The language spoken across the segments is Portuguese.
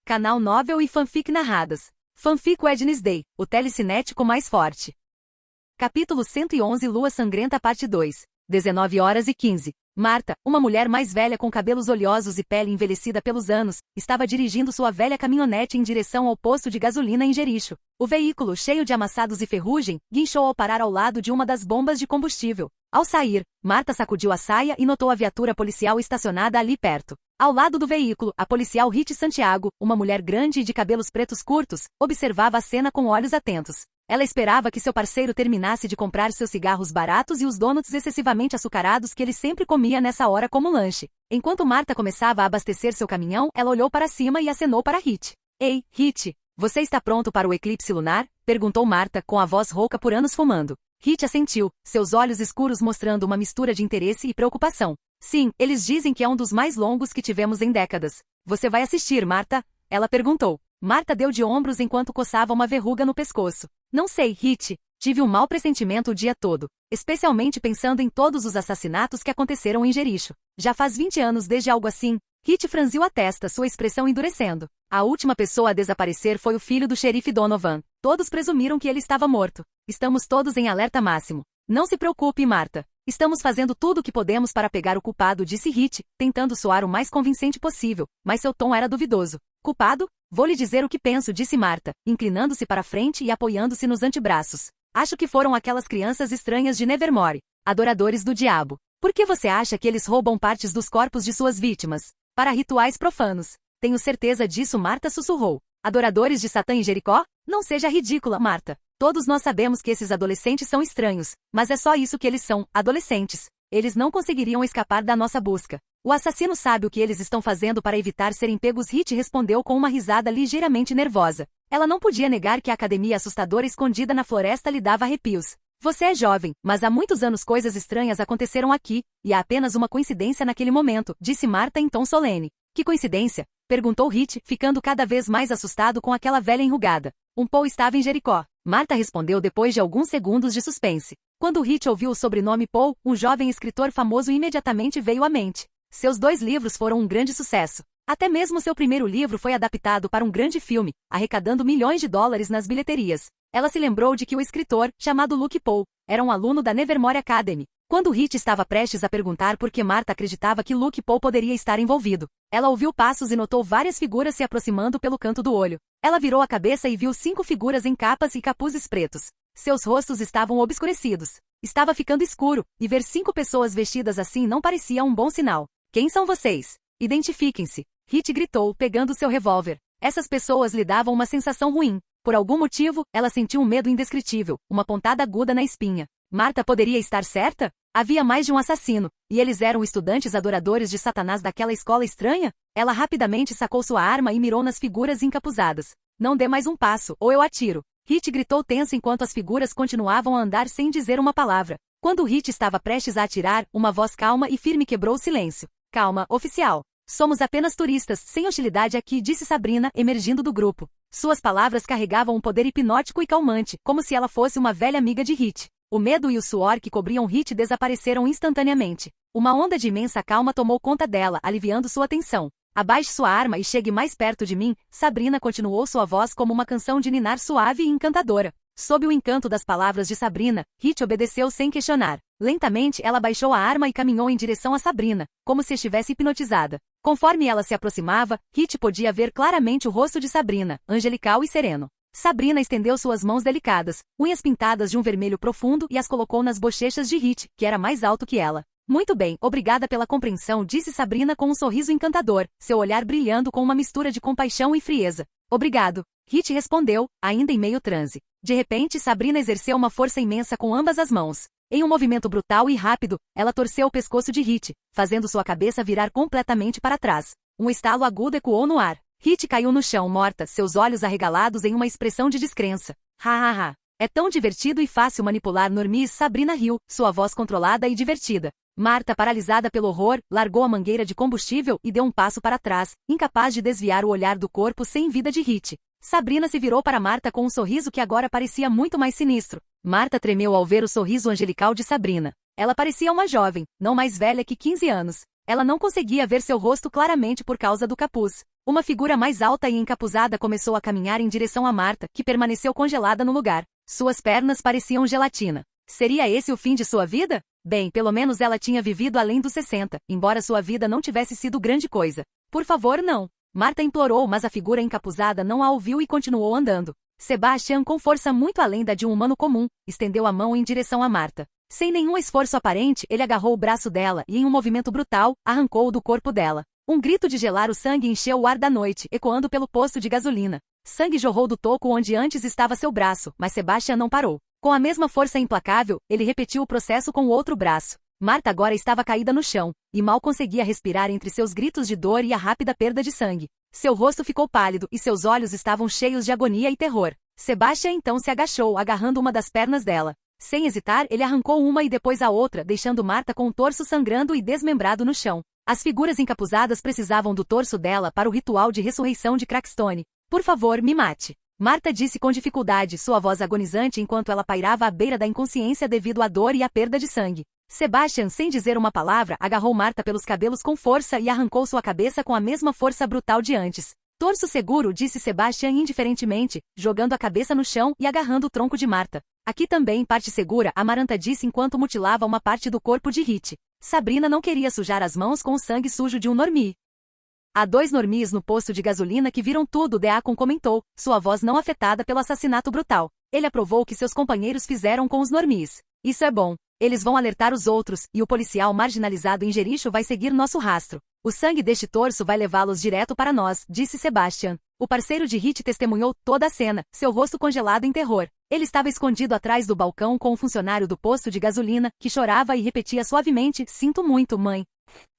Canal Novel e Fanfic narradas. Fanfic Wednesday, o telecinético mais forte. Capítulo 111 Lua Sangrenta Parte 2. 19h15. Marta, uma mulher mais velha com cabelos oleosos e pele envelhecida pelos anos, estava dirigindo sua velha caminhonete em direção ao posto de gasolina em Jericho. O veículo, cheio de amassados e ferrugem, guinchou ao parar ao lado de uma das bombas de combustível. Ao sair, Marta sacudiu a saia e notou a viatura policial estacionada ali perto. Ao lado do veículo, a policial Rite Santiago, uma mulher grande e de cabelos pretos curtos, observava a cena com olhos atentos. Ela esperava que seu parceiro terminasse de comprar seus cigarros baratos e os donuts excessivamente açucarados que ele sempre comia nessa hora como lanche. Enquanto Marta começava a abastecer seu caminhão, ela olhou para cima e acenou para Rite. Ei, Rite, você está pronto para o eclipse lunar? Perguntou Marta, com a voz rouca por anos fumando. Rite assentiu, seus olhos escuros mostrando uma mistura de interesse e preocupação. Sim, eles dizem que é um dos mais longos que tivemos em décadas. Você vai assistir, Marta? Ela perguntou. Marta deu de ombros enquanto coçava uma verruga no pescoço. Não sei, Rite. Tive um mau pressentimento o dia todo, especialmente pensando em todos os assassinatos que aconteceram em Jericho. Já faz 20 anos desde algo assim. Rite franziu a testa, sua expressão endurecendo. A última pessoa a desaparecer foi o filho do xerife Donovan. Todos presumiram que ele estava morto. Estamos todos em alerta máximo. Não se preocupe, Marta. Estamos fazendo tudo o que podemos para pegar o culpado, disse Rite, tentando soar o mais convincente possível, mas seu tom era duvidoso. Culpado? Vou lhe dizer o que penso, disse Marta, inclinando-se para frente e apoiando-se nos antebraços. Acho que foram aquelas crianças estranhas de Nevermore, adoradores do diabo. Por que você acha que eles roubam partes dos corpos de suas vítimas? Para rituais profanos. Tenho certeza disso, Marta sussurrou. Adoradores de Satã em Jericó? Não seja ridícula, Marta. Todos nós sabemos que esses adolescentes são estranhos, mas é só isso que eles são, adolescentes. Eles não conseguiriam escapar da nossa busca. O assassino sabe o que eles estão fazendo para evitar serem pegos. Rite respondeu com uma risada ligeiramente nervosa. Ela não podia negar que a academia assustadora escondida na floresta lhe dava arrepios. Você é jovem, mas há muitos anos coisas estranhas aconteceram aqui, e há apenas uma coincidência naquele momento, disse Marta em tom solene. Que coincidência? Perguntou Rite, ficando cada vez mais assustado com aquela velha enrugada. Um Paul estava em Jericó. Marta respondeu depois de alguns segundos de suspense. Quando Rite ouviu o sobrenome Paul, um jovem escritor famoso imediatamente veio à mente. Seus 2 livros foram um grande sucesso. Até mesmo seu primeiro livro foi adaptado para um grande filme, arrecadando milhões de dólares nas bilheterias. Ela se lembrou de que o escritor, chamado Luke Paul, era um aluno da Nevermore Academy. Quando Rite estava prestes a perguntar por que Marta acreditava que Luke Paul poderia estar envolvido, ela ouviu passos e notou várias figuras se aproximando pelo canto do olho. Ela virou a cabeça e viu 5 figuras em capas e capuzes pretos. Seus rostos estavam obscurecidos. Estava ficando escuro, e ver 5 pessoas vestidas assim não parecia um bom sinal. Quem são vocês? Identifiquem-se. Rite gritou, pegando seu revólver. Essas pessoas lhe davam uma sensação ruim. Por algum motivo, ela sentiu um medo indescritível, uma pontada aguda na espinha. Marta poderia estar certa? Havia mais de um assassino, e eles eram estudantes adoradores de Satanás daquela escola estranha? Ela rapidamente sacou sua arma e mirou nas figuras encapuzadas. Não dê mais um passo, ou eu atiro. Rite gritou tenso enquanto as figuras continuavam a andar sem dizer uma palavra. Quando Rite estava prestes a atirar, uma voz calma e firme quebrou o silêncio. Calma, oficial. Somos apenas turistas, sem hostilidade aqui, disse Sabrina, emergindo do grupo. Suas palavras carregavam um poder hipnótico e calmante, como se ela fosse uma velha amiga de Rite. O medo e o suor que cobriam Rite desapareceram instantaneamente. Uma onda de imensa calma tomou conta dela, aliviando sua tensão. Abaixe sua arma e chegue mais perto de mim, Sabrina continuou sua voz como uma canção de ninar suave e encantadora. Sob o encanto das palavras de Sabrina, Rite obedeceu sem questionar. Lentamente ela baixou a arma e caminhou em direção a Sabrina, como se estivesse hipnotizada. Conforme ela se aproximava, Rite podia ver claramente o rosto de Sabrina, angelical e sereno. Sabrina estendeu suas mãos delicadas, unhas pintadas de um vermelho profundo e as colocou nas bochechas de Rite, que era mais alto que ela. Muito bem, obrigada pela compreensão, disse Sabrina com um sorriso encantador, seu olhar brilhando com uma mistura de compaixão e frieza. Obrigado. Rite respondeu, ainda em meio transe. De repente, Sabrina exerceu uma força imensa com ambas as mãos. Em um movimento brutal e rápido, ela torceu o pescoço de Rite, fazendo sua cabeça virar completamente para trás. Um estalo agudo ecoou no ar. Rite caiu no chão morta, seus olhos arregalados em uma expressão de descrença. Ha. É tão divertido e fácil manipular normies, Sabrina riu, sua voz controlada e divertida. Marta, paralisada pelo horror, largou a mangueira de combustível e deu um passo para trás, incapaz de desviar o olhar do corpo sem vida de Rite. Sabrina se virou para Marta com um sorriso que agora parecia muito mais sinistro. Marta tremeu ao ver o sorriso angelical de Sabrina. Ela parecia uma jovem, não mais velha que 15 anos. Ela não conseguia ver seu rosto claramente por causa do capuz. Uma figura mais alta e encapuzada começou a caminhar em direção a Marta, que permaneceu congelada no lugar. Suas pernas pareciam gelatina. Seria esse o fim de sua vida? Bem, pelo menos ela tinha vivido além dos 60, embora sua vida não tivesse sido grande coisa. Por favor, não. Marta implorou, mas a figura encapuzada não a ouviu e continuou andando. Sebastian, com força muito além da de um humano comum, estendeu a mão em direção a Marta. Sem nenhum esforço aparente, ele agarrou o braço dela e, em um movimento brutal, arrancou-o do corpo dela. Um grito de gelar o sangue encheu o ar da noite, ecoando pelo posto de gasolina. Sangue jorrou do toco onde antes estava seu braço, mas Sebastian não parou. Com a mesma força implacável, ele repetiu o processo com o outro braço. Marta agora estava caída no chão, e mal conseguia respirar entre seus gritos de dor e a rápida perda de sangue. Seu rosto ficou pálido e seus olhos estavam cheios de agonia e terror. Sebastian então se agachou, agarrando uma das pernas dela. Sem hesitar, ele arrancou uma e depois a outra, deixando Marta com o torso sangrando e desmembrado no chão. As figuras encapuzadas precisavam do torso dela para o ritual de ressurreição de Crackstone. Por favor, me mate. Marta disse com dificuldade, sua voz agonizante enquanto ela pairava à beira da inconsciência devido à dor e à perda de sangue. Sebastian, sem dizer uma palavra, agarrou Marta pelos cabelos com força e arrancou sua cabeça com a mesma força brutal de antes. Torso seguro, disse Sebastian indiferentemente, jogando a cabeça no chão e agarrando o tronco de Marta. Aqui também, parte segura, Amaranta disse enquanto mutilava uma parte do corpo de Hit. Sabrina não queria sujar as mãos com o sangue sujo de um normie. Há 2 normies no posto de gasolina que viram tudo, Deacon comentou, sua voz não afetada pelo assassinato brutal. Ele aprovou o que seus companheiros fizeram com os normies. Isso é bom. Eles vão alertar os outros, e o policial marginalizado em Jericho vai seguir nosso rastro. O sangue deste torso vai levá-los direto para nós, disse Sebastian. O parceiro de Hit testemunhou toda a cena, seu rosto congelado em terror. Ele estava escondido atrás do balcão com um funcionário do posto de gasolina, que chorava e repetia suavemente, sinto muito, mãe.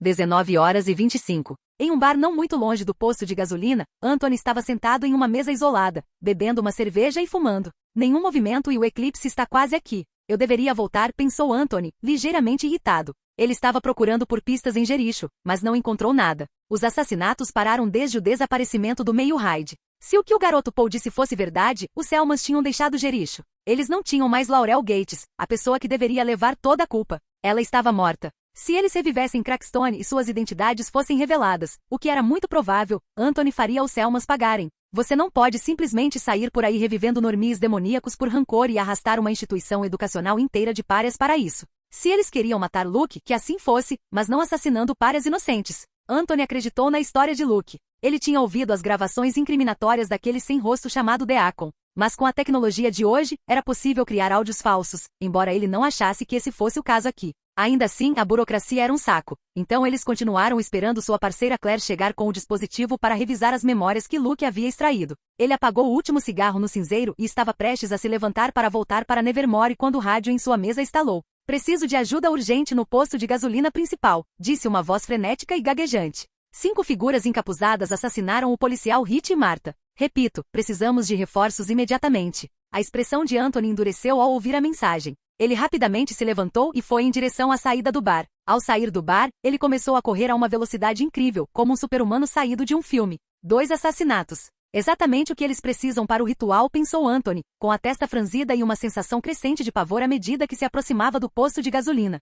19h25. Em um bar não muito longe do posto de gasolina, Anthony estava sentado em uma mesa isolada, bebendo uma cerveja e fumando. Nenhum movimento e o eclipse está quase aqui. Eu deveria voltar, pensou Anthony, ligeiramente irritado. Ele estava procurando por pistas em Jericho, mas não encontrou nada. Os assassinatos pararam desde o desaparecimento do meio Hyde. Se o que o garoto Paul disse fosse verdade, os Selmans tinham deixado Jericho. Eles não tinham mais Laurel Gates, a pessoa que deveria levar toda a culpa. Ela estava morta. Se eles revivessem Crackstone e suas identidades fossem reveladas, o que era muito provável, Anthony faria os Selmans pagarem. Você não pode simplesmente sair por aí revivendo normies demoníacos por rancor e arrastar uma instituição educacional inteira de párias para isso. Se eles queriam matar Luke, que assim fosse, mas não assassinando párias inocentes. Anthony acreditou na história de Luke. Ele tinha ouvido as gravações incriminatórias daquele sem rosto chamado Deacon. Mas com a tecnologia de hoje, era possível criar áudios falsos, embora ele não achasse que esse fosse o caso aqui. Ainda assim, a burocracia era um saco. Então eles continuaram esperando sua parceira Claire chegar com o dispositivo para revisar as memórias que Luke havia extraído. Ele apagou o último cigarro no cinzeiro e estava prestes a se levantar para voltar para Nevermore quando o rádio em sua mesa estalou. Preciso de ajuda urgente no posto de gasolina principal, disse uma voz frenética e gaguejante. 5 figuras encapuzadas assassinaram o policial Hit e Marta. Repito, precisamos de reforços imediatamente. A expressão de Anthony endureceu ao ouvir a mensagem. Ele rapidamente se levantou e foi em direção à saída do bar. Ao sair do bar, ele começou a correr a uma velocidade incrível, como um super-humano saído de um filme. 2 assassinatos. Exatamente o que eles precisam para o ritual, pensou Anthony, com a testa franzida e uma sensação crescente de pavor à medida que se aproximava do posto de gasolina.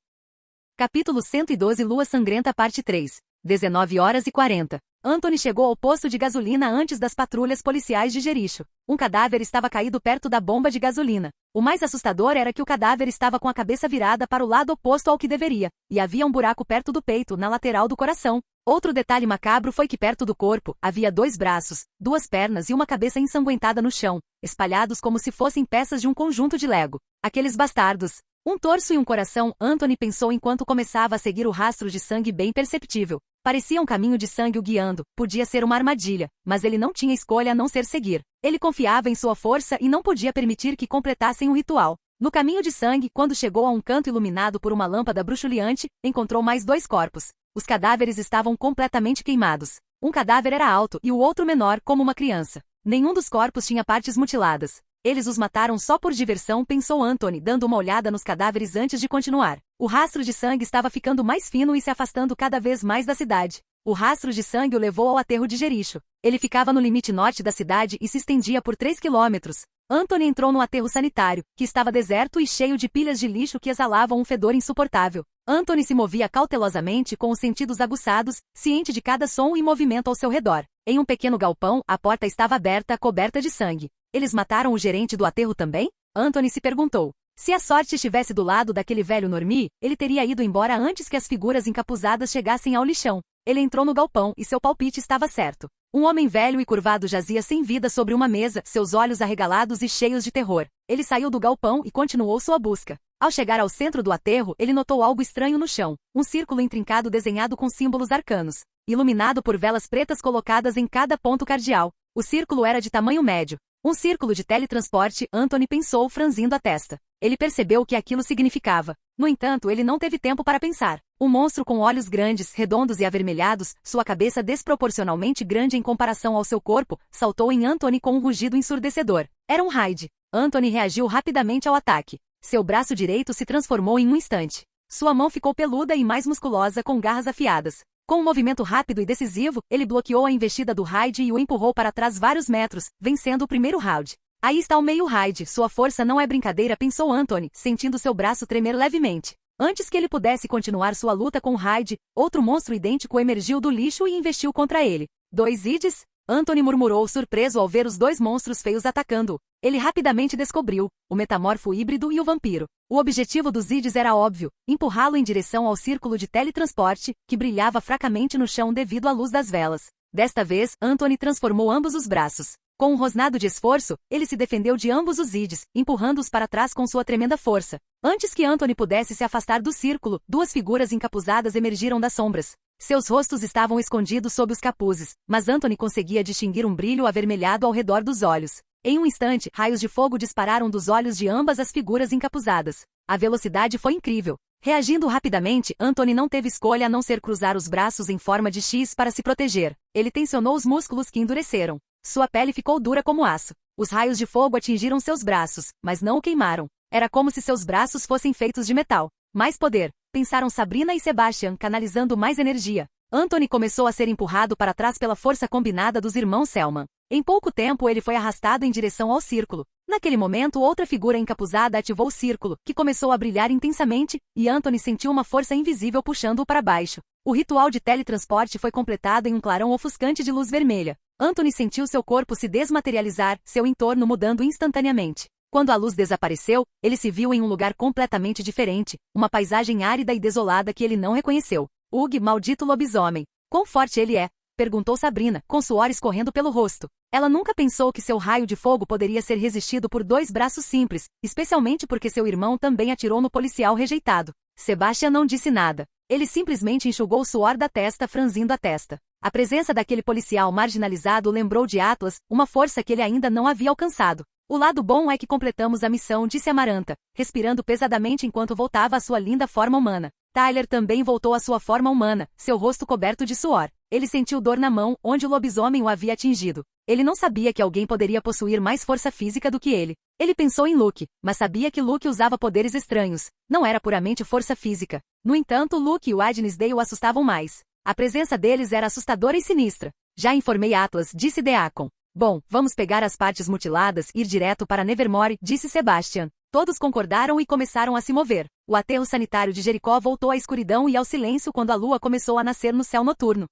Capítulo 112 Lua Sangrenta Parte 3. 19h40. Anthony chegou ao posto de gasolina antes das patrulhas policiais de Jericho. Um cadáver estava caído perto da bomba de gasolina. O mais assustador era que o cadáver estava com a cabeça virada para o lado oposto ao que deveria, e havia um buraco perto do peito, na lateral do coração. Outro detalhe macabro foi que perto do corpo, havia 2 braços, 2 pernas e uma cabeça ensanguentada no chão, espalhados como se fossem peças de um conjunto de Lego. Aqueles bastardos. Um torso e um coração, Anthony pensou enquanto começava a seguir o rastro de sangue bem perceptível. Parecia um caminho de sangue o guiando, podia ser uma armadilha, mas ele não tinha escolha a não ser seguir. Ele confiava em sua força e não podia permitir que completassem o ritual. No caminho de sangue, quando chegou a um canto iluminado por uma lâmpada bruxuleante, encontrou mais 2 corpos. Os cadáveres estavam completamente queimados. Um cadáver era alto e o outro menor, como uma criança. Nenhum dos corpos tinha partes mutiladas. Eles os mataram só por diversão, pensou Anthony, dando uma olhada nos cadáveres antes de continuar. O rastro de sangue estava ficando mais fino e se afastando cada vez mais da cidade. O rastro de sangue o levou ao aterro de Jericho. Ele ficava no limite norte da cidade e se estendia por 3 quilômetros. Anthony entrou no aterro sanitário, que estava deserto e cheio de pilhas de lixo que exalavam um fedor insuportável. Anthony se movia cautelosamente com os sentidos aguçados, ciente de cada som e movimento ao seu redor. Em um pequeno galpão, a porta estava aberta, coberta de sangue. Eles mataram o gerente do aterro também? Anthony se perguntou. Se a sorte estivesse do lado daquele velho Normie, ele teria ido embora antes que as figuras encapuzadas chegassem ao lixão. Ele entrou no galpão e seu palpite estava certo. Um homem velho e curvado jazia sem vida sobre uma mesa, seus olhos arregalados e cheios de terror. Ele saiu do galpão e continuou sua busca. Ao chegar ao centro do aterro, ele notou algo estranho no chão. Um círculo intrincado desenhado com símbolos arcanos, iluminado por velas pretas colocadas em cada ponto cardial. O círculo era de tamanho médio. Um círculo de teletransporte, Anthony pensou, franzindo a testa. Ele percebeu o que aquilo significava. No entanto, ele não teve tempo para pensar. Um monstro com olhos grandes, redondos e avermelhados, sua cabeça desproporcionalmente grande em comparação ao seu corpo, saltou em Anthony com um rugido ensurdecedor. Era um Hyde. Anthony reagiu rapidamente ao ataque. Seu braço direito se transformou em um instante. Sua mão ficou peluda e mais musculosa com garras afiadas. Com um movimento rápido e decisivo, ele bloqueou a investida do Hyde e o empurrou para trás vários metros, vencendo o primeiro round. Aí está o meio Hyde, sua força não é brincadeira, pensou Anthony, sentindo seu braço tremer levemente. Antes que ele pudesse continuar sua luta com Hyde, outro monstro idêntico emergiu do lixo e investiu contra ele. 2 ids? Anthony murmurou surpreso ao ver os 2 monstros feios atacando-o. Ele rapidamente descobriu o metamorfo híbrido e o vampiro. O objetivo dos ids era óbvio, empurrá-lo em direção ao círculo de teletransporte, que brilhava fracamente no chão devido à luz das velas. Desta vez, Anthony transformou ambos os braços. Com um rosnado de esforço, ele se defendeu de ambos os ids, empurrando-os para trás com sua tremenda força. Antes que Anthony pudesse se afastar do círculo, 2 figuras encapuzadas emergiram das sombras. Seus rostos estavam escondidos sob os capuzes, mas Anthony conseguia distinguir um brilho avermelhado ao redor dos olhos. Em um instante, raios de fogo dispararam dos olhos de ambas as figuras encapuzadas. A velocidade foi incrível. Reagindo rapidamente, Anthony não teve escolha a não ser cruzar os braços em forma de X para se proteger. Ele tensionou os músculos que endureceram. Sua pele ficou dura como aço. Os raios de fogo atingiram seus braços, mas não o queimaram. Era como se seus braços fossem feitos de metal. Mais poder, pensaram Sabrina e Sebastian, canalizando mais energia. Anthony começou a ser empurrado para trás pela força combinada dos irmãos Selman. Em pouco tempo ele foi arrastado em direção ao círculo. Naquele momento outra figura encapuzada ativou o círculo, que começou a brilhar intensamente, e Anthony sentiu uma força invisível puxando-o para baixo. O ritual de teletransporte foi completado em um clarão ofuscante de luz vermelha. Anthony sentiu seu corpo se desmaterializar, seu entorno mudando instantaneamente. Quando a luz desapareceu, ele se viu em um lugar completamente diferente, uma paisagem árida e desolada que ele não reconheceu. Ugh, maldito lobisomem! Quão forte ele é? Perguntou Sabrina, com suor escorrendo pelo rosto. Ela nunca pensou que seu raio de fogo poderia ser resistido por 2 braços simples, especialmente porque seu irmão também atirou no policial rejeitado. Sebastian não disse nada. Ele simplesmente enxugou o suor da testa, franzindo a testa. A presença daquele policial marginalizado lembrou de Atlas, uma força que ele ainda não havia alcançado. O lado bom é que completamos a missão, disse Amaranta, respirando pesadamente enquanto voltava à sua linda forma humana. Tyler também voltou à sua forma humana, seu rosto coberto de suor. Ele sentiu dor na mão, onde o lobisomem o havia atingido. Ele não sabia que alguém poderia possuir mais força física do que ele. Ele pensou em Luke, mas sabia que Luke usava poderes estranhos. Não era puramente força física. No entanto, Luke e o Wednesday o assustavam mais. A presença deles era assustadora e sinistra. Já informei Atlas, disse Deacon. Bom, vamos pegar as partes mutiladas e ir direto para Nevermore, disse Sebastian. Todos concordaram e começaram a se mover. O aterro sanitário de Jericó voltou à escuridão e ao silêncio quando a lua começou a nascer no céu noturno.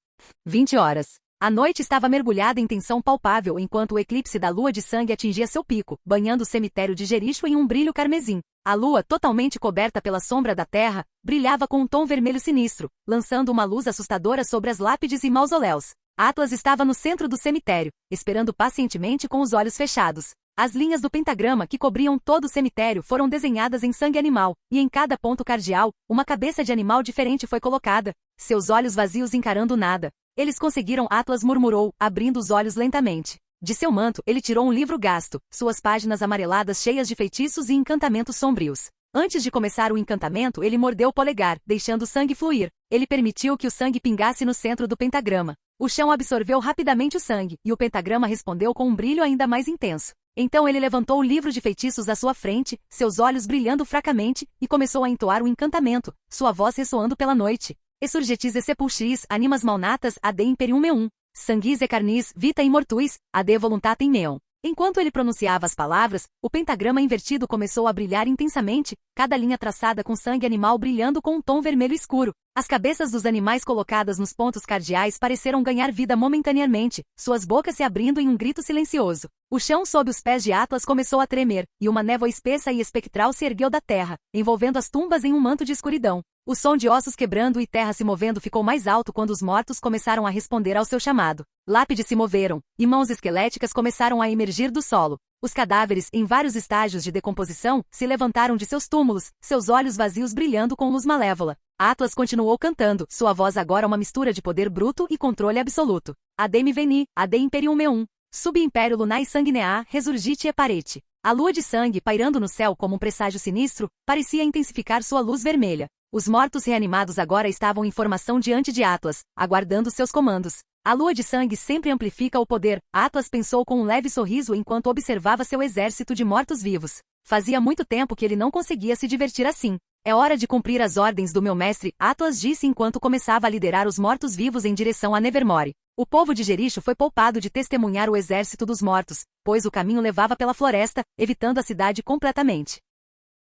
20 horas. A noite estava mergulhada em tensão palpável enquanto o eclipse da lua de sangue atingia seu pico, banhando o cemitério de Jericho em um brilho carmesim. A lua, totalmente coberta pela sombra da terra, brilhava com um tom vermelho sinistro, lançando uma luz assustadora sobre as lápides e mausoléus. Atlas estava no centro do cemitério, esperando pacientemente com os olhos fechados. As linhas do pentagrama que cobriam todo o cemitério foram desenhadas em sangue animal, e em cada ponto cardial, uma cabeça de animal diferente foi colocada, seus olhos vazios encarando nada. Eles conseguiram, Atlas murmurou, abrindo os olhos lentamente. De seu manto, ele tirou um livro gasto, suas páginas amareladas cheias de feitiços e encantamentos sombrios. Antes de começar o encantamento, ele mordeu o polegar, deixando o sangue fluir. Ele permitiu que o sangue pingasse no centro do pentagrama. O chão absorveu rapidamente o sangue, e o pentagrama respondeu com um brilho ainda mais intenso. Então ele levantou o livro de feitiços à sua frente, seus olhos brilhando fracamente, e começou a entoar o encantamento, sua voz ressoando pela noite. Exsurgetis e sepulchris, animas malnatas, ad imperium meum. Sanguis e carnis, vita immortuis, ad voluntatem meum. Enquanto ele pronunciava as palavras, o pentagrama invertido começou a brilhar intensamente, cada linha traçada com sangue animal brilhando com um tom vermelho escuro. As cabeças dos animais colocadas nos pontos cardeais pareceram ganhar vida momentaneamente, suas bocas se abrindo em um grito silencioso. O chão sob os pés de Atlas começou a tremer, e uma névoa espessa e espectral se ergueu da terra, envolvendo as tumbas em um manto de escuridão. O som de ossos quebrando e terra se movendo ficou mais alto quando os mortos começaram a responder ao seu chamado. Lápides se moveram, e mãos esqueléticas começaram a emergir do solo. Os cadáveres, em vários estágios de decomposição, se levantaram de seus túmulos, seus olhos vazios brilhando com luz malévola. Atlas continuou cantando, sua voz agora uma mistura de poder bruto e controle absoluto. Adem veni, ad imperium meum. Sub império lunae sanguinea, resurgite e parete. A lua de sangue, pairando no céu como um presságio sinistro, parecia intensificar sua luz vermelha. Os mortos reanimados agora estavam em formação diante de Atlas, aguardando seus comandos. A lua de sangue sempre amplifica o poder, Atlas pensou com um leve sorriso enquanto observava seu exército de mortos-vivos. Fazia muito tempo que ele não conseguia se divertir assim. É hora de cumprir as ordens do meu mestre, Atlas disse enquanto começava a liderar os mortos-vivos em direção a Nevermore. O povo de Jericho foi poupado de testemunhar o exército dos mortos, pois o caminho levava pela floresta, evitando a cidade completamente.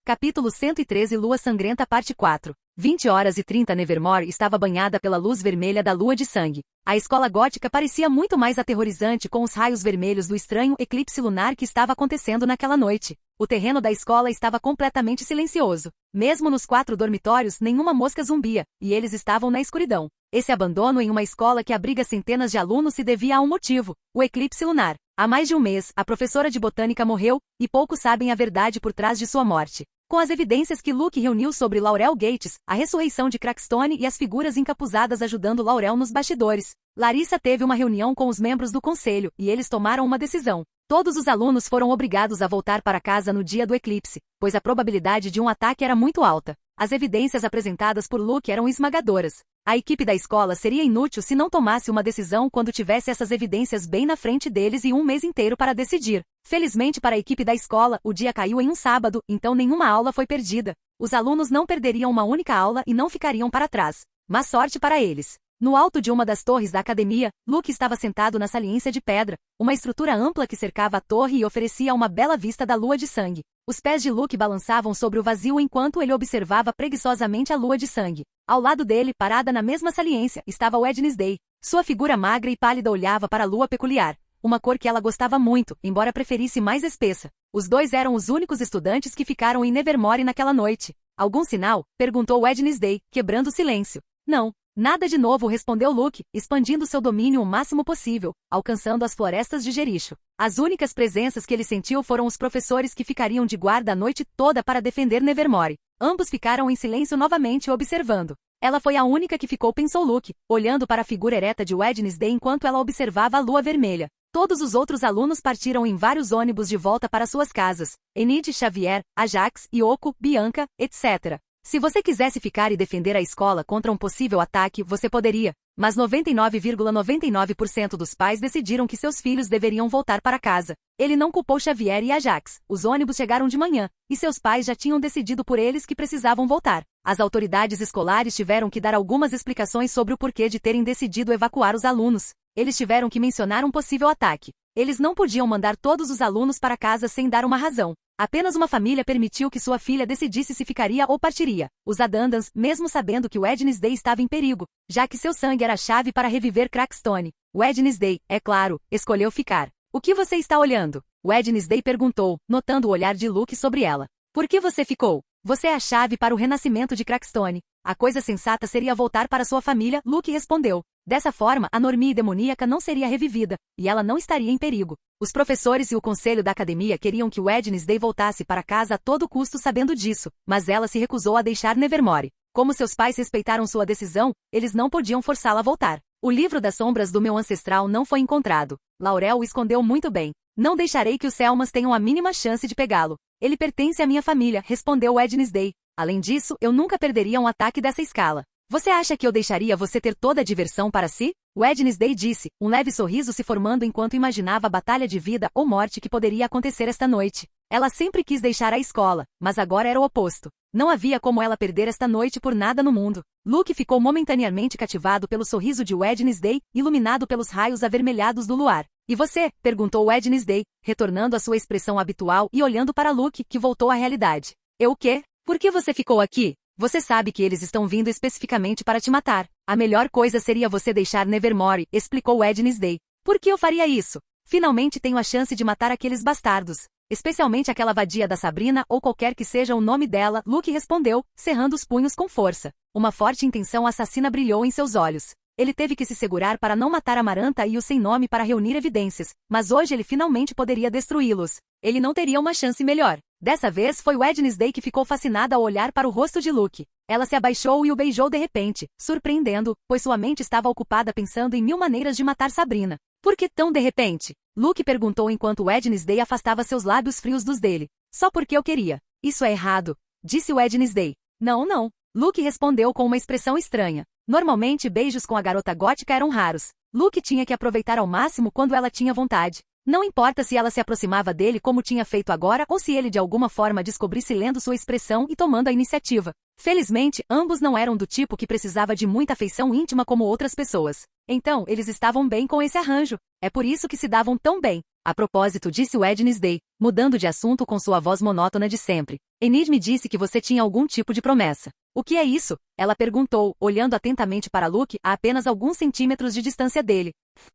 Capítulo 113 Lua Sangrenta Parte 4 20h30 Nevermore estava banhada pela luz vermelha da lua de sangue. A escola gótica parecia muito mais aterrorizante com os raios vermelhos do estranho eclipse lunar que estava acontecendo naquela noite. O terreno da escola estava completamente silencioso. Mesmo nos 4 dormitórios, nenhuma mosca zumbia, e eles estavam na escuridão. Esse abandono em uma escola que abriga centenas de alunos se devia a um motivo: o eclipse lunar. Há mais de um mês, a professora de botânica morreu, e poucos sabem a verdade por trás de sua morte. Com as evidências que Luke reuniu sobre Laurel Gates, a ressurreição de Crackstone e as figuras encapuzadas ajudando Laurel nos bastidores, Larissa teve uma reunião com os membros do conselho, e eles tomaram uma decisão. Todos os alunos foram obrigados a voltar para casa no dia do eclipse, pois a probabilidade de um ataque era muito alta. As evidências apresentadas por Luke eram esmagadoras. A equipe da escola seria inútil se não tomasse uma decisão quando tivesse essas evidências bem na frente deles e um mês inteiro para decidir. Felizmente para a equipe da escola, o dia caiu em um sábado, então nenhuma aula foi perdida. Os alunos não perderiam uma única aula e não ficariam para trás. Mas sorte para eles. No alto de uma das torres da academia, Luke estava sentado na saliência de pedra, uma estrutura ampla que cercava a torre e oferecia uma bela vista da lua de sangue. Os pés de Luke balançavam sobre o vazio enquanto ele observava preguiçosamente a lua de sangue. Ao lado dele, parada na mesma saliência, estava Wednesday. Sua figura magra e pálida olhava para a lua peculiar, uma cor que ela gostava muito, embora preferisse mais espessa. Os dois eram os únicos estudantes que ficaram em Nevermore naquela noite. Algum sinal? Perguntou Wednesday, quebrando o silêncio. Não. Nada de novo, respondeu Luke, expandindo seu domínio o máximo possível, alcançando as florestas de Jericho. As únicas presenças que ele sentiu foram os professores que ficariam de guarda a noite toda para defender Nevermore. Ambos ficaram em silêncio novamente observando. Ela foi a única que ficou, pensou Luke, olhando para a figura ereta de Wednesday enquanto ela observava a lua vermelha. Todos os outros alunos partiram em vários ônibus de volta para suas casas. Enid, Xavier, Ajax, Yoko, Bianca, etc. Se você quisesse ficar e defender a escola contra um possível ataque, você poderia. Mas 99,99% dos pais decidiram que seus filhos deveriam voltar para casa. Ele não culpou Xavier e Ajax. Os ônibus chegaram de manhã, e seus pais já tinham decidido por eles que precisavam voltar. As autoridades escolares tiveram que dar algumas explicações sobre o porquê de terem decidido evacuar os alunos. Eles tiveram que mencionar um possível ataque. Eles não podiam mandar todos os alunos para casa sem dar uma razão. Apenas uma família permitiu que sua filha decidisse se ficaria ou partiria. Os Adandans, mesmo sabendo que Wednesday estava em perigo, já que seu sangue era a chave para reviver Crackstone. Wednesday, é claro, escolheu ficar. O que você está olhando? Wednesday perguntou, notando o olhar de Luke sobre ela. Por que você ficou? Você é a chave para o renascimento de Crackstone. A coisa sensata seria voltar para sua família, Luke respondeu. Dessa forma, a Normie demoníaca não seria revivida, e ela não estaria em perigo. Os professores e o conselho da academia queriam que Wednesday voltasse para casa a todo custo sabendo disso, mas ela se recusou a deixar Nevermore. Como seus pais respeitaram sua decisão, eles não podiam forçá-la a voltar. O livro das sombras do meu ancestral não foi encontrado. Laurel o escondeu muito bem. Não deixarei que os Selmas tenham a mínima chance de pegá-lo. Ele pertence à minha família, respondeu Wednesday. Além disso, eu nunca perderia um ataque dessa escala. Você acha que eu deixaria você ter toda a diversão para si? Wednesday disse, um leve sorriso se formando enquanto imaginava a batalha de vida ou morte que poderia acontecer esta noite. Ela sempre quis deixar a escola, mas agora era o oposto. Não havia como ela perder esta noite por nada no mundo. Luke ficou momentaneamente cativado pelo sorriso de Wednesday, iluminado pelos raios avermelhados do luar. E você? Perguntou Wednesday, retornando à sua expressão habitual e olhando para Luke, que voltou à realidade. Eu o quê? Por que você ficou aqui? Você sabe que eles estão vindo especificamente para te matar. A melhor coisa seria você deixar Nevermore, explicou Wednesday. Por que eu faria isso? Finalmente tenho a chance de matar aqueles bastardos. Especialmente aquela vadia da Sabrina ou qualquer que seja o nome dela, Luke respondeu, cerrando os punhos com força. Uma forte intenção assassina brilhou em seus olhos. Ele teve que se segurar para não matar Amaranta e o sem nome para reunir evidências, mas hoje ele finalmente poderia destruí-los. Ele não teria uma chance melhor. Dessa vez foi Wednesday que ficou fascinada ao olhar para o rosto de Luke. Ela se abaixou e o beijou de repente, surpreendendo, pois sua mente estava ocupada pensando em 1000 maneiras de matar Sabrina. Por que tão de repente? Luke perguntou enquanto Wednesday afastava seus lábios frios dos dele. Só porque eu queria. Isso é errado, disse Wednesday. Não. Luke respondeu com uma expressão estranha. Normalmente beijos com a garota gótica eram raros. Luke tinha que aproveitar ao máximo quando ela tinha vontade. Não importa se ela se aproximava dele como tinha feito agora ou se ele de alguma forma descobrisse lendo sua expressão e tomando a iniciativa. Felizmente, ambos não eram do tipo que precisava de muita afeição íntima como outras pessoas. Então, eles estavam bem com esse arranjo. É por isso que se davam tão bem. A propósito, disse Wednesday, mudando de assunto com sua voz monótona de sempre. Enid me disse que você tinha algum tipo de promessa. O que é isso? Ela perguntou, olhando atentamente para Luke a apenas alguns centímetros de distância dele.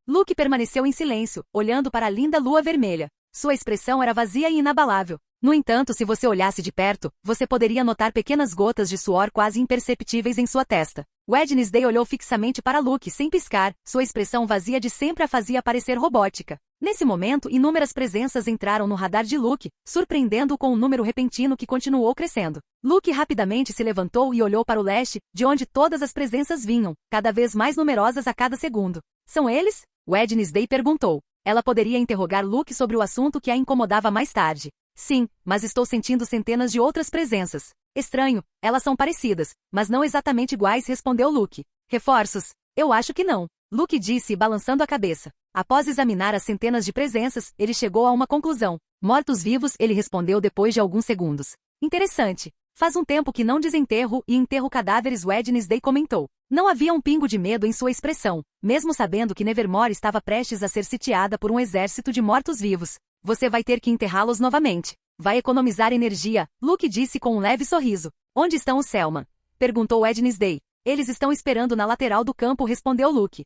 Luke permaneceu em silêncio, olhando para a linda lua vermelha. Sua expressão era vazia e inabalável. No entanto, se você olhasse de perto, você poderia notar pequenas gotas de suor quase imperceptíveis em sua testa. Wednesday olhou fixamente para Luke sem piscar, sua expressão vazia de sempre a fazia parecer robótica. Nesse momento, inúmeras presenças entraram no radar de Luke, surpreendendo-o com um número repentino que continuou crescendo. Luke rapidamente se levantou e olhou para o leste, de onde todas as presenças vinham, cada vez mais numerosas a cada segundo. São eles? Wednesday perguntou. Ela poderia interrogar Luke sobre o assunto que a incomodava mais tarde. Sim, mas estou sentindo centenas de outras presenças. Estranho, elas são parecidas, mas não exatamente iguais, respondeu Luke. Reforços? Eu acho que não. Luke disse, balançando a cabeça. Após examinar as centenas de presenças, ele chegou a uma conclusão. Mortos-vivos, ele respondeu depois de alguns segundos. Interessante. Faz um tempo que não desenterro e enterro cadáveres, Wednesday comentou. Não havia um pingo de medo em sua expressão, mesmo sabendo que Nevermore estava prestes a ser sitiada por um exército de mortos-vivos. Você vai ter que enterrá-los novamente. Vai economizar energia, Luke disse com um leve sorriso. Onde estão os Selma? Perguntou Wednesday. Eles estão esperando na lateral do campo, respondeu Luke.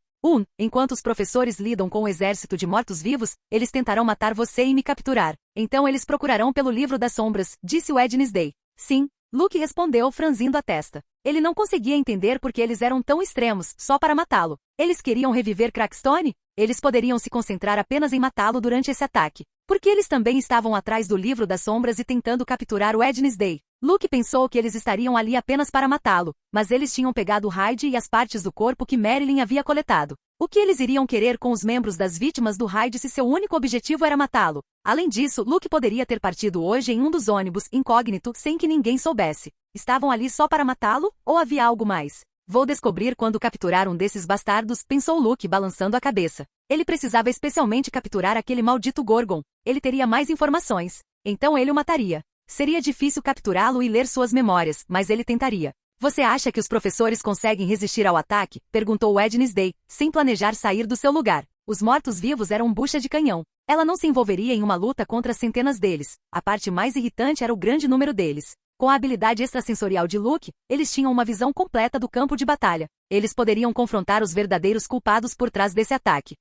Enquanto os professores lidam com o exército de mortos-vivos, eles tentarão matar você e me capturar. Então eles procurarão pelo livro das sombras, disse Wednesday. Sim, Luke respondeu, franzindo a testa. Ele não conseguia entender por que eles eram tão extremos, só para matá-lo. Eles queriam reviver Crackstone? Eles poderiam se concentrar apenas em matá-lo durante esse ataque. Porque eles também estavam atrás do livro das sombras e tentando capturar Wednesday. Luke pensou que eles estariam ali apenas para matá-lo, mas eles tinham pegado Hyde e as partes do corpo que Marilyn havia coletado. O que eles iriam querer com os membros das vítimas do Hyde se seu único objetivo era matá-lo? Além disso, Luke poderia ter partido hoje em um dos ônibus, incógnito, sem que ninguém soubesse. Estavam ali só para matá-lo, ou havia algo mais? Vou descobrir quando capturar um desses bastardos, pensou Luke, balançando a cabeça. Ele precisava especialmente capturar aquele maldito Gorgon. Ele teria mais informações. Então ele o mataria. Seria difícil capturá-lo e ler suas memórias, mas ele tentaria. Você acha que os professores conseguem resistir ao ataque? Perguntou Wednesday, sem planejar sair do seu lugar. Os mortos-vivos eram bucha de canhão. Ela não se envolveria em uma luta contra centenas deles. A parte mais irritante era o grande número deles. Com a habilidade extrasensorial de Luke, eles tinham uma visão completa do campo de batalha. Eles poderiam confrontar os verdadeiros culpados por trás desse ataque.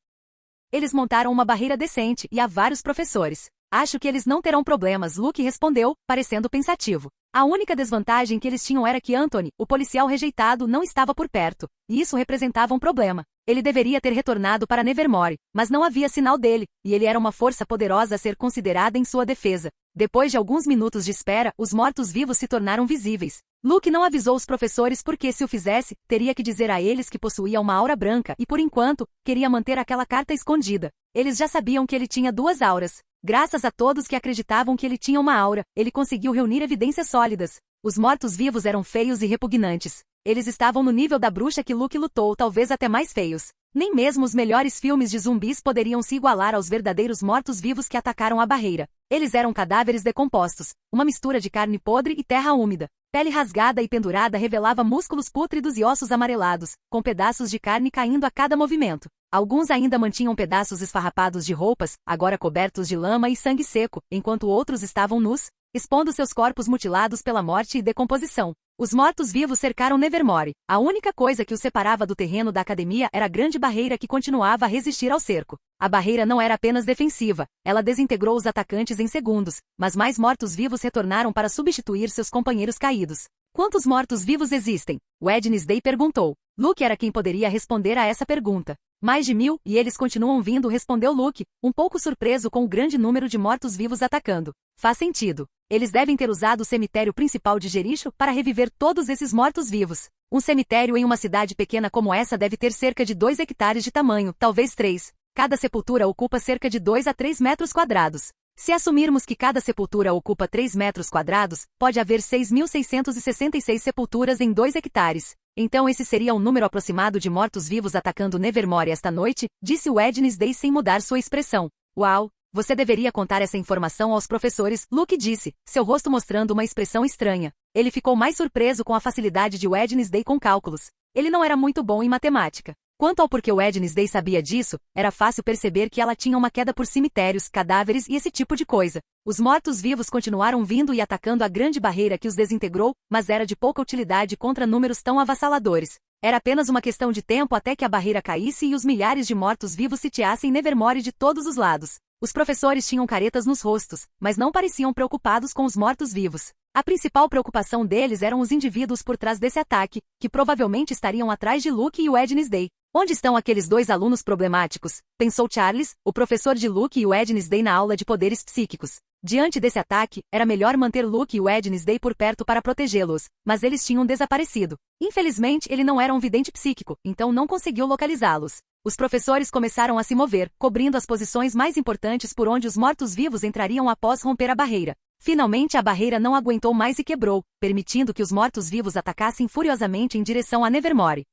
Eles montaram uma barreira decente e há vários professores. Acho que eles não terão problemas, Luke respondeu, parecendo pensativo. A única desvantagem que eles tinham era que Anthony, o policial rejeitado, não estava por perto, e isso representava um problema. Ele deveria ter retornado para Nevermore, mas não havia sinal dele, e ele era uma força poderosa a ser considerada em sua defesa. Depois de alguns minutos de espera, os mortos-vivos se tornaram visíveis. Luke não avisou os professores porque, se o fizesse, teria que dizer a eles que possuía uma aura branca e, por enquanto, queria manter aquela carta escondida. Eles já sabiam que ele tinha 2 auras. Graças a todos que acreditavam que ele tinha uma aura, ele conseguiu reunir evidências sólidas. Os mortos-vivos eram feios e repugnantes. Eles estavam no nível da bruxa que Luke lutou, talvez até mais feios. Nem mesmo os melhores filmes de zumbis poderiam se igualar aos verdadeiros mortos-vivos que atacaram a barreira. Eles eram cadáveres decompostos, uma mistura de carne podre e terra úmida. Pele rasgada e pendurada revelava músculos pútridos e ossos amarelados, com pedaços de carne caindo a cada movimento. Alguns ainda mantinham pedaços esfarrapados de roupas, agora cobertos de lama e sangue seco, enquanto outros estavam nus, expondo seus corpos mutilados pela morte e decomposição. Os mortos-vivos cercaram Nevermore. A única coisa que os separava do terreno da academia era a grande barreira que continuava a resistir ao cerco. A barreira não era apenas defensiva, ela desintegrou os atacantes em segundos, mas mais mortos-vivos retornaram para substituir seus companheiros caídos. Quantos mortos-vivos existem? Wednesday perguntou. Luke era quem poderia responder a essa pergunta. Mais de 1000, e eles continuam vindo, respondeu Luke, um pouco surpreso com o grande número de mortos-vivos atacando. Faz sentido. Eles devem ter usado o cemitério principal de Jericho para reviver todos esses mortos-vivos. Um cemitério em uma cidade pequena como essa deve ter cerca de 2 hectares de tamanho, talvez 3. Cada sepultura ocupa cerca de 2 a 3 metros quadrados. Se assumirmos que cada sepultura ocupa 3 metros quadrados, pode haver 6.666 sepulturas em 2 hectares. Então esse seria um número aproximado de mortos-vivos atacando Nevermore esta noite, disse Wednesday sem mudar sua expressão. Uau! Você deveria contar essa informação aos professores, Luke disse, seu rosto mostrando uma expressão estranha. Ele ficou mais surpreso com a facilidade de Wednesday com cálculos. Ele não era muito bom em matemática. Quanto ao porquê Wednesday sabia disso, era fácil perceber que ela tinha uma queda por cemitérios, cadáveres e esse tipo de coisa. Os mortos-vivos continuaram vindo e atacando a grande barreira que os desintegrou, mas era de pouca utilidade contra números tão avassaladores. Era apenas uma questão de tempo até que a barreira caísse e os milhares de mortos-vivos sitiassem Nevermore de todos os lados. Os professores tinham caretas nos rostos, mas não pareciam preocupados com os mortos-vivos. A principal preocupação deles eram os indivíduos por trás desse ataque, que provavelmente estariam atrás de Luke e Wednesday. Onde estão aqueles 2 alunos problemáticos? Pensou Charles, o professor de Luke e Wednesday na aula de poderes psíquicos. Diante desse ataque, era melhor manter Luke e Wednesday por perto para protegê-los, mas eles tinham desaparecido. Infelizmente, ele não era um vidente psíquico, então não conseguiu localizá-los. Os professores começaram a se mover, cobrindo as posições mais importantes por onde os mortos-vivos entrariam após romper a barreira. Finalmente a barreira não aguentou mais e quebrou, permitindo que os mortos-vivos atacassem furiosamente em direção a Nevermore.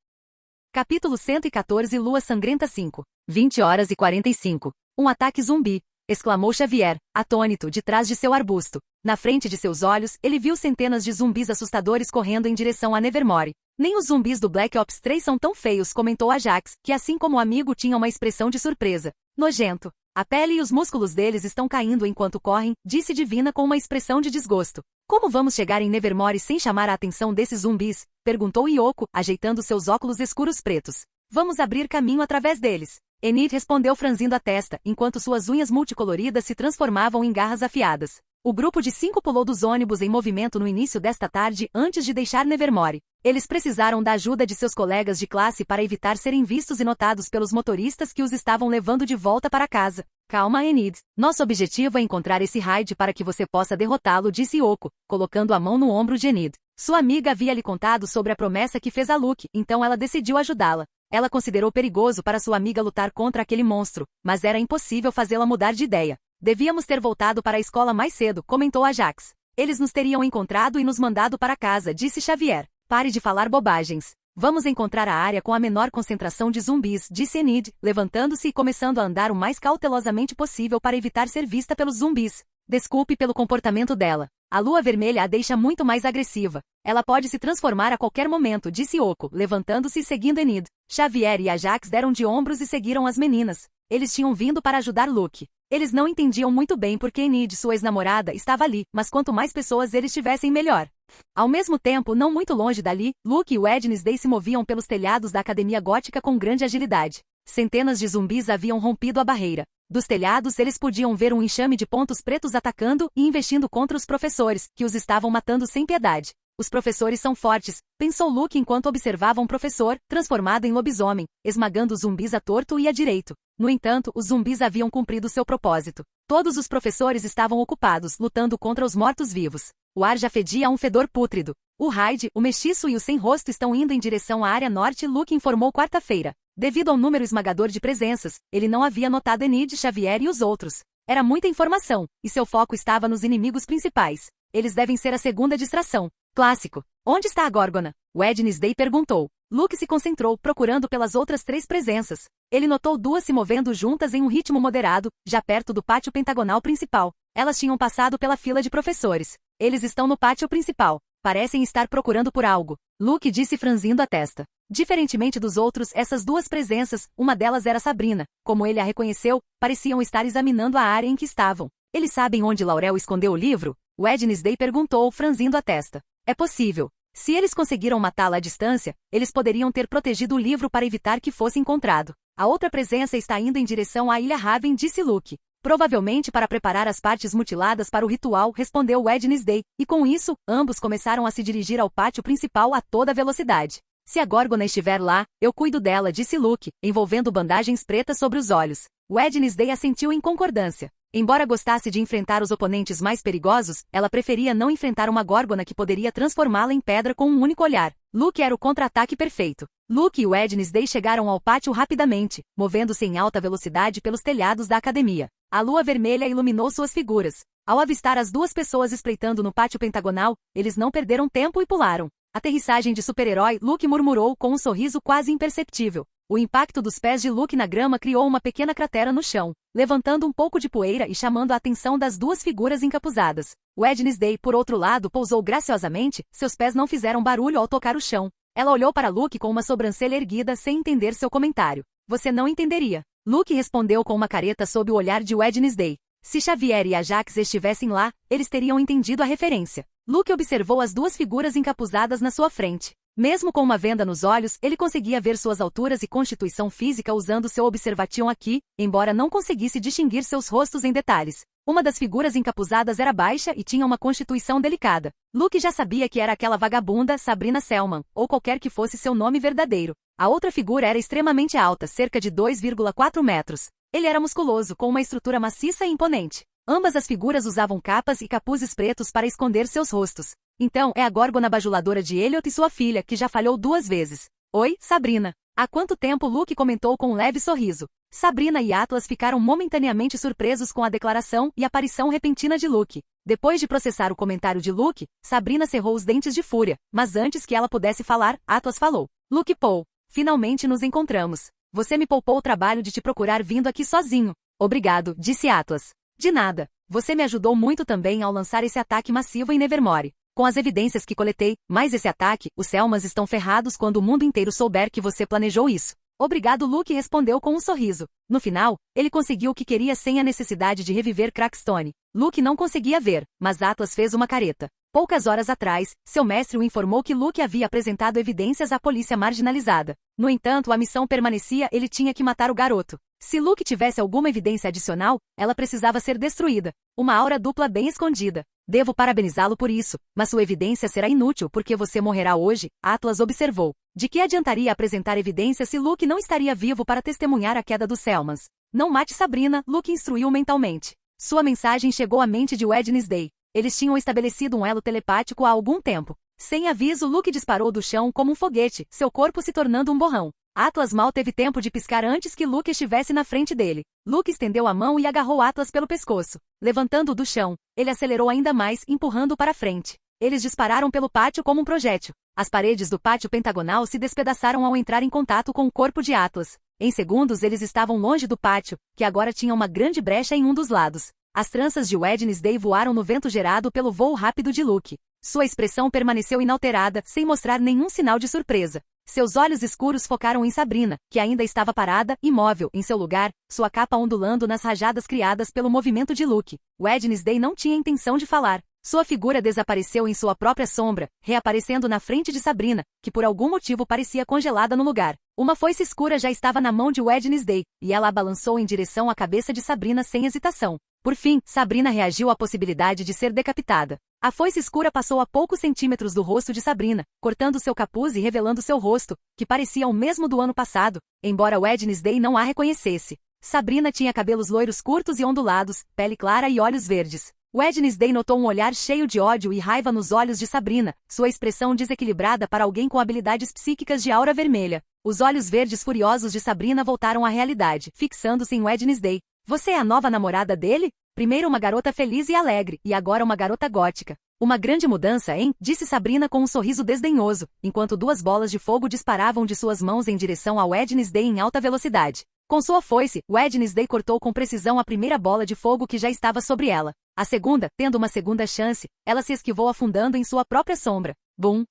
Capítulo 114 Lua Sangrenta 5. 20h45. Um ataque zumbi, exclamou Xavier, atônito, de trás de seu arbusto. Na frente de seus olhos, ele viu centenas de zumbis assustadores correndo em direção a Nevermore. Nem os zumbis do Black Ops 3 são tão feios, comentou Ajax, que assim como o amigo tinha uma expressão de surpresa. Nojento. A pele e os músculos deles estão caindo enquanto correm, disse Divina com uma expressão de desgosto. Como vamos chegar em Nevermore sem chamar a atenção desses zumbis? Perguntou Yoko, ajeitando seus óculos escuros pretos. Vamos abrir caminho através deles. Enid respondeu franzindo a testa, enquanto suas unhas multicoloridas se transformavam em garras afiadas. O grupo de 5 pulou dos ônibus em movimento no início desta tarde antes de deixar Nevermore. Eles precisaram da ajuda de seus colegas de classe para evitar serem vistos e notados pelos motoristas que os estavam levando de volta para casa. Calma, Enid. Nosso objetivo é encontrar esse Hyde para que você possa derrotá-lo, disse Yoko, colocando a mão no ombro de Enid. Sua amiga havia lhe contado sobre a promessa que fez a Luke, então ela decidiu ajudá-la. Ela considerou perigoso para sua amiga lutar contra aquele monstro, mas era impossível fazê-la mudar de ideia. Devíamos ter voltado para a escola mais cedo, comentou Ajax. Eles nos teriam encontrado e nos mandado para casa, disse Xavier. Pare de falar bobagens. Vamos encontrar a área com a menor concentração de zumbis, disse Enid, levantando-se e começando a andar o mais cautelosamente possível para evitar ser vista pelos zumbis. Desculpe pelo comportamento dela. A lua vermelha a deixa muito mais agressiva. Ela pode se transformar a qualquer momento, disse Yoko, levantando-se e seguindo Enid. Xavier e Ajax deram de ombros e seguiram as meninas. Eles tinham vindo para ajudar Luke. Eles não entendiam muito bem porque Enid, sua ex-namorada, estava ali, mas quanto mais pessoas eles tivessem, melhor. Ao mesmo tempo, não muito longe dali, Luke e Wednesday se moviam pelos telhados da Academia Gótica com grande agilidade. Centenas de zumbis haviam rompido a barreira. Dos telhados eles podiam ver um enxame de pontos pretos atacando e investindo contra os professores, que os estavam matando sem piedade. Os professores são fortes, pensou Luke enquanto observava um professor, transformado em lobisomem, esmagando os zumbis à torto e à direito. No entanto, os zumbis haviam cumprido seu propósito. Todos os professores estavam ocupados, lutando contra os mortos-vivos. O ar já fedia a um fedor pútrido. O Hyde, o mestiço e o sem-rosto estão indo em direção à área norte, Luke informou quarta-feira. Devido ao número esmagador de presenças, ele não havia notado Enid, Xavier e os outros. Era muita informação, e seu foco estava nos inimigos principais. Eles devem ser a segunda distração. Clássico. Onde está a Górgona? Wednesday perguntou. Luke se concentrou, procurando pelas outras 3 presenças. Ele notou 2 se movendo juntas em um ritmo moderado, já perto do pátio pentagonal principal. Elas tinham passado pela fila de professores. Eles estão no pátio principal. Parecem estar procurando por algo, Luke disse franzindo a testa. Diferentemente dos outros, essas duas presenças, uma delas era Sabrina. Como ele a reconheceu, pareciam estar examinando a área em que estavam. Eles sabem onde Laurel escondeu o livro? Wednesday perguntou, franzindo a testa. É possível. Se eles conseguiram matá-la à distância, eles poderiam ter protegido o livro para evitar que fosse encontrado. A outra presença está indo em direção à Ilha Raven, disse Luke. Provavelmente para preparar as partes mutiladas para o ritual, respondeu Wednesday, e com isso, ambos começaram a se dirigir ao pátio principal a toda velocidade. Se a Górgona estiver lá, eu cuido dela, disse Luke, envolvendo bandagens pretas sobre os olhos. Wednesday assentiu em concordância. Embora gostasse de enfrentar os oponentes mais perigosos, ela preferia não enfrentar uma Górgona que poderia transformá-la em pedra com um único olhar. Luke era o contra-ataque perfeito. Luke e Wednesday chegaram ao pátio rapidamente, movendo-se em alta velocidade pelos telhados da academia. A lua vermelha iluminou suas figuras. Ao avistar as duas pessoas espreitando no pátio pentagonal, eles não perderam tempo e pularam. Aterrissagem de super-herói, Luke murmurou com um sorriso quase imperceptível. O impacto dos pés de Luke na grama criou uma pequena cratera no chão, levantando um pouco de poeira e chamando a atenção das duas figuras encapuzadas. Wednesday, por outro lado, pousou graciosamente, seus pés não fizeram barulho ao tocar o chão. Ela olhou para Luke com uma sobrancelha erguida sem entender seu comentário. Você não entenderia. Luke respondeu com uma careta sob o olhar de Wednesday. Se Xavier e Ajax estivessem lá, eles teriam entendido a referência. Luke observou as duas figuras encapuzadas na sua frente. Mesmo com uma venda nos olhos, ele conseguia ver suas alturas e constituição física usando seu observation aqui, embora não conseguisse distinguir seus rostos em detalhes. Uma das figuras encapuzadas era baixa e tinha uma constituição delicada. Luke já sabia que era aquela vagabunda Sabrina Selman, ou qualquer que fosse seu nome verdadeiro. A outra figura era extremamente alta, cerca de 2,4 metros. Ele era musculoso, com uma estrutura maciça e imponente. Ambas as figuras usavam capas e capuzes pretos para esconder seus rostos. Então, é a Górgona bajuladora de Elliot e sua filha, que já falhou 2 vezes. Oi, Sabrina. Há quanto tempo? Luke comentou com um leve sorriso. Sabrina e Atlas ficaram momentaneamente surpresos com a declaração e aparição repentina de Luke. Depois de processar o comentário de Luke, Sabrina cerrou os dentes de fúria, mas antes que ela pudesse falar, Atlas falou. Luke Paul, finalmente nos encontramos. Você me poupou o trabalho de te procurar vindo aqui sozinho. Obrigado, disse Atlas. De nada. Você me ajudou muito também ao lançar esse ataque massivo em Nevermore. Com as evidências que coletei, mais esse ataque, os Selmas estão ferrados quando o mundo inteiro souber que você planejou isso. Obrigado, Luke respondeu com um sorriso. No final, ele conseguiu o que queria sem a necessidade de reviver Crackstone. Luke não conseguia ver, mas Atlas fez uma careta. Poucas horas atrás, seu mestre o informou que Luke havia apresentado evidências à polícia marginalizada. No entanto, a missão permanecia, ele tinha que matar o garoto. Se Luke tivesse alguma evidência adicional, ela precisava ser destruída. Uma aura dupla bem escondida. Devo parabenizá-lo por isso, mas sua evidência será inútil porque você morrerá hoje, Atlas observou. De que adiantaria apresentar evidência se Luke não estaria vivo para testemunhar a queda dos Selmans? Não mate Sabrina, Luke instruiu mentalmente. Sua mensagem chegou à mente de Wednesday. Eles tinham estabelecido um elo telepático há algum tempo. Sem aviso, Luke disparou do chão como um foguete, seu corpo se tornando um borrão. Atlas mal teve tempo de piscar antes que Luke estivesse na frente dele. Luke estendeu a mão e agarrou Atlas pelo pescoço. Levantando-o do chão, ele acelerou ainda mais, empurrando-o para frente. Eles dispararam pelo pátio como um projétil. As paredes do pátio pentagonal se despedaçaram ao entrar em contato com o corpo de Atlas. Em segundos eles estavam longe do pátio, que agora tinha uma grande brecha em um dos lados. As tranças de Wednesday voaram no vento gerado pelo voo rápido de Luke. Sua expressão permaneceu inalterada, sem mostrar nenhum sinal de surpresa. Seus olhos escuros focaram em Sabrina, que ainda estava parada, imóvel, em seu lugar, sua capa ondulando nas rajadas criadas pelo movimento de Luke. Wednesday não tinha intenção de falar. Sua figura desapareceu em sua própria sombra, reaparecendo na frente de Sabrina, que por algum motivo parecia congelada no lugar. Uma foice escura já estava na mão de Wednesday, e ela a balançou em direção à cabeça de Sabrina sem hesitação. Por fim, Sabrina reagiu à possibilidade de ser decapitada. A foice escura passou a poucos centímetros do rosto de Sabrina, cortando seu capuz e revelando seu rosto, que parecia o mesmo do ano passado, embora Wednesday não a reconhecesse. Sabrina tinha cabelos loiros curtos e ondulados, pele clara e olhos verdes. Wednesday notou um olhar cheio de ódio e raiva nos olhos de Sabrina, sua expressão desequilibrada para alguém com habilidades psíquicas de aura vermelha. Os olhos verdes furiosos de Sabrina voltaram à realidade, fixando-se em Wednesday. Você é a nova namorada dele? Primeiro uma garota feliz e alegre, e agora uma garota gótica. Uma grande mudança, hein? Disse Sabrina com um sorriso desdenhoso, enquanto 2 bolas de fogo disparavam de suas mãos em direção a Wednesday em alta velocidade. Com sua foice, Wednesday cortou com precisão a primeira bola de fogo que já estava sobre ela. A segunda, tendo uma segunda chance, ela se esquivou afundando em sua própria sombra. Bum!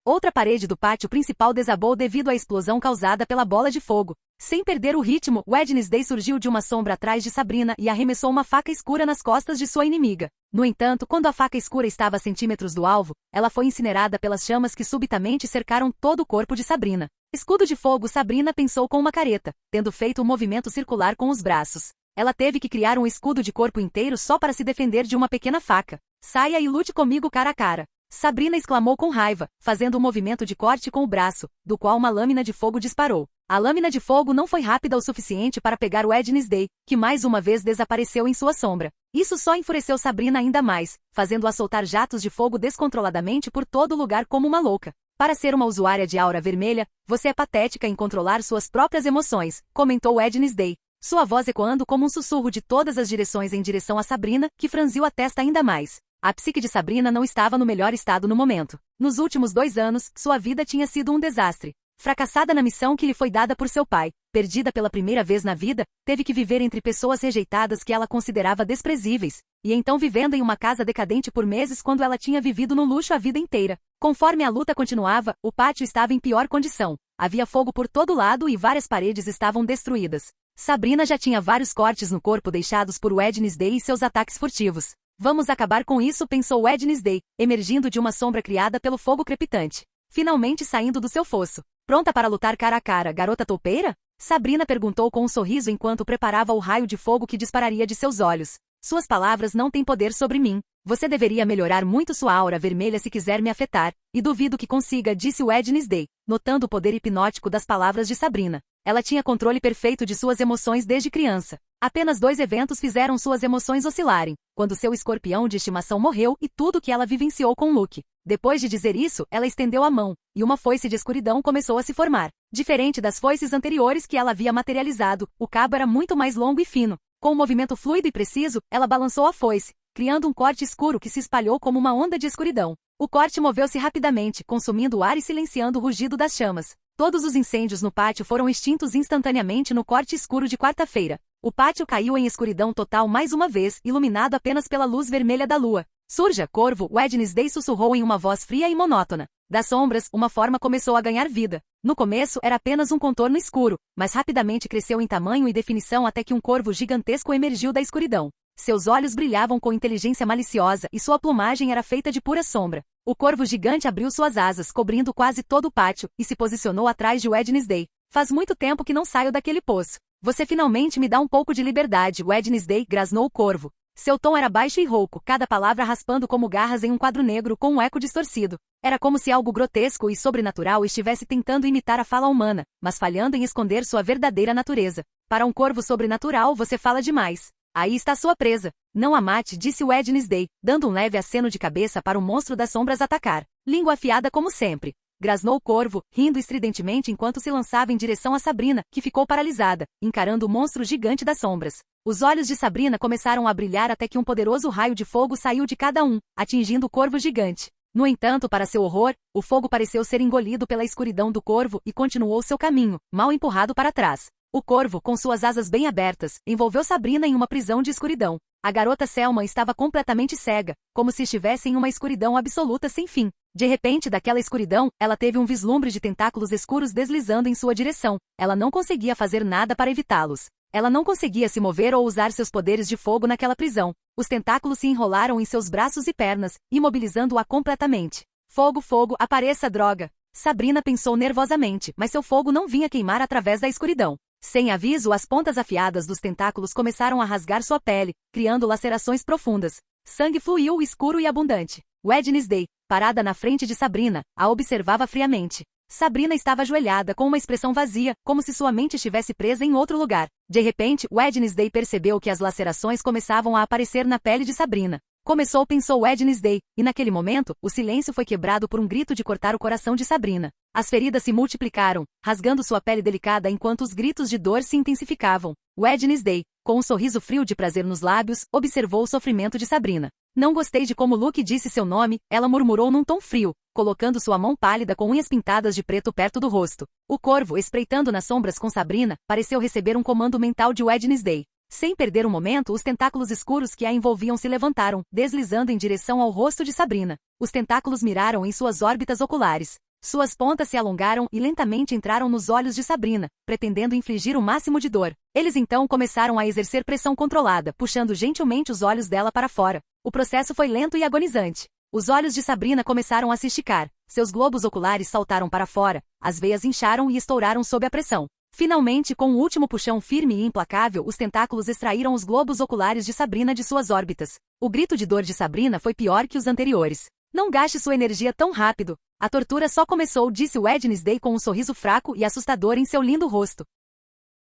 Outra parede do pátio principal desabou devido à explosão causada pela bola de fogo. Sem perder o ritmo, Wednesday surgiu de uma sombra atrás de Sabrina e arremessou uma faca escura nas costas de sua inimiga. No entanto, quando a faca escura estava a centímetros do alvo, ela foi incinerada pelas chamas que subitamente cercaram todo o corpo de Sabrina. Escudo de fogo, Sabrina pensou com uma careta, tendo feito um movimento circular com os braços. Ela teve que criar um escudo de corpo inteiro só para se defender de uma pequena faca. Saia e lute comigo cara a cara. Sabrina exclamou com raiva, fazendo um movimento de corte com o braço, do qual uma lâmina de fogo disparou. A lâmina de fogo não foi rápida o suficiente para pegar Wednesday, que mais uma vez desapareceu em sua sombra. Isso só enfureceu Sabrina ainda mais, fazendo-a soltar jatos de fogo descontroladamente por todo o lugar como uma louca. Para ser uma usuária de aura vermelha, você é patética em controlar suas próprias emoções, comentou Wednesday, sua voz ecoando como um sussurro de todas as direções em direção a Sabrina, que franziu a testa ainda mais. A psique de Sabrina não estava no melhor estado no momento. Nos últimos 2 anos, sua vida tinha sido um desastre. Fracassada na missão que lhe foi dada por seu pai, perdida pela primeira vez na vida, teve que viver entre pessoas rejeitadas que ela considerava desprezíveis, e então vivendo em uma casa decadente por meses quando ela tinha vivido no luxo a vida inteira. Conforme a luta continuava, o pátio estava em pior condição. Havia fogo por todo lado e várias paredes estavam destruídas. Sabrina já tinha vários cortes no corpo deixados por Wednesday e seus ataques furtivos. Vamos acabar com isso, pensou Wednesday, emergindo de uma sombra criada pelo fogo crepitante. Finalmente saindo do seu fosso. Pronta para lutar cara a cara, garota toupeira? Sabrina perguntou com um sorriso enquanto preparava o raio de fogo que dispararia de seus olhos. Suas palavras não têm poder sobre mim. Você deveria melhorar muito sua aura vermelha se quiser me afetar, e duvido que consiga, disse Wednesday, notando o poder hipnótico das palavras de Sabrina. Ela tinha controle perfeito de suas emoções desde criança. Apenas 2 eventos fizeram suas emoções oscilarem, quando seu escorpião de estimação morreu e tudo que ela vivenciou com Luke. Depois de dizer isso, ela estendeu a mão, e uma foice de escuridão começou a se formar. Diferente das foices anteriores que ela havia materializado, o cabo era muito mais longo e fino. Com um movimento fluido e preciso, ela balançou a foice, criando um corte escuro que se espalhou como uma onda de escuridão. O corte moveu-se rapidamente, consumindo o ar e silenciando o rugido das chamas. Todos os incêndios no pátio foram extintos instantaneamente no corte escuro de quarta-feira. O pátio caiu em escuridão total mais uma vez, iluminado apenas pela luz vermelha da lua. Surja, corvo, Wednesday sussurrou em uma voz fria e monótona. Das sombras, uma forma começou a ganhar vida. No começo era apenas um contorno escuro, mas rapidamente cresceu em tamanho e definição até que um corvo gigantesco emergiu da escuridão. Seus olhos brilhavam com inteligência maliciosa e sua plumagem era feita de pura sombra. O corvo gigante abriu suas asas, cobrindo quase todo o pátio, e se posicionou atrás de Wednesday. Faz muito tempo que não saio daquele poço. Você finalmente me dá um pouco de liberdade, Wednesday, grasnou o corvo. Seu tom era baixo e rouco, cada palavra raspando como garras em um quadro negro com um eco distorcido. Era como se algo grotesco e sobrenatural estivesse tentando imitar a fala humana, mas falhando em esconder sua verdadeira natureza. Para um corvo sobrenatural você fala demais. Aí está sua presa. Não a mate, disse Wednesday, dando um leve aceno de cabeça para o monstro das sombras atacar. Língua afiada como sempre. Grasnou o corvo, rindo estridentemente enquanto se lançava em direção a Sabrina, que ficou paralisada, encarando o monstro gigante das sombras. Os olhos de Sabrina começaram a brilhar até que um poderoso raio de fogo saiu de cada um, atingindo o corvo gigante. No entanto, para seu horror, o fogo pareceu ser engolido pela escuridão do corvo e continuou seu caminho, mal empurrado para trás. O corvo, com suas asas bem abertas, envolveu Sabrina em uma prisão de escuridão. A garota Selma estava completamente cega, como se estivesse em uma escuridão absoluta sem fim. De repente, daquela escuridão, ela teve um vislumbre de tentáculos escuros deslizando em sua direção. Ela não conseguia fazer nada para evitá-los. Ela não conseguia se mover ou usar seus poderes de fogo naquela prisão. Os tentáculos se enrolaram em seus braços e pernas, imobilizando-a completamente. Fogo, fogo, apareça, droga! Sabrina pensou nervosamente, mas seu fogo não vinha queimar através da escuridão. Sem aviso, as pontas afiadas dos tentáculos começaram a rasgar sua pele, criando lacerações profundas. Sangue fluiu escuro e abundante. Wednesday, parada na frente de Sabrina, a observava friamente. Sabrina estava ajoelhada com uma expressão vazia, como se sua mente estivesse presa em outro lugar. De repente, Wednesday percebeu que as lacerações começavam a aparecer na pele de Sabrina. Começou, pensou Wednesday, e naquele momento, o silêncio foi quebrado por um grito de cortar o coração de Sabrina. As feridas se multiplicaram, rasgando sua pele delicada enquanto os gritos de dor se intensificavam. Wednesday, com um sorriso frio de prazer nos lábios, observou o sofrimento de Sabrina. Não gostei de como Luke disse seu nome, ela murmurou num tom frio, colocando sua mão pálida com unhas pintadas de preto perto do rosto. O corvo, espreitando nas sombras com Sabrina, pareceu receber um comando mental de Wednesday. Sem perder um momento, os tentáculos escuros que a envolviam se levantaram, deslizando em direção ao rosto de Sabrina. Os tentáculos miraram em suas órbitas oculares. Suas pontas se alongaram e lentamente entraram nos olhos de Sabrina, pretendendo infligir o máximo de dor. Eles então começaram a exercer pressão controlada, puxando gentilmente os olhos dela para fora. O processo foi lento e agonizante. Os olhos de Sabrina começaram a se esticar, seus globos oculares saltaram para fora, as veias incharam e estouraram sob a pressão. Finalmente, com um último puxão firme e implacável, os tentáculos extraíram os globos oculares de Sabrina de suas órbitas. O grito de dor de Sabrina foi pior que os anteriores. Não gaste sua energia tão rápido. A tortura só começou, disse Wednesday com um sorriso fraco e assustador em seu lindo rosto.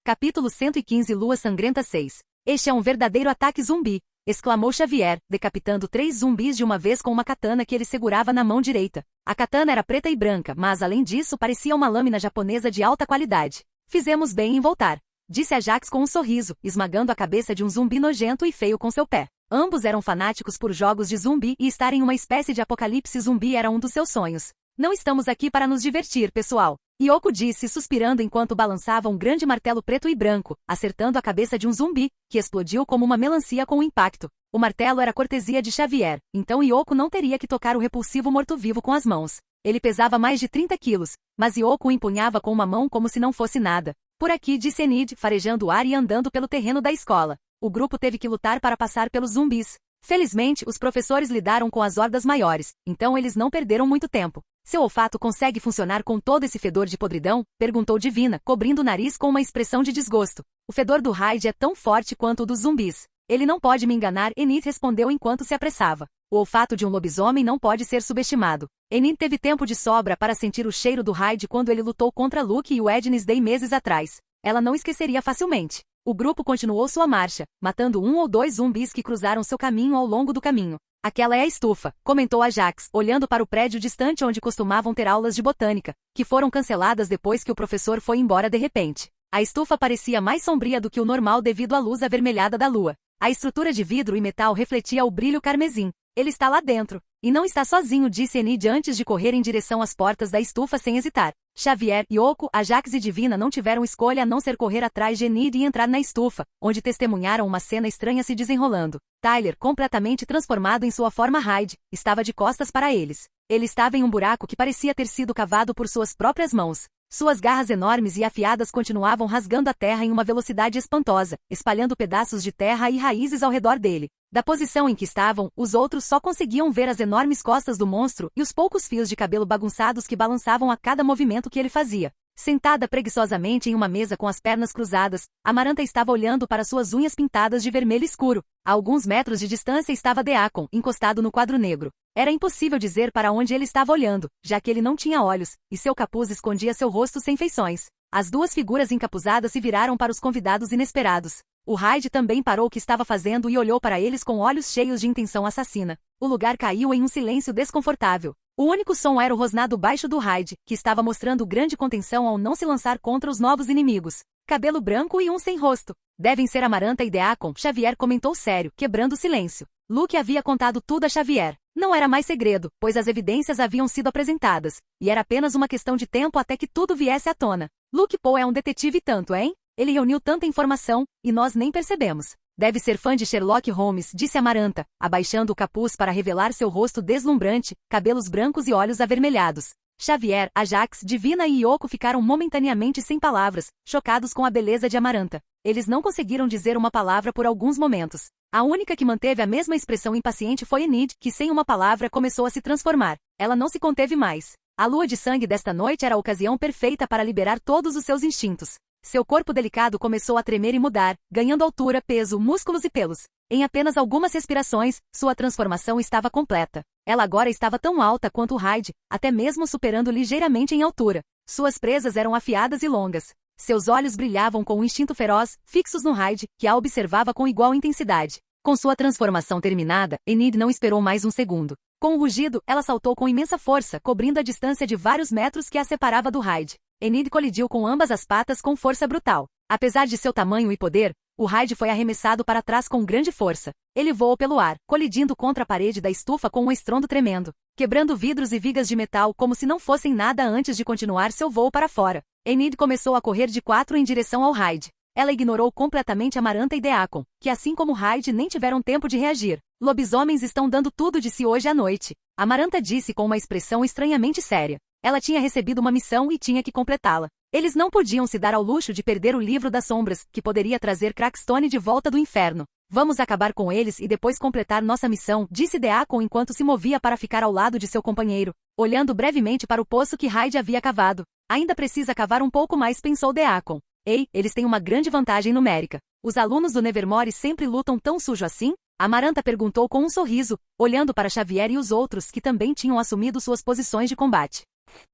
Capítulo 115 Lua Sangrenta 6. Este é um verdadeiro ataque zumbi, exclamou Xavier, decapitando 3 zumbis de uma vez com uma katana que ele segurava na mão direita. A katana era preta e branca, mas além disso parecia uma lâmina japonesa de alta qualidade. Fizemos bem em voltar, disse Ajax com um sorriso, esmagando a cabeça de um zumbi nojento e feio com seu pé. Ambos eram fanáticos por jogos de zumbi e estar em uma espécie de apocalipse zumbi era um dos seus sonhos. Não estamos aqui para nos divertir, pessoal, Yoko disse suspirando enquanto balançava um grande martelo preto e branco, acertando a cabeça de um zumbi, que explodiu como uma melancia com o impacto. O martelo era cortesia de Xavier, então Yoko não teria que tocar o repulsivo morto-vivo com as mãos. Ele pesava mais de 30 quilos, mas Yoko o empunhava com uma mão como se não fosse nada. Por aqui, disse Enid, farejando o ar e andando pelo terreno da escola. O grupo teve que lutar para passar pelos zumbis. Felizmente, os professores lidaram com as hordas maiores, então eles não perderam muito tempo. Seu olfato consegue funcionar com todo esse fedor de podridão? Perguntou Divina, cobrindo o nariz com uma expressão de desgosto. O fedor do Hyde é tão forte quanto o dos zumbis. Ele não pode me enganar, Enid respondeu enquanto se apressava. O olfato de um lobisomem não pode ser subestimado. Enid teve tempo de sobra para sentir o cheiro do Hyde quando ele lutou contra Luke e Wednesday meses atrás. Ela não esqueceria facilmente. O grupo continuou sua marcha, matando 1 ou 2 zumbis que cruzaram seu caminho ao longo do caminho. Aquela é a estufa, comentou Ajax, olhando para o prédio distante onde costumavam ter aulas de botânica, que foram canceladas depois que o professor foi embora de repente. A estufa parecia mais sombria do que o normal devido à luz avermelhada da lua. A estrutura de vidro e metal refletia o brilho carmesim. Ele está lá dentro. E não está sozinho, disse Enid antes de correr em direção às portas da estufa sem hesitar. Xavier, Yoko, Ajax e Divina não tiveram escolha a não ser correr atrás de Enid e entrar na estufa, onde testemunharam uma cena estranha se desenrolando. Tyler, completamente transformado em sua forma Hyde, estava de costas para eles. Ele estava em um buraco que parecia ter sido cavado por suas próprias mãos. Suas garras enormes e afiadas continuavam rasgando a terra em uma velocidade espantosa, espalhando pedaços de terra e raízes ao redor dele. Da posição em que estavam, os outros só conseguiam ver as enormes costas do monstro e os poucos fios de cabelo bagunçados que balançavam a cada movimento que ele fazia. Sentada preguiçosamente em uma mesa com as pernas cruzadas, Amaranta estava olhando para suas unhas pintadas de vermelho escuro. A alguns metros de distância estava Deacon, encostado no quadro negro. Era impossível dizer para onde ele estava olhando, já que ele não tinha olhos, e seu capuz escondia seu rosto sem feições. As duas figuras encapuzadas se viraram para os convidados inesperados. O Hyde também parou o que estava fazendo e olhou para eles com olhos cheios de intenção assassina. O lugar caiu em um silêncio desconfortável. O único som era o rosnado baixo do Hyde, que estava mostrando grande contenção ao não se lançar contra os novos inimigos. Cabelo branco e um sem rosto. Devem ser Amaranta e Deacon, Xavier comentou sério, quebrando o silêncio. Luke havia contado tudo a Xavier. Não era mais segredo, pois as evidências haviam sido apresentadas, e era apenas uma questão de tempo até que tudo viesse à tona. Luke Poe é um detetive e tanto, hein? Ele reuniu tanta informação, e nós nem percebemos. Deve ser fã de Sherlock Holmes, disse Amaranta, abaixando o capuz para revelar seu rosto deslumbrante, cabelos brancos e olhos avermelhados. Xavier, Ajax, Divina e Yoko ficaram momentaneamente sem palavras, chocados com a beleza de Amaranta. Eles não conseguiram dizer uma palavra por alguns momentos. A única que manteve a mesma expressão impaciente foi Enid, que sem uma palavra começou a se transformar. Ela não se conteve mais. A lua de sangue desta noite era a ocasião perfeita para liberar todos os seus instintos. Seu corpo delicado começou a tremer e mudar, ganhando altura, peso, músculos e pelos. Em apenas algumas respirações, sua transformação estava completa. Ela agora estava tão alta quanto o Hyde, até mesmo superando ligeiramente em altura. Suas presas eram afiadas e longas. Seus olhos brilhavam com um instinto feroz, fixos no Hyde, que a observava com igual intensidade. Com sua transformação terminada, Enid não esperou mais um segundo. Com um rugido, ela saltou com imensa força, cobrindo a distância de vários metros que a separava do Hyde. Enid colidiu com ambas as patas com força brutal. Apesar de seu tamanho e poder, O Hyde foi arremessado para trás com grande força. Ele voou pelo ar, colidindo contra a parede da estufa com um estrondo tremendo, quebrando vidros e vigas de metal como se não fossem nada antes de continuar seu voo para fora. Enid começou a correr de 4 em direção ao Hyde. Ela ignorou completamente Amaranta e Deacon, que assim como Hyde nem tiveram tempo de reagir. Lobisomens estão dando tudo de si hoje à noite. Amaranta disse com uma expressão estranhamente séria. Ela tinha recebido uma missão e tinha que completá-la. Eles não podiam se dar ao luxo de perder o livro das sombras, que poderia trazer Crackstone de volta do inferno. Vamos acabar com eles e depois completar nossa missão, disse Deacon enquanto se movia para ficar ao lado de seu companheiro, olhando brevemente para o poço que Hyde havia cavado. Ainda precisa cavar um pouco mais, pensou Deacon. Ei, eles têm uma grande vantagem numérica. Os alunos do Nevermore sempre lutam tão sujo assim? Amaranta perguntou com um sorriso, olhando para Xavier e os outros que também tinham assumido suas posições de combate.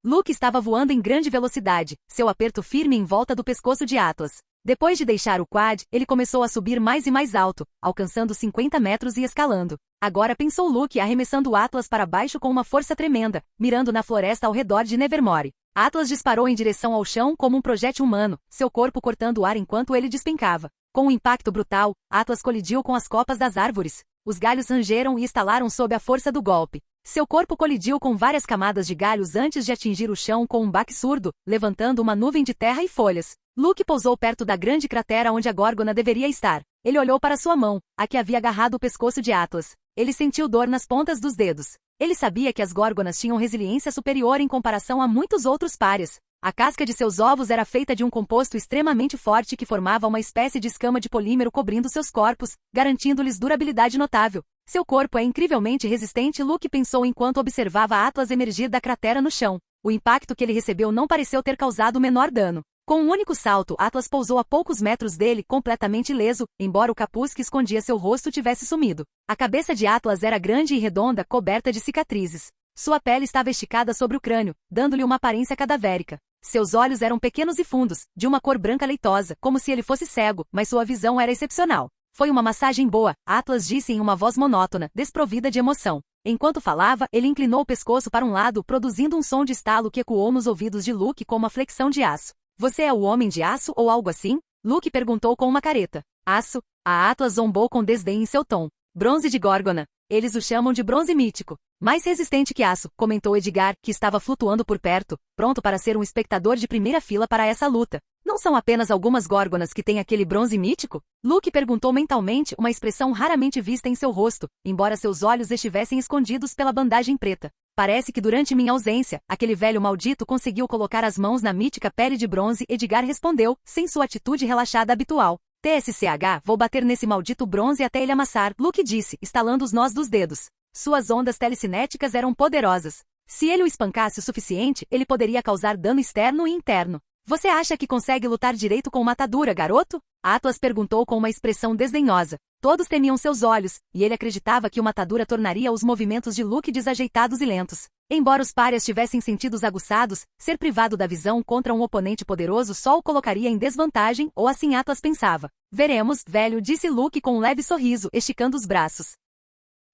Luke estava voando em grande velocidade, seu aperto firme em volta do pescoço de Atlas. Depois de deixar o quad, ele começou a subir mais e mais alto, alcançando 50 metros e escalando. Agora pensou Luke arremessando Atlas para baixo com uma força tremenda, mirando na floresta ao redor de Nevermore. Atlas disparou em direção ao chão como um projétil humano, seu corpo cortando o ar enquanto ele despencava. Com um impacto brutal, Atlas colidiu com as copas das árvores. Os galhos rangeram e estalaram sob a força do golpe. Seu corpo colidiu com várias camadas de galhos antes de atingir o chão com um baque surdo, levantando uma nuvem de terra e folhas. Luke pousou perto da grande cratera onde a górgona deveria estar. Ele olhou para sua mão, a que havia agarrado o pescoço de Atlas. Ele sentiu dor nas pontas dos dedos. Ele sabia que as górgonas tinham resiliência superior em comparação a muitos outros párias. A casca de seus ovos era feita de um composto extremamente forte que formava uma espécie de escama de polímero cobrindo seus corpos, garantindo-lhes durabilidade notável. Seu corpo é incrivelmente resistente, Luke pensou enquanto observava Atlas emergir da cratera no chão. O impacto que ele recebeu não pareceu ter causado o menor dano. Com um único salto, Atlas pousou a poucos metros dele, completamente ileso, embora o capuz que escondia seu rosto tivesse sumido. A cabeça de Atlas era grande e redonda, coberta de cicatrizes. Sua pele estava esticada sobre o crânio, dando-lhe uma aparência cadavérica. Seus olhos eram pequenos e fundos, de uma cor branca leitosa, como se ele fosse cego, mas sua visão era excepcional. Foi uma massagem boa, Atlas disse em uma voz monótona, desprovida de emoção. Enquanto falava, ele inclinou o pescoço para um lado, produzindo um som de estalo que ecoou nos ouvidos de Luke como uma flexão de aço. Você é o Homem de Aço ou algo assim? Luke perguntou com uma careta. Aço? A Atlas zombou com desdém em seu tom. Bronze de Górgona. Eles o chamam de bronze mítico. Mais resistente que aço, comentou Edgar, que estava flutuando por perto, pronto para ser um espectador de primeira fila para essa luta. Não são apenas algumas górgonas que têm aquele bronze mítico? Luke perguntou mentalmente, uma expressão raramente vista em seu rosto, embora seus olhos estivessem escondidos pela bandagem preta. Parece que durante minha ausência, aquele velho maldito conseguiu colocar as mãos na mítica pele de bronze, Edgar respondeu, sem sua atitude relaxada habitual. TSCH, vou bater nesse maldito bronze até ele amassar, Luke disse, estalando os nós dos dedos. Suas ondas telecinéticas eram poderosas. Se ele o espancasse o suficiente, ele poderia causar dano externo e interno. Você acha que consegue lutar direito com matadura, garoto? Atlas perguntou com uma expressão desdenhosa. Todos temiam seus olhos, e ele acreditava que o matadura tornaria os movimentos de Luke desajeitados e lentos. Embora os párias tivessem sentidos aguçados, ser privado da visão contra um oponente poderoso só o colocaria em desvantagem, ou assim Atlas pensava. Veremos, velho, disse Luke com um leve sorriso, esticando os braços.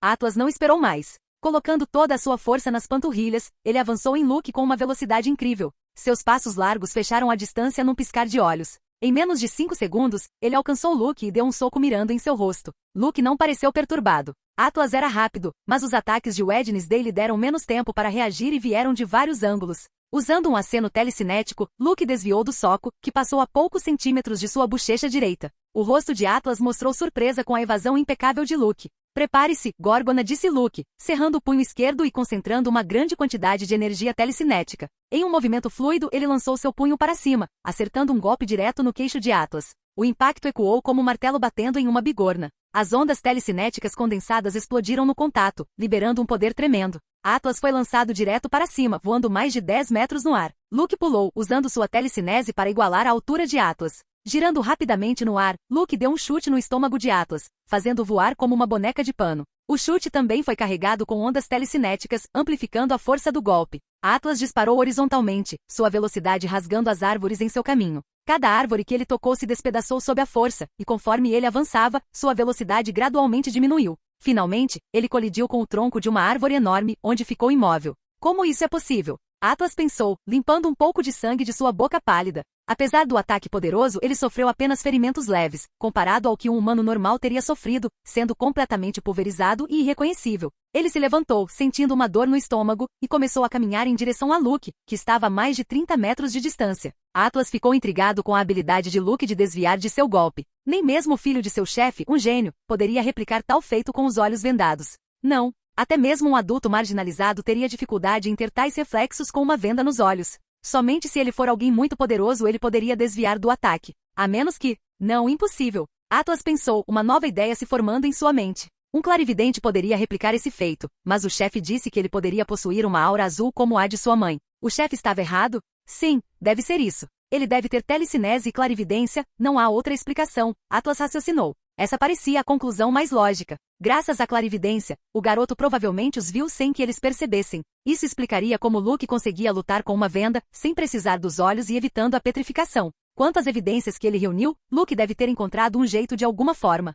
Atlas não esperou mais. Colocando toda a sua força nas panturrilhas, ele avançou em Luke com uma velocidade incrível. Seus passos largos fecharam a distância num piscar de olhos. Em menos de 5 segundos, ele alcançou Luke e deu um soco mirando em seu rosto. Luke não pareceu perturbado. Atlas era rápido, mas os ataques de Wednesday lhe deram menos tempo para reagir e vieram de vários ângulos. Usando um aceno telecinético, Luke desviou do soco, que passou a poucos centímetros de sua bochecha direita. O rosto de Atlas mostrou surpresa com a evasão impecável de Luke. Prepare-se, Górgona, disse Luke, cerrando o punho esquerdo e concentrando uma grande quantidade de energia telecinética. Em um movimento fluido, ele lançou seu punho para cima, acertando um golpe direto no queixo de Atlas. O impacto ecoou como um martelo batendo em uma bigorna. As ondas telecinéticas condensadas explodiram no contato, liberando um poder tremendo. Atlas foi lançado direto para cima, voando mais de 10 metros no ar. Luke pulou, usando sua telecinese para igualar a altura de Atlas. Girando rapidamente no ar, Luke deu um chute no estômago de Atlas, fazendo voar como uma boneca de pano. O chute também foi carregado com ondas telecinéticas, amplificando a força do golpe. Atlas disparou horizontalmente, sua velocidade rasgando as árvores em seu caminho. Cada árvore que ele tocou se despedaçou sob a força, e conforme ele avançava, sua velocidade gradualmente diminuiu. Finalmente, ele colidiu com o tronco de uma árvore enorme, onde ficou imóvel. Como isso é possível? Atlas pensou, limpando um pouco de sangue de sua boca pálida. Apesar do ataque poderoso, ele sofreu apenas ferimentos leves, comparado ao que um humano normal teria sofrido, sendo completamente pulverizado e irreconhecível. Ele se levantou, sentindo uma dor no estômago, e começou a caminhar em direção a Luke, que estava a mais de 30 metros de distância. Atlas ficou intrigado com a habilidade de Luke de desviar de seu golpe. Nem mesmo o filho de seu chefe, um gênio, poderia replicar tal feito com os olhos vendados. Não, até mesmo um adulto marginalizado teria dificuldade em ter tais reflexos com uma venda nos olhos. Somente se ele for alguém muito poderoso ele poderia desviar do ataque. A menos que... Não, impossível. Atlas pensou, uma nova ideia se formando em sua mente. Um clarividente poderia replicar esse feito, mas o chefe disse que ele poderia possuir uma aura azul como a de sua mãe. O chefe estava errado? Sim, deve ser isso. Ele deve ter telecinese e clarividência, não há outra explicação, Atlas raciocinou. Essa parecia a conclusão mais lógica. Graças à clarividência, o garoto provavelmente os viu sem que eles percebessem. Isso explicaria como Luke conseguia lutar com uma venda, sem precisar dos olhos e evitando a petrificação. Quanto às evidências que ele reuniu, Luke deve ter encontrado um jeito de alguma forma.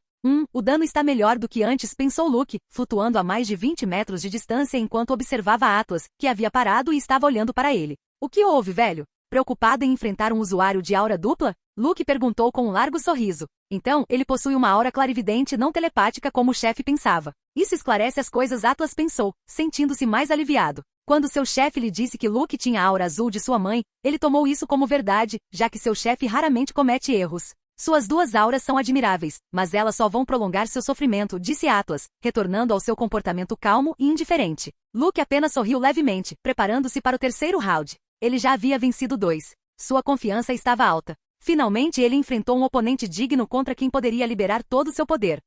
O dano está melhor do que antes, pensou Luke, flutuando a mais de 20 metros de distância enquanto observava Atlas, que havia parado e estava olhando para ele. O que houve, velho? Preocupado em enfrentar um usuário de aura dupla? Luke perguntou com um largo sorriso. Então, ele possui uma aura clarividente não telepática como o chefe pensava. Isso esclarece as coisas, Atlas pensou, sentindo-se mais aliviado. Quando seu chefe lhe disse que Luke tinha a aura azul de sua mãe, ele tomou isso como verdade, já que seu chefe raramente comete erros. Suas duas auras são admiráveis, mas elas só vão prolongar seu sofrimento, disse Atlas, retornando ao seu comportamento calmo e indiferente. Luke apenas sorriu levemente, preparando-se para o terceiro round. Ele já havia vencido 2. Sua confiança estava alta. Finalmente ele enfrentou um oponente digno contra quem poderia liberar todo o seu poder.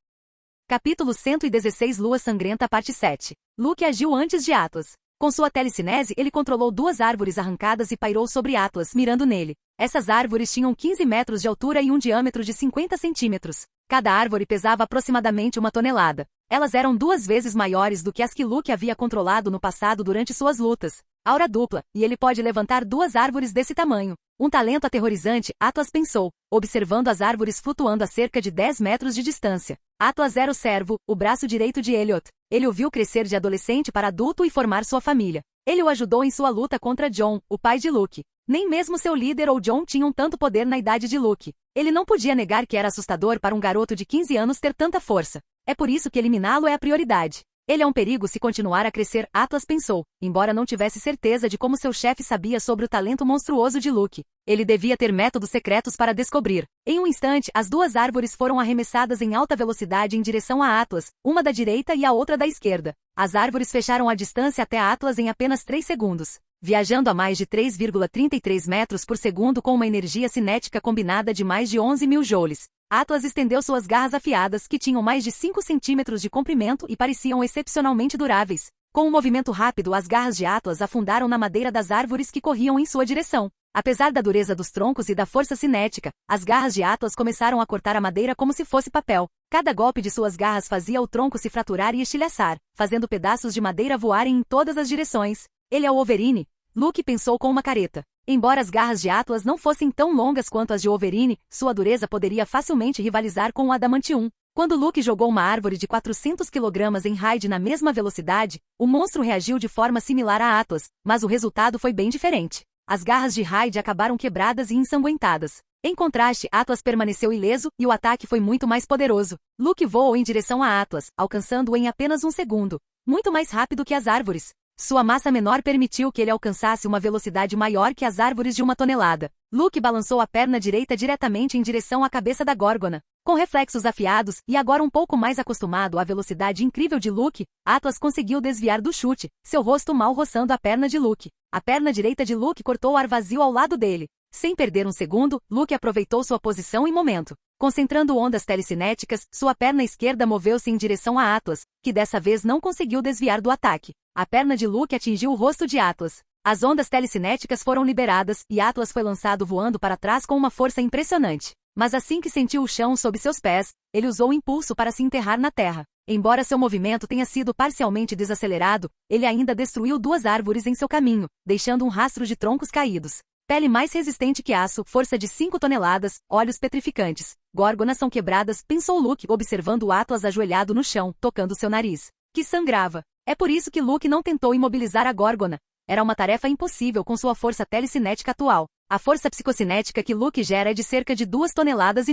Capítulo 116 Lua Sangrenta Parte 7. Luke agiu antes de Atlas. Com sua telecinese ele controlou 2 árvores arrancadas e pairou sobre Atlas, mirando nele. Essas árvores tinham 15 metros de altura e um diâmetro de 50 centímetros. Cada árvore pesava aproximadamente 1 tonelada. Elas eram 2 vezes maiores do que as que Luke havia controlado no passado durante suas lutas. Aura dupla, e ele pode levantar 2 árvores desse tamanho. Um talento aterrorizante, Atlas pensou, observando as árvores flutuando a cerca de 10 metros de distância. Atlas era o servo, o braço direito de Elliot. Ele o viu crescer de adolescente para adulto e formar sua família. Ele o ajudou em sua luta contra John, o pai de Luke. Nem mesmo seu líder ou John tinham tanto poder na idade de Luke. Ele não podia negar que era assustador para um garoto de 15 anos ter tanta força. É por isso que eliminá-lo é a prioridade. Ele é um perigo se continuar a crescer, Atlas pensou, embora não tivesse certeza de como seu chefe sabia sobre o talento monstruoso de Luke. Ele devia ter métodos secretos para descobrir. Em um instante, as 2 árvores foram arremessadas em alta velocidade em direção a Atlas, uma da direita e a outra da esquerda. As árvores fecharam a distância até Atlas em apenas 3 segundos. Viajando a mais de 3,33 metros por segundo com uma energia cinética combinada de mais de 11.000 joules. Atlas estendeu suas garras afiadas, que tinham mais de 5 centímetros de comprimento e pareciam excepcionalmente duráveis. Com um movimento rápido, as garras de Atlas afundaram na madeira das árvores que corriam em sua direção. Apesar da dureza dos troncos e da força cinética, as garras de Atlas começaram a cortar a madeira como se fosse papel. Cada golpe de suas garras fazia o tronco se fraturar e estilhaçar, fazendo pedaços de madeira voarem em todas as direções. Ele é o Wolverine? Luke pensou com uma careta. Embora as garras de Atlas não fossem tão longas quanto as de Wolverine, sua dureza poderia facilmente rivalizar com o Adamantium. Quando Luke jogou uma árvore de 400 kg em Hyde na mesma velocidade, o monstro reagiu de forma similar a Atlas, mas o resultado foi bem diferente. As garras de Hyde acabaram quebradas e ensanguentadas. Em contraste, Atlas permaneceu ileso e o ataque foi muito mais poderoso. Luke voou em direção a Atlas, alcançando-o em apenas 1 segundo. Muito mais rápido que as árvores. Sua massa menor permitiu que ele alcançasse uma velocidade maior que as árvores de 1 tonelada. Luke balançou a perna direita diretamente em direção à cabeça da Górgona. Com reflexos afiados, e agora um pouco mais acostumado à velocidade incrível de Luke, Atlas conseguiu desviar do chute, seu rosto mal roçando a perna de Luke. A perna direita de Luke cortou o ar vazio ao lado dele. Sem perder um segundo, Luke aproveitou sua posição e momento. Concentrando ondas telecinéticas, sua perna esquerda moveu-se em direção a Atlas, que dessa vez não conseguiu desviar do ataque. A perna de Luke atingiu o rosto de Atlas. As ondas telecinéticas foram liberadas, e Atlas foi lançado voando para trás com uma força impressionante. Mas assim que sentiu o chão sob seus pés, ele usou o impulso para se enterrar na terra. Embora seu movimento tenha sido parcialmente desacelerado, ele ainda destruiu 2 árvores em seu caminho, deixando um rastro de troncos caídos. Pele mais resistente que aço, força de 5 toneladas, olhos petrificantes. Górgonas são quebradas, pensou Luke, observando o Atlas ajoelhado no chão, tocando seu nariz, que sangrava. É por isso que Luke não tentou imobilizar a Górgona. Era uma tarefa impossível com sua força telecinética atual. A força psicocinética que Luke gera é de cerca de 2,5 toneladas.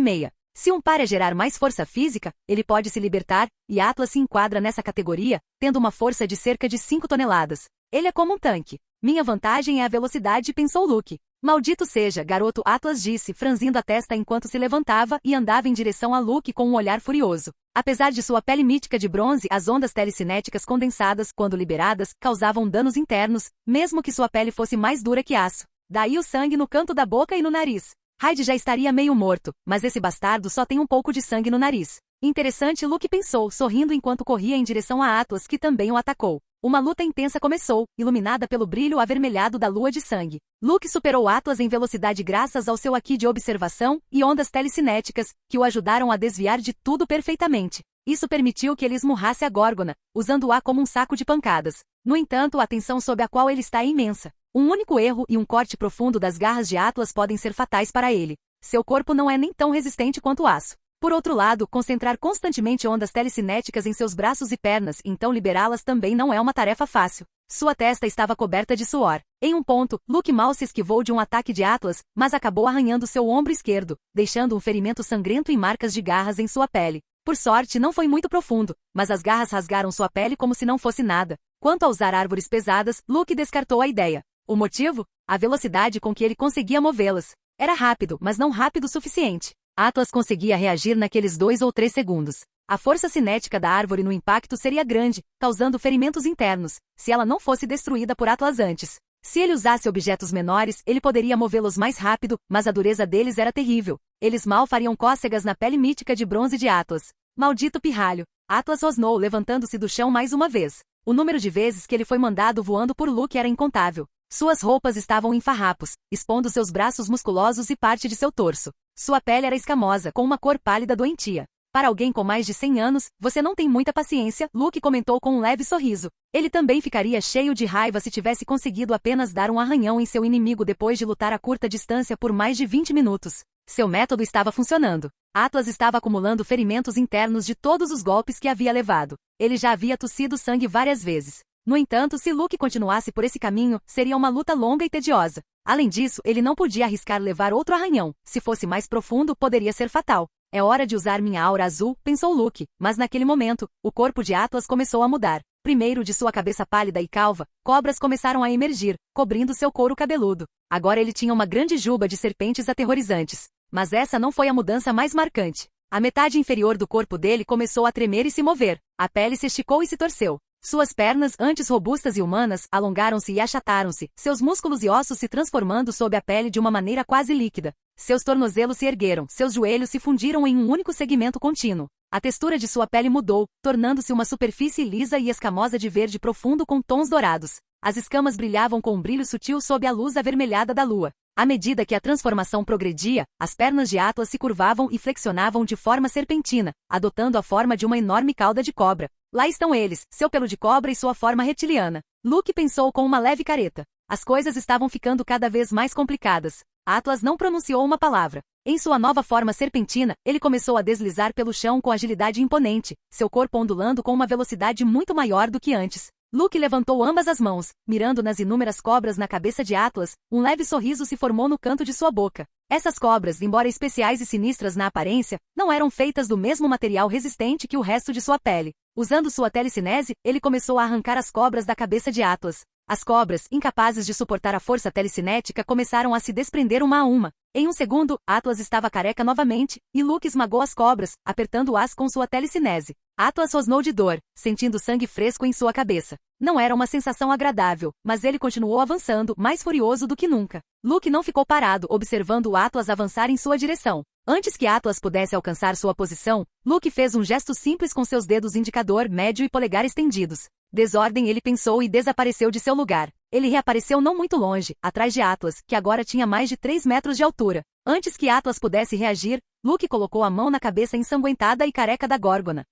Se um par é gerar mais força física, ele pode se libertar, e Atlas se enquadra nessa categoria, tendo uma força de cerca de 5 toneladas. Ele é como um tanque. Minha vantagem é a velocidade, pensou Luke. Maldito seja, garoto, Atlas disse, franzindo a testa enquanto se levantava e andava em direção a Luke com um olhar furioso. Apesar de sua pele mítica de bronze, as ondas telecinéticas condensadas, quando liberadas, causavam danos internos, mesmo que sua pele fosse mais dura que aço. Daí o sangue no canto da boca e no nariz. Hyde já estaria meio morto, mas esse bastardo só tem um pouco de sangue no nariz. Interessante, Luke pensou, sorrindo enquanto corria em direção a Atlas, que também o atacou. Uma luta intensa começou, iluminada pelo brilho avermelhado da lua de sangue. Luke superou Atlas em velocidade graças ao seu haki de observação e ondas telecinéticas, que o ajudaram a desviar de tudo perfeitamente. Isso permitiu que ele esmurrasse a Górgona, usando-a como um saco de pancadas. No entanto, a tensão sob a qual ele está é imensa. Um único erro e um corte profundo das garras de Atlas podem ser fatais para ele. Seu corpo não é nem tão resistente quanto o aço. Por outro lado, concentrar constantemente ondas telecinéticas em seus braços e pernas, então liberá-las também não é uma tarefa fácil. Sua testa estava coberta de suor. Em um ponto, Luke mal se esquivou de um ataque de Atlas, mas acabou arranhando seu ombro esquerdo, deixando um ferimento sangrento e marcas de garras em sua pele. Por sorte, não foi muito profundo, mas as garras rasgaram sua pele como se não fosse nada. Quanto a usar árvores pesadas, Luke descartou a ideia. O motivo? A velocidade com que ele conseguia movê-las. Era rápido, mas não rápido o suficiente. Atlas conseguia reagir naqueles 2 ou 3 segundos. A força cinética da árvore no impacto seria grande, causando ferimentos internos, se ela não fosse destruída por Atlas antes. Se ele usasse objetos menores, ele poderia movê-los mais rápido, mas a dureza deles era terrível. Eles mal fariam cócegas na pele mítica de bronze de Atlas. Maldito pirralho! Atlas rosnou, levantando-se do chão mais uma vez. O número de vezes que ele foi mandado voando por Luke era incontável. Suas roupas estavam em farrapos, expondo seus braços musculosos e parte de seu torso. Sua pele era escamosa, com uma cor pálida doentia. Para alguém com mais de 100 anos, você não tem muita paciência, Luke comentou com um leve sorriso. Ele também ficaria cheio de raiva se tivesse conseguido apenas dar um arranhão em seu inimigo depois de lutar a curta distância por mais de 20 minutos. Seu método estava funcionando. Atlas estava acumulando ferimentos internos de todos os golpes que havia levado. Ele já havia tossido sangue várias vezes. No entanto, se Luke continuasse por esse caminho, seria uma luta longa e tediosa. Além disso, ele não podia arriscar levar outro arranhão. Se fosse mais profundo, poderia ser fatal. É hora de usar minha aura azul, pensou Luke, mas naquele momento, o corpo de Atlas começou a mudar. Primeiro de sua cabeça pálida e calva, cobras começaram a emergir, cobrindo seu couro cabeludo. Agora ele tinha uma grande juba de serpentes aterrorizantes. Mas essa não foi a mudança mais marcante. A metade inferior do corpo dele começou a tremer e se mover. A pele se esticou e se torceu. Suas pernas, antes robustas e humanas, alongaram-se e achataram-se, seus músculos e ossos se transformando sob a pele de uma maneira quase líquida. Seus tornozelos se ergueram, seus joelhos se fundiram em um único segmento contínuo. A textura de sua pele mudou, tornando-se uma superfície lisa e escamosa de verde profundo com tons dourados. As escamas brilhavam com um brilho sutil sob a luz avermelhada da lua. À medida que a transformação progredia, as pernas de Atlas se curvavam e flexionavam de forma serpentina, adotando a forma de uma enorme cauda de cobra. Lá estão eles, seu pelo de cobra e sua forma reptiliana. Luke pensou com uma leve careta. As coisas estavam ficando cada vez mais complicadas. Atlas não pronunciou uma palavra. Em sua nova forma serpentina, ele começou a deslizar pelo chão com agilidade imponente, seu corpo ondulando com uma velocidade muito maior do que antes. Luke levantou ambas as mãos, mirando nas inúmeras cobras na cabeça de Atlas, um leve sorriso se formou no canto de sua boca. Essas cobras, embora especiais e sinistras na aparência, não eram feitas do mesmo material resistente que o resto de sua pele. Usando sua telecinese, ele começou a arrancar as cobras da cabeça de Atlas. As cobras, incapazes de suportar a força telecinética, começaram a se desprender uma a uma. Em um segundo, Atlas estava careca novamente, e Luke esmagou as cobras, apertando-as com sua telecinese. Atlas rosnou de dor, sentindo sangue fresco em sua cabeça. Não era uma sensação agradável, mas ele continuou avançando, mais furioso do que nunca. Luke não ficou parado, observando o Atlas avançar em sua direção. Antes que Atlas pudesse alcançar sua posição, Luke fez um gesto simples com seus dedos indicador, médio e polegar estendidos. Desordem, ele pensou e desapareceu de seu lugar. Ele reapareceu não muito longe, atrás de Atlas, que agora tinha mais de 3 metros de altura. Antes que Atlas pudesse reagir, Luke colocou a mão na cabeça ensanguentada e careca da Górgona.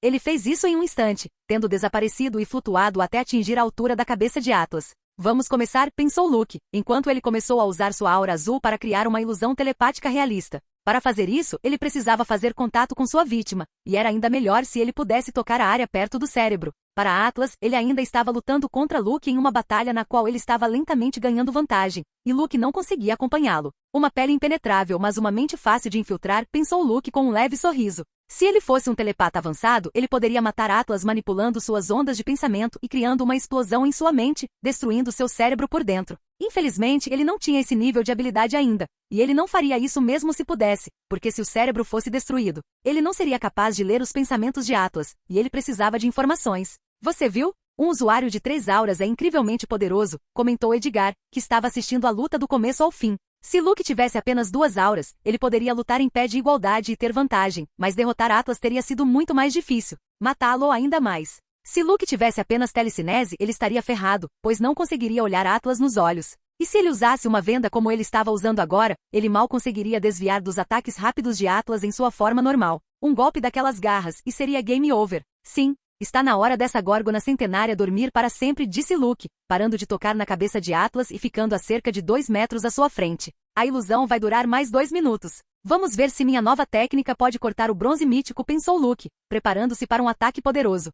Ele fez isso em um instante, tendo desaparecido e flutuado até atingir a altura da cabeça de Atlas. Vamos começar, pensou Luke, enquanto ele começou a usar sua aura azul para criar uma ilusão telepática realista. Para fazer isso, ele precisava fazer contato com sua vítima, e era ainda melhor se ele pudesse tocar a área perto do cérebro. Para Atlas, ele ainda estava lutando contra Luke em uma batalha na qual ele estava lentamente ganhando vantagem, e Luke não conseguia acompanhá-lo. Uma pele impenetrável, mas uma mente fácil de infiltrar, pensou Luke com um leve sorriso. Se ele fosse um telepata avançado, ele poderia matar Atlas manipulando suas ondas de pensamento e criando uma explosão em sua mente, destruindo seu cérebro por dentro. Infelizmente, ele não tinha esse nível de habilidade ainda, e ele não faria isso mesmo se pudesse, porque se o cérebro fosse destruído, ele não seria capaz de ler os pensamentos de Atlas, e ele precisava de informações. Você viu? Um usuário de 3 auras é incrivelmente poderoso, comentou Edgar, que estava assistindo a luta do começo ao fim. Se Luke tivesse apenas 2 auras, ele poderia lutar em pé de igualdade e ter vantagem, mas derrotar Atlas teria sido muito mais difícil. Matá-lo ainda mais. Se Luke tivesse apenas telecinese, ele estaria ferrado, pois não conseguiria olhar Atlas nos olhos. E se ele usasse uma venda como ele estava usando agora, ele mal conseguiria desviar dos ataques rápidos de Atlas em sua forma normal. Um golpe daquelas garras, e seria game over. Sim. Está na hora dessa górgona centenária dormir para sempre, disse Luke, parando de tocar na cabeça de Atlas e ficando a cerca de 2 metros à sua frente. A ilusão vai durar mais 2 minutos. Vamos ver se minha nova técnica pode cortar o bronze mítico, pensou Luke, preparando-se para um ataque poderoso.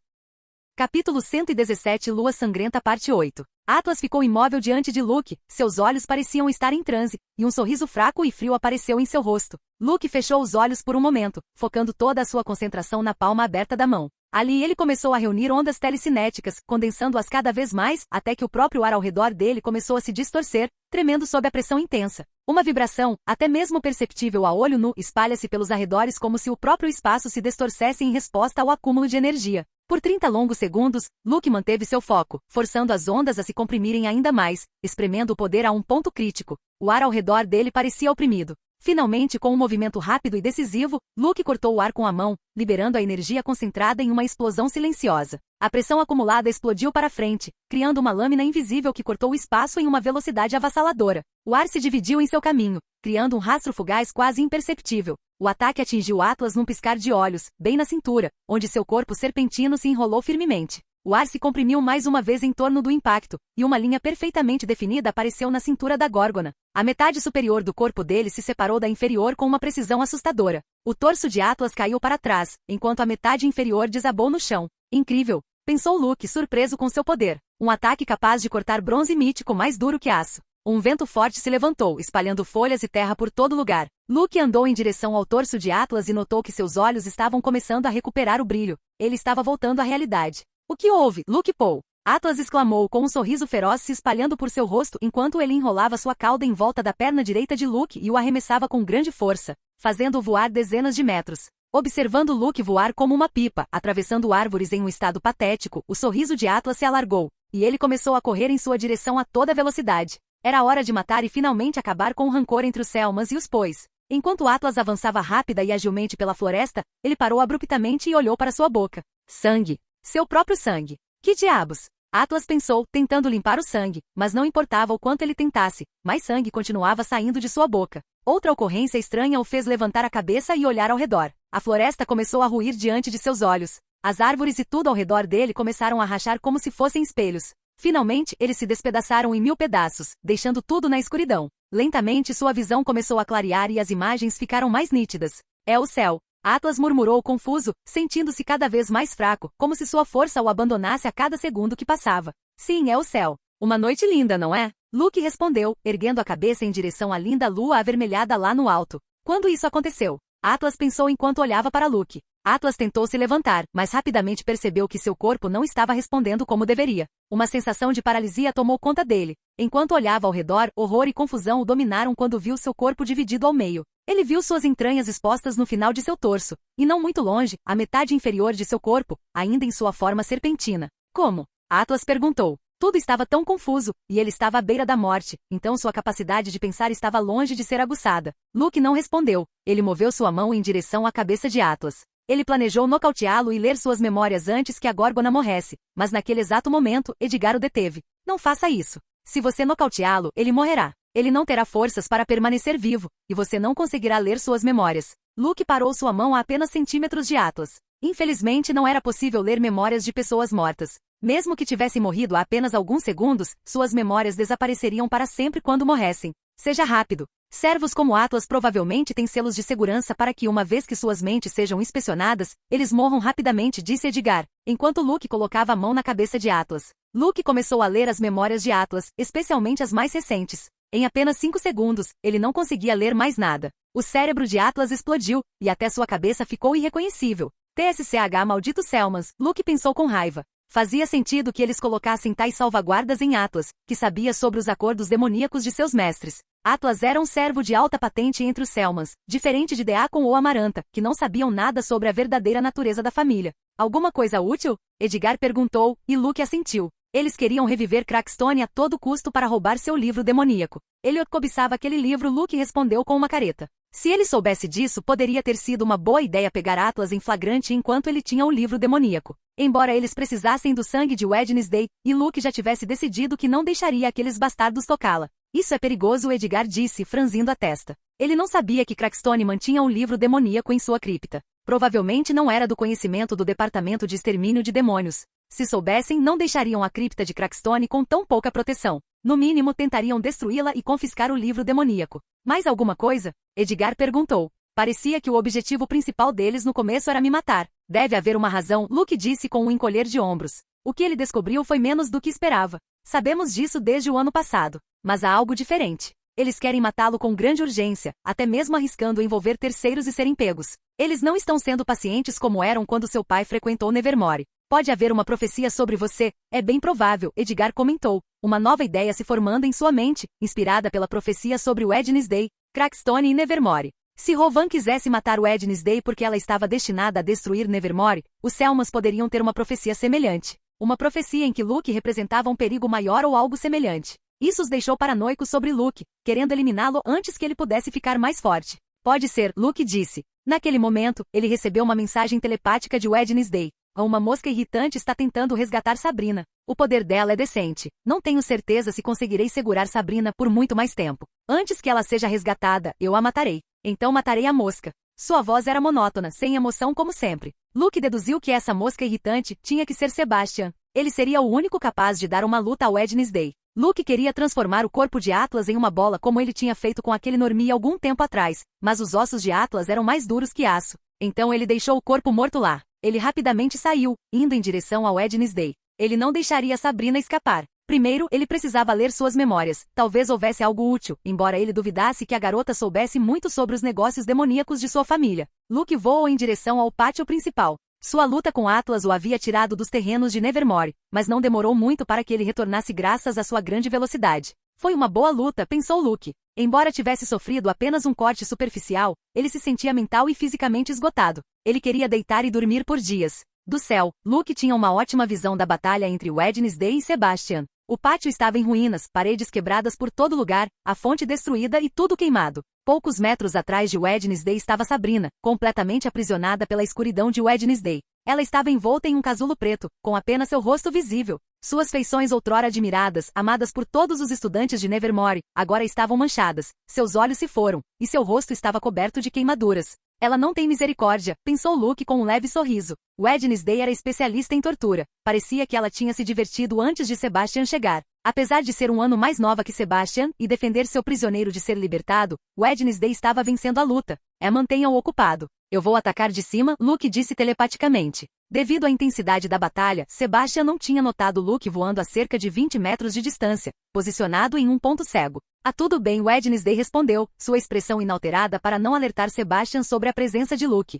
Capítulo 117 Lua Sangrenta Parte 8. Atlas ficou imóvel diante de Luke, seus olhos pareciam estar em transe, e um sorriso fraco e frio apareceu em seu rosto. Luke fechou os olhos por um momento, focando toda a sua concentração na palma aberta da mão. Ali ele começou a reunir ondas telecinéticas, condensando-as cada vez mais, até que o próprio ar ao redor dele começou a se distorcer, tremendo sob a pressão intensa. Uma vibração, até mesmo perceptível a olho nu, espalha-se pelos arredores como se o próprio espaço se distorcesse em resposta ao acúmulo de energia. Por 30 longos segundos, Luke manteve seu foco, forçando as ondas a se comprimirem ainda mais, espremendo o poder a um ponto crítico. O ar ao redor dele parecia oprimido. Finalmente, com um movimento rápido e decisivo, Luke cortou o ar com a mão, liberando a energia concentrada em uma explosão silenciosa. A pressão acumulada explodiu para frente, criando uma lâmina invisível que cortou o espaço em uma velocidade avassaladora. O ar se dividiu em seu caminho, criando um rastro fugaz quase imperceptível. O ataque atingiu Atlas num piscar de olhos, bem na cintura, onde seu corpo serpentino se enrolou firmemente. O ar se comprimiu mais uma vez em torno do impacto, e uma linha perfeitamente definida apareceu na cintura da górgona. A metade superior do corpo dele se separou da inferior com uma precisão assustadora. O torso de Atlas caiu para trás, enquanto a metade inferior desabou no chão. Incrível! Pensou Luke, surpreso com seu poder. Um ataque capaz de cortar bronze mítico mais duro que aço. Um vento forte se levantou, espalhando folhas e terra por todo lugar. Luke andou em direção ao torso de Atlas e notou que seus olhos estavam começando a recuperar o brilho. Ele estava voltando à realidade. O que houve, Luke Paul? Atlas exclamou com um sorriso feroz se espalhando por seu rosto enquanto ele enrolava sua cauda em volta da perna direita de Luke e o arremessava com grande força, fazendo-o voar dezenas de metros. Observando Luke voar como uma pipa, atravessando árvores em um estado patético, o sorriso de Atlas se alargou, e ele começou a correr em sua direção a toda velocidade. Era hora de matar e finalmente acabar com o rancor entre os Selmas e os Pois. Enquanto Atlas avançava rápida e agilmente pela floresta, ele parou abruptamente e olhou para sua boca. Sangue. Seu próprio sangue. Que diabos? Atlas pensou, tentando limpar o sangue, mas não importava o quanto ele tentasse, mais sangue continuava saindo de sua boca. Outra ocorrência estranha o fez levantar a cabeça e olhar ao redor. A floresta começou a ruir diante de seus olhos. As árvores e tudo ao redor dele começaram a rachar como se fossem espelhos. Finalmente, eles se despedaçaram em 1000 pedaços, deixando tudo na escuridão. Lentamente sua visão começou a clarear e as imagens ficaram mais nítidas. É o céu. Atlas murmurou confuso, sentindo-se cada vez mais fraco, como se sua força o abandonasse a cada segundo que passava. Sim, é o céu. Uma noite linda, não é? Luke respondeu, erguendo a cabeça em direção à linda lua avermelhada lá no alto. Quando isso aconteceu? Atlas pensou enquanto olhava para Luke. Atlas tentou se levantar, mas rapidamente percebeu que seu corpo não estava respondendo como deveria. Uma sensação de paralisia tomou conta dele. Enquanto olhava ao redor, horror e confusão o dominaram quando viu seu corpo dividido ao meio. Ele viu suas entranhas expostas no final de seu torso, e não muito longe, a metade inferior de seu corpo, ainda em sua forma serpentina. Como? Atlas perguntou. Tudo estava tão confuso, e ele estava à beira da morte, então sua capacidade de pensar estava longe de ser aguçada. Luke não respondeu. Ele moveu sua mão em direção à cabeça de Atlas. Ele planejou nocauteá-lo e ler suas memórias antes que a górgona morresse, mas naquele exato momento, Edgar o deteve. Não faça isso. Se você nocauteá-lo, ele morrerá. Ele não terá forças para permanecer vivo, e você não conseguirá ler suas memórias. Luke parou sua mão a apenas centímetros de Atlas. Infelizmente não era possível ler memórias de pessoas mortas. Mesmo que tivesse morrido há apenas alguns segundos, suas memórias desapareceriam para sempre quando morressem. Seja rápido. Servos como Atlas provavelmente têm selos de segurança para que, uma vez que suas mentes sejam inspecionadas, eles morram rapidamente, disse Edgar, enquanto Luke colocava a mão na cabeça de Atlas. Luke começou a ler as memórias de Atlas, especialmente as mais recentes. Em apenas 5 segundos, ele não conseguia ler mais nada. O cérebro de Atlas explodiu, e até sua cabeça ficou irreconhecível. TSCH malditos Selmans, Luke pensou com raiva. Fazia sentido que eles colocassem tais salvaguardas em Atlas, que sabia sobre os acordos demoníacos de seus mestres. Atlas era um servo de alta patente entre os Selmans, diferente de Deacon ou Amaranta, que não sabiam nada sobre a verdadeira natureza da família. Alguma coisa útil? Edgar perguntou, e Luke assentiu. Eles queriam reviver Crackstone a todo custo para roubar seu livro demoníaco. Ele cobiçava aquele livro, Luke respondeu com uma careta. Se ele soubesse disso, poderia ter sido uma boa ideia pegar Atlas em flagrante enquanto ele tinha o livro demoníaco. Embora eles precisassem do sangue de Wednesday, e Luke já tivesse decidido que não deixaria aqueles bastardos tocá-la. Isso é perigoso, Edgar disse, franzindo a testa. Ele não sabia que Crackstone mantinha um livro demoníaco em sua cripta. Provavelmente não era do conhecimento do Departamento de Extermínio de Demônios. Se soubessem, não deixariam a cripta de Crackstone com tão pouca proteção. No mínimo, tentariam destruí-la e confiscar o livro demoníaco. Mais alguma coisa? Edgar perguntou. Parecia que o objetivo principal deles no começo era me matar. Deve haver uma razão, Luke disse com um encolher de ombros. O que ele descobriu foi menos do que esperava. Sabemos disso desde o ano passado. Mas há algo diferente. Eles querem matá-lo com grande urgência, até mesmo arriscando envolver terceiros e serem pegos. Eles não estão sendo pacientes como eram quando seu pai frequentou Nevermore. Pode haver uma profecia sobre você, é bem provável, Edgar comentou. Uma nova ideia se formando em sua mente, inspirada pela profecia sobre Wednesday, Crackstone e Nevermore. Se Rovan quisesse matar Wednesday porque ela estava destinada a destruir Nevermore, os Selmans poderiam ter uma profecia semelhante. Uma profecia em que Luke representava um perigo maior ou algo semelhante. Isso os deixou paranoicos sobre Luke, querendo eliminá-lo antes que ele pudesse ficar mais forte. Pode ser, Luke disse. Naquele momento, ele recebeu uma mensagem telepática de Wednesday. Uma mosca irritante está tentando resgatar Sabrina. O poder dela é decente. Não tenho certeza se conseguirei segurar Sabrina por muito mais tempo. Antes que ela seja resgatada, eu a matarei. Então matarei a mosca. Sua voz era monótona, sem emoção como sempre. Luke deduziu que essa mosca irritante tinha que ser Sebastian. Ele seria o único capaz de dar uma luta a Wednesday. Luke queria transformar o corpo de Atlas em uma bola como ele tinha feito com aquele Normie algum tempo atrás, mas os ossos de Atlas eram mais duros que aço. Então ele deixou o corpo morto lá. Ele rapidamente saiu, indo em direção a Wednesday. Ele não deixaria Sabrina escapar. Primeiro, ele precisava ler suas memórias. Talvez houvesse algo útil, embora ele duvidasse que a garota soubesse muito sobre os negócios demoníacos de sua família. Luke voou em direção ao pátio principal. Sua luta com Atlas o havia tirado dos terrenos de Nevermore, mas não demorou muito para que ele retornasse graças à sua grande velocidade. Foi uma boa luta, pensou Luke. Embora tivesse sofrido apenas um corte superficial, ele se sentia mental e fisicamente esgotado. Ele queria deitar e dormir por dias. Do céu, Luke tinha uma ótima visão da batalha entre Wednesday e Sebastian. O pátio estava em ruínas, paredes quebradas por todo lugar, a fonte destruída e tudo queimado. Poucos metros atrás de Wednesday estava Sabrina, completamente aprisionada pela escuridão de Wednesday. Ela estava envolta em um casulo preto, com apenas seu rosto visível. Suas feições outrora admiradas, amadas por todos os estudantes de Nevermore, agora estavam manchadas. Seus olhos se foram, e seu rosto estava coberto de queimaduras. Ela não tem misericórdia, pensou Luke com um leve sorriso. Wednesday era especialista em tortura. Parecia que ela tinha se divertido antes de Sebastian chegar. Apesar de ser um ano mais nova que Sebastian e defender seu prisioneiro de ser libertado, Wednesday estava vencendo a luta. Mantenha-o ocupado. Eu vou atacar de cima, Luke disse telepaticamente. Devido à intensidade da batalha, Sebastian não tinha notado Luke voando a cerca de 20 metros de distância, posicionado em um ponto cego. Tudo bem, Wednesday respondeu, sua expressão inalterada para não alertar Sebastian sobre a presença de Luke.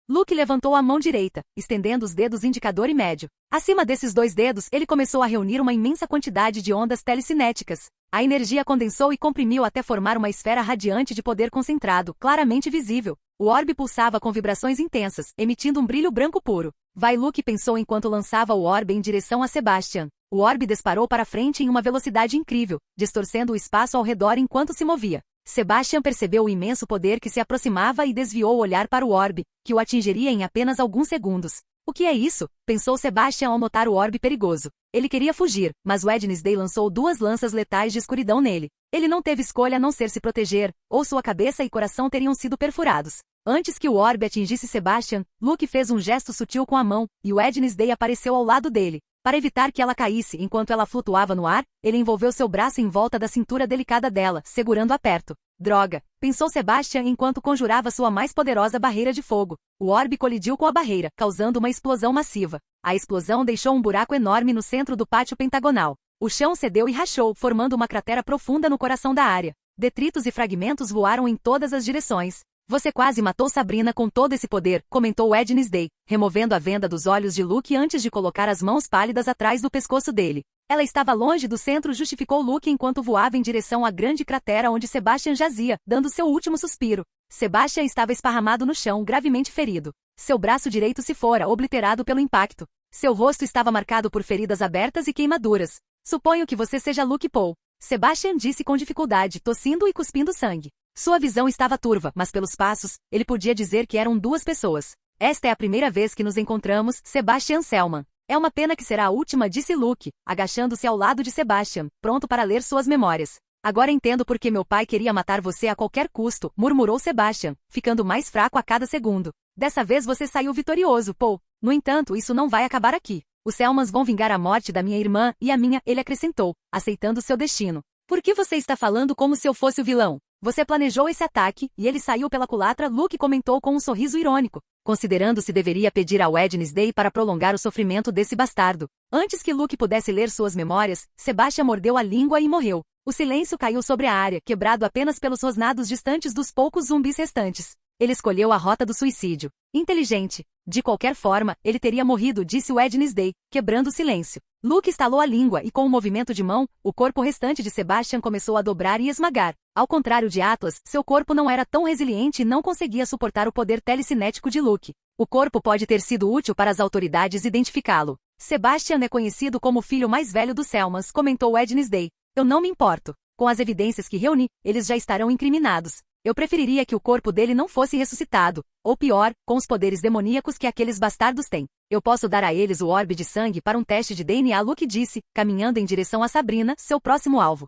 Luke levantou a mão direita, estendendo os dedos indicador e médio. Acima desses dois dedos, ele começou a reunir uma imensa quantidade de ondas telecinéticas. A energia condensou e comprimiu até formar uma esfera radiante de poder concentrado, claramente visível. O orbe pulsava com vibrações intensas, emitindo um brilho branco puro. Vai, Luke pensou enquanto lançava o orbe em direção a Sebastian. O orbe disparou para frente em uma velocidade incrível, distorcendo o espaço ao redor enquanto se movia. Sebastian percebeu o imenso poder que se aproximava e desviou o olhar para o orbe, que o atingiria em apenas alguns segundos. O que é isso? Pensou Sebastian ao notar o orbe perigoso. Ele queria fugir, mas Wednesday lançou 2 lanças letais de escuridão nele. Ele não teve escolha a não ser se proteger, ou sua cabeça e coração teriam sido perfurados. Antes que o orbe atingisse Sebastian, Luke fez um gesto sutil com a mão, e Wednesday apareceu ao lado dele. Para evitar que ela caísse enquanto ela flutuava no ar, ele envolveu seu braço em volta da cintura delicada dela, segurando-a perto. Droga, pensou Sebastian enquanto conjurava sua mais poderosa barreira de fogo. O orbe colidiu com a barreira, causando uma explosão massiva. A explosão deixou um buraco enorme no centro do pátio pentagonal. O chão cedeu e rachou, formando uma cratera profunda no coração da área. Detritos e fragmentos voaram em todas as direções. Você quase matou Sabrina com todo esse poder, comentou Wednesday, removendo a venda dos olhos de Luke antes de colocar as mãos pálidas atrás do pescoço dele. Ela estava longe do centro, justificou Luke enquanto voava em direção à grande cratera onde Sebastian jazia, dando seu último suspiro. Sebastian estava esparramado no chão, gravemente ferido. Seu braço direito se fora, obliterado pelo impacto. Seu rosto estava marcado por feridas abertas e queimaduras. Suponho que você seja Luke Paul. Sebastian disse com dificuldade, tossindo e cuspindo sangue. Sua visão estava turva, mas pelos passos, ele podia dizer que eram duas pessoas. Esta é a primeira vez que nos encontramos, Sebastian Selman. É uma pena que será a última, disse Luke, agachando-se ao lado de Sebastian, pronto para ler suas memórias. Agora entendo por que meu pai queria matar você a qualquer custo, murmurou Sebastian, ficando mais fraco a cada segundo. Dessa vez você saiu vitorioso, Paul. No entanto, isso não vai acabar aqui. Os Selmans vão vingar a morte da minha irmã e a minha, ele acrescentou, aceitando seu destino. Por que você está falando como se eu fosse o vilão? Você planejou esse ataque, e ele saiu pela culatra, Luke comentou com um sorriso irônico, considerando se deveria pedir a Wednesday para prolongar o sofrimento desse bastardo. Antes que Luke pudesse ler suas memórias, Sebastian mordeu a língua e morreu. O silêncio caiu sobre a área, quebrado apenas pelos rosnados distantes dos poucos zumbis restantes. Ele escolheu a rota do suicídio. Inteligente. De qualquer forma, ele teria morrido, disse Wednesday, quebrando o silêncio. Luke estalou a língua e com um movimento de mão, o corpo restante de Sebastian começou a dobrar e esmagar. Ao contrário de Atlas, seu corpo não era tão resiliente e não conseguia suportar o poder telecinético de Luke. O corpo pode ter sido útil para as autoridades identificá-lo. Sebastian é conhecido como o filho mais velho dos Selmans, comentou Wednesday. Eu não me importo. Com as evidências que reuni, eles já estarão incriminados. Eu preferiria que o corpo dele não fosse ressuscitado, ou pior, com os poderes demoníacos que aqueles bastardos têm. Eu posso dar a eles o orbe de sangue para um teste de DNA, Luke disse, caminhando em direção a Sabrina, seu próximo alvo.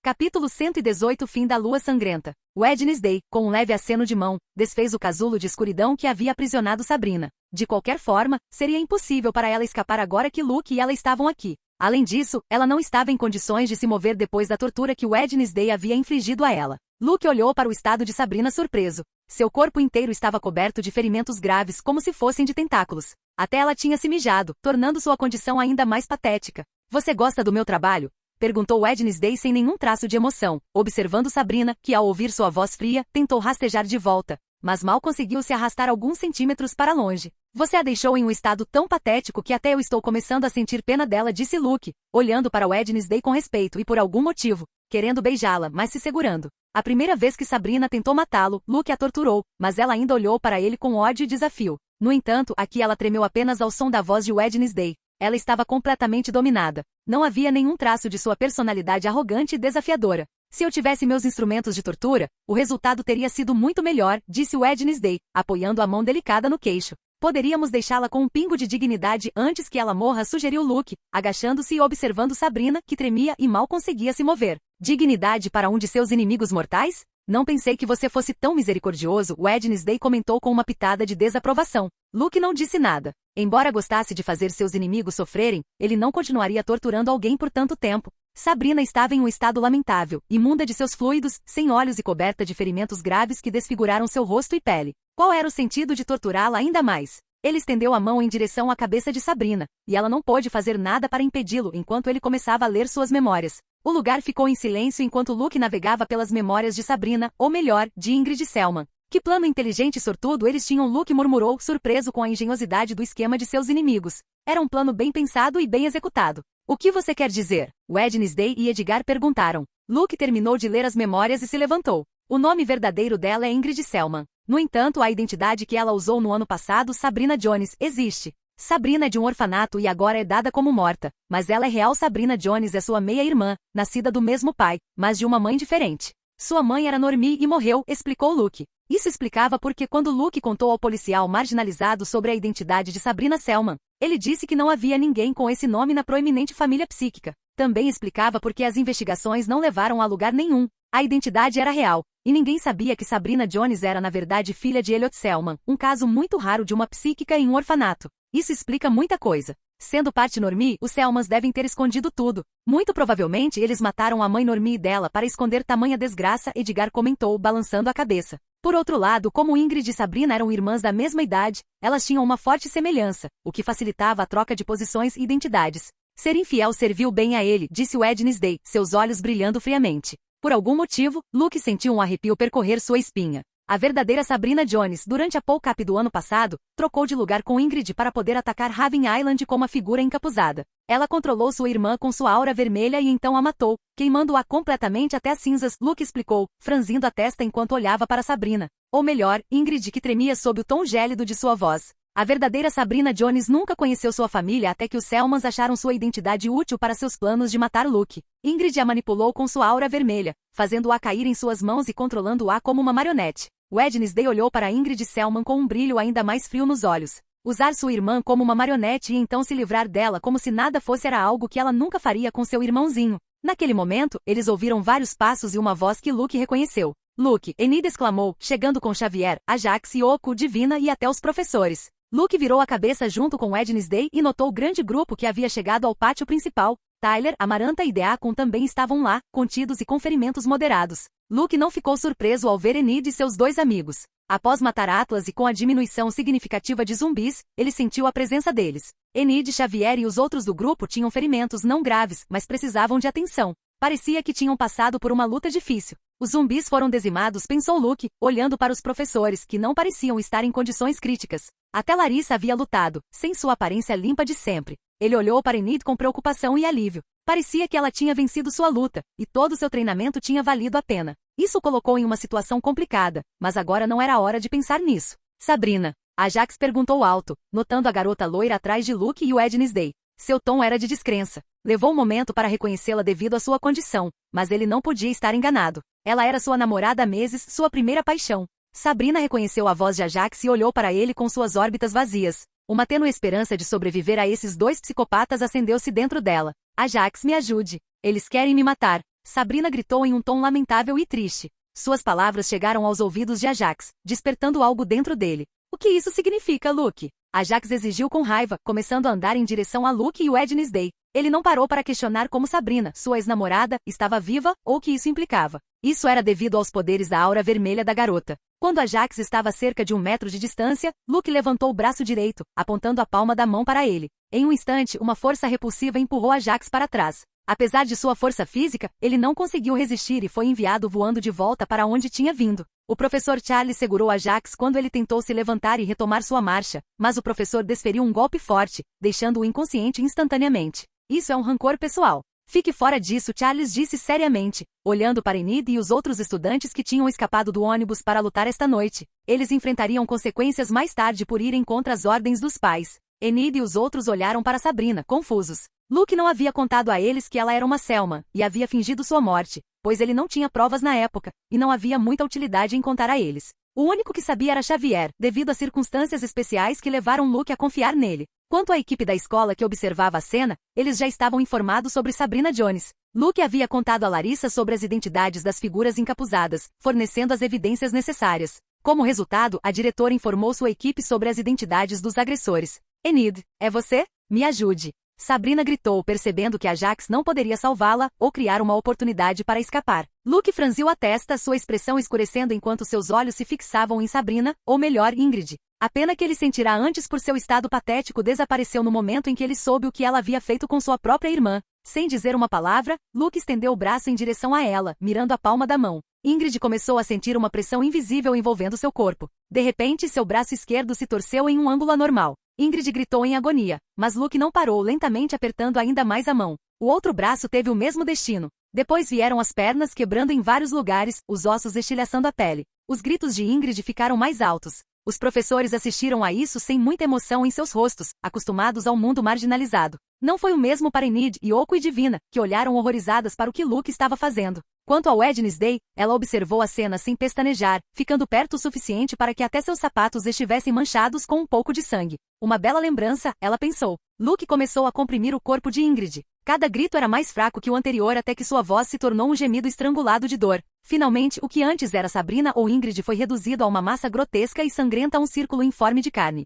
Capítulo 118 Fim da Lua Sangrenta. Wednesday, com um leve aceno de mão, desfez o casulo de escuridão que havia aprisionado Sabrina. De qualquer forma, seria impossível para ela escapar agora que Luke e ela estavam aqui. Além disso, ela não estava em condições de se mover depois da tortura que Wednesday havia infligido a ela. Luke olhou para o estado de Sabrina surpreso. Seu corpo inteiro estava coberto de ferimentos graves como se fossem de tentáculos. Até ela tinha se mijado, tornando sua condição ainda mais patética. Você gosta do meu trabalho? Perguntou Wednesday sem nenhum traço de emoção, observando Sabrina, que ao ouvir sua voz fria, tentou rastejar de volta, mas mal conseguiu se arrastar alguns centímetros para longe. Você a deixou em um estado tão patético que até eu estou começando a sentir pena dela, disse Luke, olhando para Wednesday com respeito e por algum motivo, querendo beijá-la, mas se segurando. A primeira vez que Sabrina tentou matá-lo, Luke a torturou, mas ela ainda olhou para ele com ódio e desafio. No entanto, aqui ela tremeu apenas ao som da voz de Wednesday. Ela estava completamente dominada. Não havia nenhum traço de sua personalidade arrogante e desafiadora. Se eu tivesse meus instrumentos de tortura, o resultado teria sido muito melhor, disse Wednesday, apoiando a mão delicada no queixo. Poderíamos deixá-la com um pingo de dignidade antes que ela morra, sugeriu Luke, agachando-se e observando Sabrina, que tremia e mal conseguia se mover. Dignidade para um de seus inimigos mortais? Não pensei que você fosse tão misericordioso, Wednesday comentou com uma pitada de desaprovação. Luke não disse nada. Embora gostasse de fazer seus inimigos sofrerem, ele não continuaria torturando alguém por tanto tempo. Sabrina estava em um estado lamentável, imunda de seus fluidos, sem olhos e coberta de ferimentos graves que desfiguraram seu rosto e pele. Qual era o sentido de torturá-la ainda mais? Ele estendeu a mão em direção à cabeça de Sabrina, e ela não pôde fazer nada para impedi-lo enquanto ele começava a ler suas memórias. O lugar ficou em silêncio enquanto Luke navegava pelas memórias de Sabrina, ou melhor, de Ingrid Selman. Que plano inteligente e sortudo eles tinham, Luke murmurou, surpreso com a engenhosidade do esquema de seus inimigos. Era um plano bem pensado e bem executado. O que você quer dizer? Wednesday e Edgar perguntaram. Luke terminou de ler as memórias e se levantou. O nome verdadeiro dela é Ingrid Selman. No entanto, a identidade que ela usou no ano passado, Sabrina Jones, existe. Sabrina é de um orfanato e agora é dada como morta, mas ela é real. Sabrina Jones é sua meia-irmã, nascida do mesmo pai, mas de uma mãe diferente. Sua mãe era Normie e morreu, explicou Luke. Isso explicava porque quando Luke contou ao policial marginalizado sobre a identidade de Sabrina Selman, ele disse que não havia ninguém com esse nome na proeminente família psíquica. Também explicava porque as investigações não levaram a lugar nenhum. A identidade era real, e ninguém sabia que Sabrina Jones era na verdade filha de Elliot Selman, um caso muito raro de uma psíquica em um orfanato. Isso explica muita coisa. Sendo parte Normie, os Selmans devem ter escondido tudo. Muito provavelmente eles mataram a mãe Normie dela para esconder tamanha desgraça, Edgar comentou, balançando a cabeça. Por outro lado, como Ingrid e Sabrina eram irmãs da mesma idade, elas tinham uma forte semelhança, o que facilitava a troca de posições e identidades. Ser infiel serviu bem a ele, disse Wednesday, seus olhos brilhando friamente. Por algum motivo, Luke sentiu um arrepio percorrer sua espinha. A verdadeira Sabrina Jones, durante a Polecap do ano passado, trocou de lugar com Ingrid para poder atacar Raven Island como uma figura encapuzada. Ela controlou sua irmã com sua aura vermelha e então a matou, queimando-a completamente até as cinzas, Luke explicou, franzindo a testa enquanto olhava para Sabrina. Ou melhor, Ingrid que tremia sob o tom gélido de sua voz. A verdadeira Sabrina Jones nunca conheceu sua família até que os Selmans acharam sua identidade útil para seus planos de matar Luke. Ingrid a manipulou com sua aura vermelha, fazendo-a cair em suas mãos e controlando-a como uma marionete. Wednesday olhou para Ingrid Selman com um brilho ainda mais frio nos olhos. Usar sua irmã como uma marionete e então se livrar dela como se nada fosse era algo que ela nunca faria com seu irmãozinho. Naquele momento, eles ouviram vários passos e uma voz que Luke reconheceu. Luke, Enid exclamou, chegando com Xavier, Ajax, Yoko, Divina e até os professores. Luke virou a cabeça junto com Wednesday e notou o grande grupo que havia chegado ao pátio principal. Tyler, Amaranta e Deacon também estavam lá, contidos e com ferimentos moderados. Luke não ficou surpreso ao ver Enid e seus dois amigos. Após matar Atlas e com a diminuição significativa de zumbis, ele sentiu a presença deles. Enid, Xavier e os outros do grupo tinham ferimentos não graves, mas precisavam de atenção. Parecia que tinham passado por uma luta difícil. Os zumbis foram dizimados, pensou Luke, olhando para os professores, que não pareciam estar em condições críticas. Até Larissa havia lutado, sem sua aparência limpa de sempre. Ele olhou para Enid com preocupação e alívio. Parecia que ela tinha vencido sua luta, e todo seu treinamento tinha valido a pena. Isso o colocou em uma situação complicada, mas agora não era hora de pensar nisso. Sabrina. Ajax perguntou alto, notando a garota loira atrás de Luke e Wednesday. Seu tom era de descrença. Levou um momento para reconhecê-la devido à sua condição, mas ele não podia estar enganado. Ela era sua namorada há meses, sua primeira paixão. Sabrina reconheceu a voz de Ajax e olhou para ele com suas órbitas vazias. Uma tênue esperança de sobreviver a esses dois psicopatas acendeu-se dentro dela. Ajax, me ajude. Eles querem me matar. Sabrina gritou em um tom lamentável e triste. Suas palavras chegaram aos ouvidos de Ajax, despertando algo dentro dele. O que isso significa, Luke? Ajax exigiu com raiva, começando a andar em direção a Luke e Wednesday. Ele não parou para questionar como Sabrina, sua ex-namorada, estava viva, ou o que isso implicava. Isso era devido aos poderes da aura vermelha da garota. Quando Ajax estava a cerca de 1 metro de distância, Luke levantou o braço direito, apontando a palma da mão para ele. Em um instante, uma força repulsiva empurrou Ajax para trás. Apesar de sua força física, ele não conseguiu resistir e foi enviado voando de volta para onde tinha vindo. O professor Charlie segurou Ajax quando ele tentou se levantar e retomar sua marcha, mas o professor desferiu um golpe forte, deixando-o inconsciente instantaneamente. Isso é um rancor pessoal. Fique fora disso, Charles disse seriamente, olhando para Enid e os outros estudantes que tinham escapado do ônibus para lutar esta noite. Eles enfrentariam consequências mais tarde por irem contra as ordens dos pais. Enid e os outros olharam para Sabrina, confusos. Luke não havia contado a eles que ela era uma Selma, e havia fingido sua morte, pois ele não tinha provas na época, e não havia muita utilidade em contar a eles. O único que sabia era Xavier, devido a circunstâncias especiais que levaram Luke a confiar nele. Quanto à equipe da escola que observava a cena, eles já estavam informados sobre Sabrina Jones. Luke havia contado a Larissa sobre as identidades das figuras encapuzadas, fornecendo as evidências necessárias. Como resultado, a diretora informou sua equipe sobre as identidades dos agressores. Enid, é você? Me ajude. Sabrina gritou, percebendo que Ajax não poderia salvá-la ou criar uma oportunidade para escapar. Luke franziu a testa, sua expressão escurecendo enquanto seus olhos se fixavam em Sabrina, ou melhor, Ingrid. A pena que ele sentirá antes por seu estado patético desapareceu no momento em que ele soube o que ela havia feito com sua própria irmã. Sem dizer uma palavra, Luke estendeu o braço em direção a ela, mirando a palma da mão. Ingrid começou a sentir uma pressão invisível envolvendo seu corpo. De repente, seu braço esquerdo se torceu em um ângulo anormal. Ingrid gritou em agonia, mas Luke não parou, lentamente apertando ainda mais a mão. O outro braço teve o mesmo destino. Depois vieram as pernas quebrando em vários lugares, os ossos estilhaçando a pele. Os gritos de Ingrid ficaram mais altos. Os professores assistiram a isso sem muita emoção em seus rostos, acostumados ao mundo marginalizado. Não foi o mesmo para Enid, Yoko e Divina, que olharam horrorizadas para o que Luke estava fazendo. Quanto a Wednesday, ela observou a cena sem pestanejar, ficando perto o suficiente para que até seus sapatos estivessem manchados com um pouco de sangue. Uma bela lembrança, ela pensou. Luke começou a comprimir o corpo de Ingrid. Cada grito era mais fraco que o anterior até que sua voz se tornou um gemido estrangulado de dor. Finalmente, o que antes era Sabrina ou Ingrid foi reduzido a uma massa grotesca e sangrenta a um círculo informe de carne.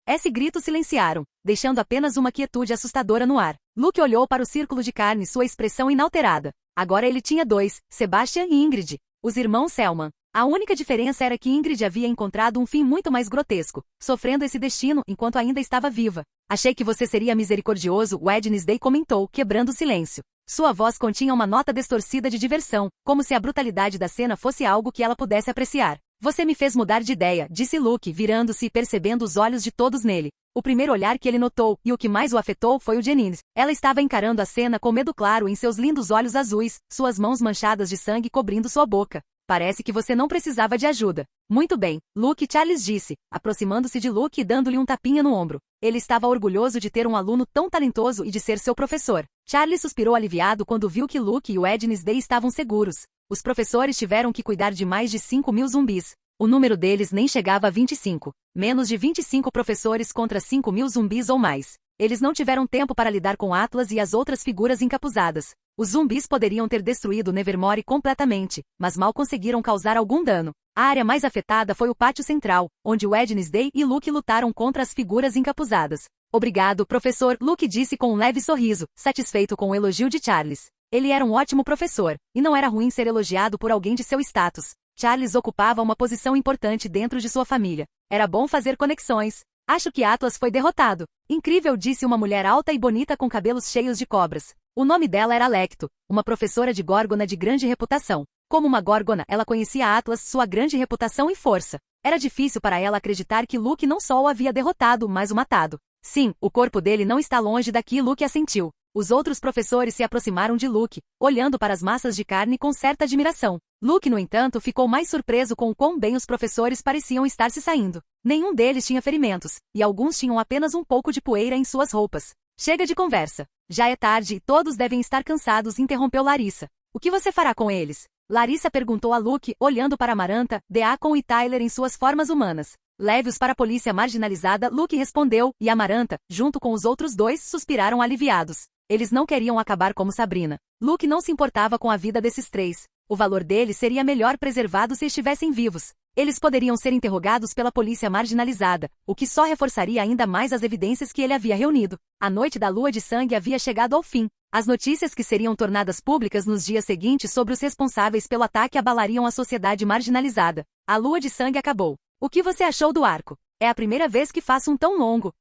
Esse grito silenciaram, deixando apenas uma quietude assustadora no ar. Luke olhou para o círculo de carne, sua expressão inalterada. Agora ele tinha dois, Sebastian e Ingrid, os irmãos Selman. A única diferença era que Ingrid havia encontrado um fim muito mais grotesco, sofrendo esse destino enquanto ainda estava viva. Achei que você seria misericordioso, Wednesday comentou, quebrando o silêncio. Sua voz continha uma nota distorcida de diversão, como se a brutalidade da cena fosse algo que ela pudesse apreciar. Você me fez mudar de ideia, disse Luke, virando-se e percebendo os olhos de todos nele. O primeiro olhar que ele notou, e o que mais o afetou, foi o de Jennings. Ela estava encarando a cena com medo claro em seus lindos olhos azuis, suas mãos manchadas de sangue cobrindo sua boca. Parece que você não precisava de ajuda. Muito bem, Luke, Charles disse, aproximando-se de Luke e dando-lhe um tapinha no ombro. Ele estava orgulhoso de ter um aluno tão talentoso e de ser seu professor. Charles suspirou aliviado quando viu que Luke e Wednesday estavam seguros. Os professores tiveram que cuidar de mais de 5.000 zumbis. O número deles nem chegava a 25. Menos de 25 professores contra 5.000 zumbis ou mais. Eles não tiveram tempo para lidar com Atlas e as outras figuras encapuzadas. Os zumbis poderiam ter destruído Nevermore completamente, mas mal conseguiram causar algum dano. A área mais afetada foi o pátio central, onde Wednesday e Luke lutaram contra as figuras encapuzadas. Obrigado, professor, Luke disse com um leve sorriso, satisfeito com o elogio de Charles. Ele era um ótimo professor, e não era ruim ser elogiado por alguém de seu status. Charles ocupava uma posição importante dentro de sua família. Era bom fazer conexões. Acho que Atlas foi derrotado. Incrível, disse uma mulher alta e bonita com cabelos cheios de cobras. O nome dela era Lecto, uma professora de Górgona de grande reputação. Como uma Górgona, ela conhecia Atlas, sua grande reputação e força. Era difícil para ela acreditar que Luke não só o havia derrotado, mas o matado. Sim, o corpo dele não está longe daqui, Luke assentiu. Os outros professores se aproximaram de Luke, olhando para as massas de carne com certa admiração. Luke, no entanto, ficou mais surpreso com o quão bem os professores pareciam estar se saindo. Nenhum deles tinha ferimentos, e alguns tinham apenas um pouco de poeira em suas roupas. Chega de conversa. Já é tarde e todos devem estar cansados, interrompeu Larissa. O que você fará com eles? Larissa perguntou a Luke, olhando para Amarantha, Deacon e Tyler em suas formas humanas. Leve-os para a polícia marginalizada, Luke respondeu, e Amarantha, junto com os outros dois, suspiraram aliviados. Eles não queriam acabar como Sabrina. Luke não se importava com a vida desses três. O valor deles seria melhor preservado se estivessem vivos. Eles poderiam ser interrogados pela polícia marginalizada, o que só reforçaria ainda mais as evidências que ele havia reunido. A noite da lua de sangue havia chegado ao fim. As notícias que seriam tornadas públicas nos dias seguintes sobre os responsáveis pelo ataque abalariam a sociedade marginalizada. A lua de sangue acabou. O que você achou do arco? É a primeira vez que faço um tão longo.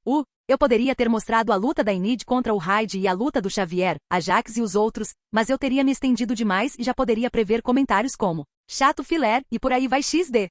Eu poderia ter mostrado a luta da Enid contra o Hyde e a luta do Xavier, a Jax e os outros, mas eu teria me estendido demais e já poderia prever comentários como chato filer e por aí vai XD.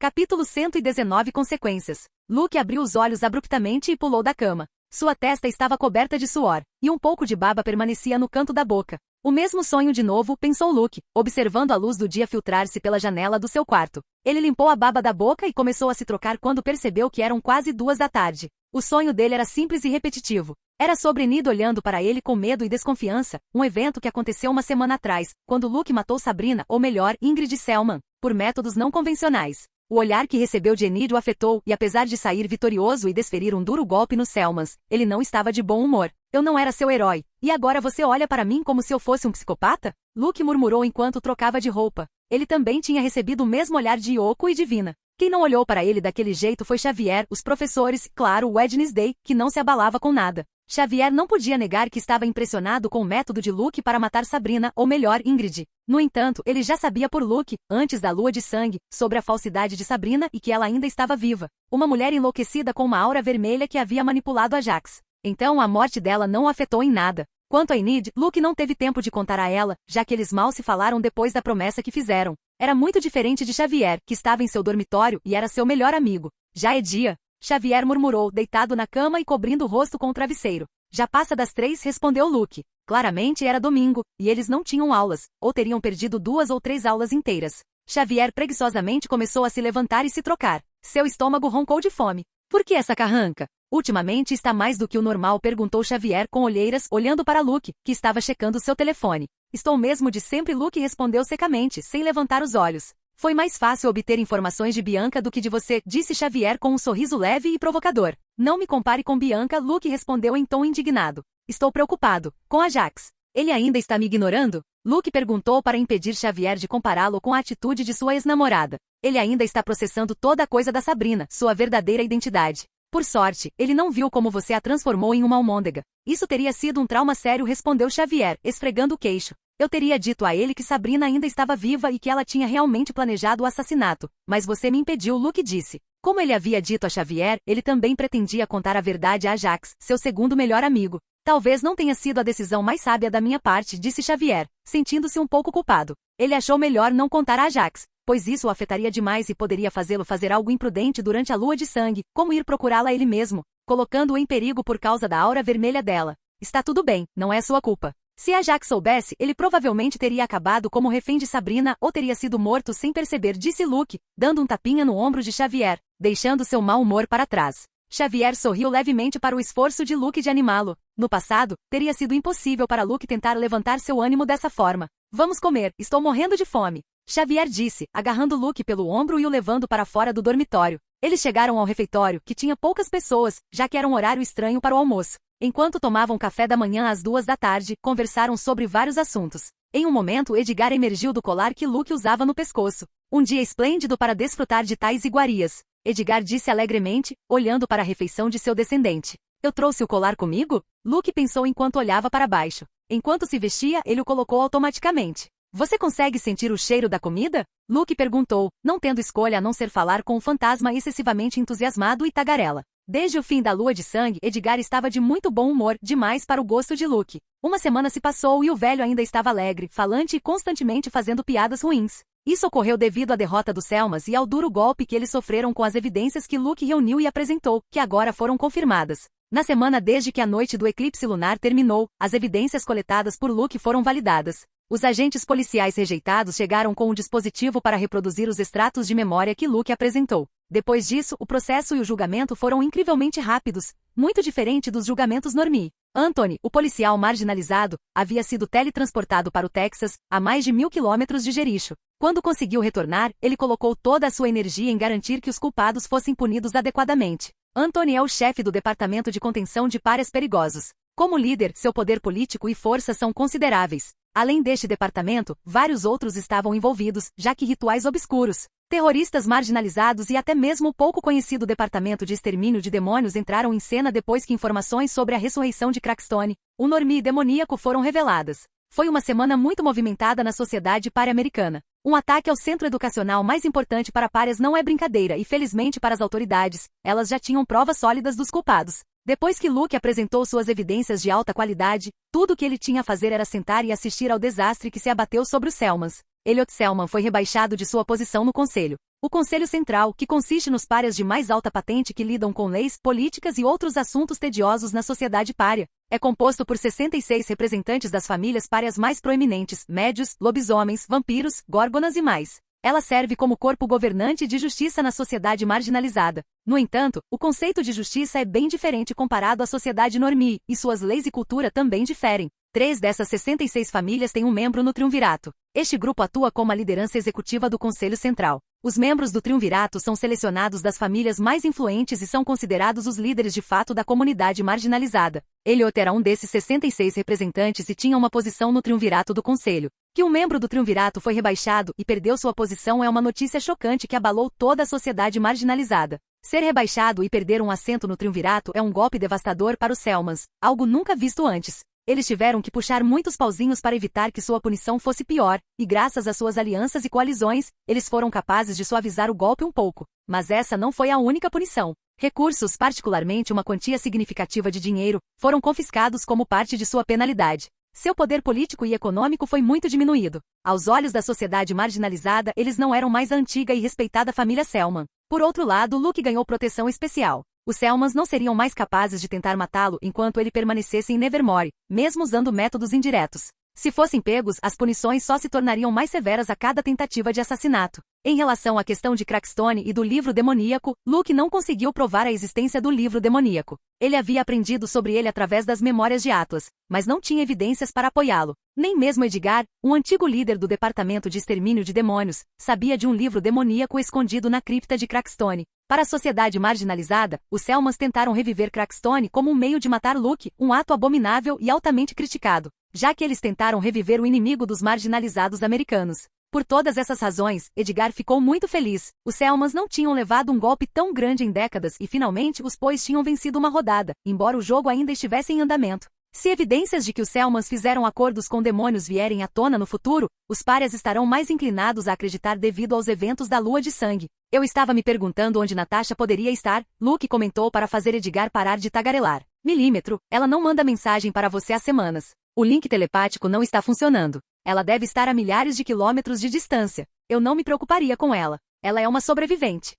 Capítulo 119 Consequências. Luke abriu os olhos abruptamente e pulou da cama. Sua testa estava coberta de suor, e um pouco de baba permanecia no canto da boca. O mesmo sonho de novo, pensou Luke, observando a luz do dia filtrar-se pela janela do seu quarto. Ele limpou a baba da boca e começou a se trocar quando percebeu que eram quase 2 da tarde. O sonho dele era simples e repetitivo. Era sobre Enid olhando para ele com medo e desconfiança, um evento que aconteceu uma semana atrás, quando Luke matou Sabrina, ou melhor, Ingrid Selman, por métodos não convencionais. O olhar que recebeu de Enid o afetou, e apesar de sair vitorioso e desferir um duro golpe nos Selmans, ele não estava de bom humor. Eu não era seu herói, e agora você olha para mim como se eu fosse um psicopata? Luke murmurou enquanto trocava de roupa. Ele também tinha recebido o mesmo olhar de Yoko e Divina. Quem não olhou para ele daquele jeito foi Xavier, os professores, claro, Wednesday, que não se abalava com nada. Xavier não podia negar que estava impressionado com o método de Luke para matar Sabrina, ou melhor, Ingrid. No entanto, ele já sabia por Luke, antes da lua de sangue, sobre a falsidade de Sabrina e que ela ainda estava viva. Uma mulher enlouquecida com uma aura vermelha que havia manipulado a Jax. Então a morte dela não o afetou em nada. Quanto a Enid, Luke não teve tempo de contar a ela, já que eles mal se falaram depois da promessa que fizeram. Era muito diferente de Xavier, que estava em seu dormitório e era seu melhor amigo. Já é dia. Xavier murmurou, deitado na cama e cobrindo o rosto com o travesseiro. Já passa das 3, respondeu Luke. Claramente era domingo, e eles não tinham aulas, ou teriam perdido 2 ou 3 aulas inteiras. Xavier preguiçosamente começou a se levantar e se trocar. Seu estômago roncou de fome. Por que essa carranca? Ultimamente está mais do que o normal, perguntou Xavier com olheiras, olhando para Luke, que estava checando seu telefone. Estou mesmo de sempre, Luke respondeu secamente, sem levantar os olhos. Foi mais fácil obter informações de Bianca do que de você, disse Xavier com um sorriso leve e provocador. Não me compare com Bianca, Luke respondeu em tom indignado. Estou preocupado. Com a Jax. Ele ainda está me ignorando? Luke perguntou para impedir Xavier de compará-lo com a atitude de sua ex-namorada. Ele ainda está processando toda a coisa da Sabrina, sua verdadeira identidade. Por sorte, ele não viu como você a transformou em uma almôndega. Isso teria sido um trauma sério, respondeu Xavier, esfregando o queixo. Eu teria dito a ele que Sabrina ainda estava viva e que ela tinha realmente planejado o assassinato, mas você me impediu, Luke disse. Como ele havia dito a Xavier, ele também pretendia contar a verdade a Ajax, seu segundo melhor amigo. Talvez não tenha sido a decisão mais sábia da minha parte, disse Xavier, sentindo-se um pouco culpado. Ele achou melhor não contar a Ajax, pois isso o afetaria demais e poderia fazê-lo fazer algo imprudente durante a lua de sangue, como ir procurá-la ele mesmo, colocando-o em perigo por causa da aura vermelha dela. Está tudo bem, não é sua culpa. Se Ajax soubesse, ele provavelmente teria acabado como refém de Sabrina ou teria sido morto sem perceber, disse Luke, dando um tapinha no ombro de Xavier, deixando seu mau humor para trás. Xavier sorriu levemente para o esforço de Luke de animá-lo. No passado, teria sido impossível para Luke tentar levantar seu ânimo dessa forma. Vamos comer, estou morrendo de fome. Xavier disse, agarrando Luke pelo ombro e o levando para fora do dormitório. Eles chegaram ao refeitório, que tinha poucas pessoas, já que era um horário estranho para o almoço. Enquanto tomavam café da manhã às 2 da tarde, conversaram sobre vários assuntos. Em um momento, Edgar emergiu do colar que Luke usava no pescoço. Um dia esplêndido para desfrutar de tais iguarias. Edgar disse alegremente, olhando para a refeição de seu descendente. Eu trouxe o colar comigo? Luke pensou enquanto olhava para baixo. Enquanto se vestia, ele o colocou automaticamente. Você consegue sentir o cheiro da comida? Luke perguntou, não tendo escolha a não ser falar com um fantasma excessivamente entusiasmado e tagarela. Desde o fim da lua de sangue, Edgar estava de muito bom humor, demais para o gosto de Luke. Uma semana se passou e o velho ainda estava alegre, falante e constantemente fazendo piadas ruins. Isso ocorreu devido à derrota dos Selmas e ao duro golpe que eles sofreram com as evidências que Luke reuniu e apresentou, que agora foram confirmadas. Na semana desde que a noite do eclipse lunar terminou, as evidências coletadas por Luke foram validadas. Os agentes policiais rejeitados chegaram com um dispositivo para reproduzir os extratos de memória que Luke apresentou. Depois disso, o processo e o julgamento foram incrivelmente rápidos, muito diferente dos julgamentos normais. Anthony, o policial marginalizado, havia sido teletransportado para o Texas, a mais de 1000 quilômetros de Jericho. Quando conseguiu retornar, ele colocou toda a sua energia em garantir que os culpados fossem punidos adequadamente. Anthony é o chefe do Departamento de Contenção de Párias Perigosos. Como líder, seu poder político e força são consideráveis. Além deste departamento, vários outros estavam envolvidos, já que rituais obscuros, terroristas marginalizados e até mesmo o pouco conhecido Departamento de Extermínio de Demônios entraram em cena depois que informações sobre a ressurreição de Crackstone, o Normie demoníaco, foram reveladas. Foi uma semana muito movimentada na sociedade pária americana. Um ataque ao centro educacional mais importante para párias não é brincadeira e, felizmente para as autoridades, elas já tinham provas sólidas dos culpados. Depois que Luke apresentou suas evidências de alta qualidade, tudo o que ele tinha a fazer era sentar e assistir ao desastre que se abateu sobre os Selmans. Elliot Selman foi rebaixado de sua posição no Conselho. O Conselho Central, que consiste nos párias de mais alta patente que lidam com leis, políticas e outros assuntos tediosos na sociedade pária, é composto por 66 representantes das famílias párias mais proeminentes, médios, lobisomens, vampiros, górgonas e mais. Ela serve como corpo governante de justiça na sociedade marginalizada. No entanto, o conceito de justiça é bem diferente comparado à sociedade normie, e suas leis e cultura também diferem. 3 dessas 66 famílias têm um membro no triunvirato. Este grupo atua como a liderança executiva do Conselho Central. Os membros do triunvirato são selecionados das famílias mais influentes e são considerados os líderes de fato da comunidade marginalizada. Elliot era um desses 66 representantes e tinha uma posição no triunvirato do Conselho. Que um membro do triunvirato foi rebaixado e perdeu sua posição é uma notícia chocante que abalou toda a sociedade marginalizada. Ser rebaixado e perder um assento no triunvirato é um golpe devastador para os Selmans, algo nunca visto antes. Eles tiveram que puxar muitos pauzinhos para evitar que sua punição fosse pior, e graças às suas alianças e coalizões, eles foram capazes de suavizar o golpe um pouco. Mas essa não foi a única punição. Recursos, particularmente uma quantia significativa de dinheiro, foram confiscados como parte de sua penalidade. Seu poder político e econômico foi muito diminuído. Aos olhos da sociedade marginalizada, eles não eram mais a antiga e respeitada família Selman. Por outro lado, Luke ganhou proteção especial. Os Selmans não seriam mais capazes de tentar matá-lo enquanto ele permanecesse em Nevermore, mesmo usando métodos indiretos. Se fossem pegos, as punições só se tornariam mais severas a cada tentativa de assassinato. Em relação à questão de Crackstone e do livro demoníaco, Luke não conseguiu provar a existência do livro demoníaco. Ele havia aprendido sobre ele através das memórias de Atlas, mas não tinha evidências para apoiá-lo. Nem mesmo Edgar, um antigo líder do Departamento de Extermínio de Demônios, sabia de um livro demoníaco escondido na cripta de Crackstone. Para a sociedade marginalizada, os Selmans tentaram reviver Crackstone como um meio de matar Luke, um ato abominável e altamente criticado, já que eles tentaram reviver o inimigo dos marginalizados americanos. Por todas essas razões, Edgar ficou muito feliz. Os Selmans não tinham levado um golpe tão grande em décadas e finalmente os Poes tinham vencido uma rodada, embora o jogo ainda estivesse em andamento. Se evidências de que os Selmans fizeram acordos com demônios vierem à tona no futuro, os párias estarão mais inclinados a acreditar devido aos eventos da Lua de Sangue. Eu estava me perguntando onde Natasha poderia estar, Luke comentou para fazer Edgar parar de tagarelar. Milímetro, ela não manda mensagem para você há semanas. O link telepático não está funcionando. Ela deve estar a milhares de quilômetros de distância. Eu não me preocuparia com ela. Ela é uma sobrevivente.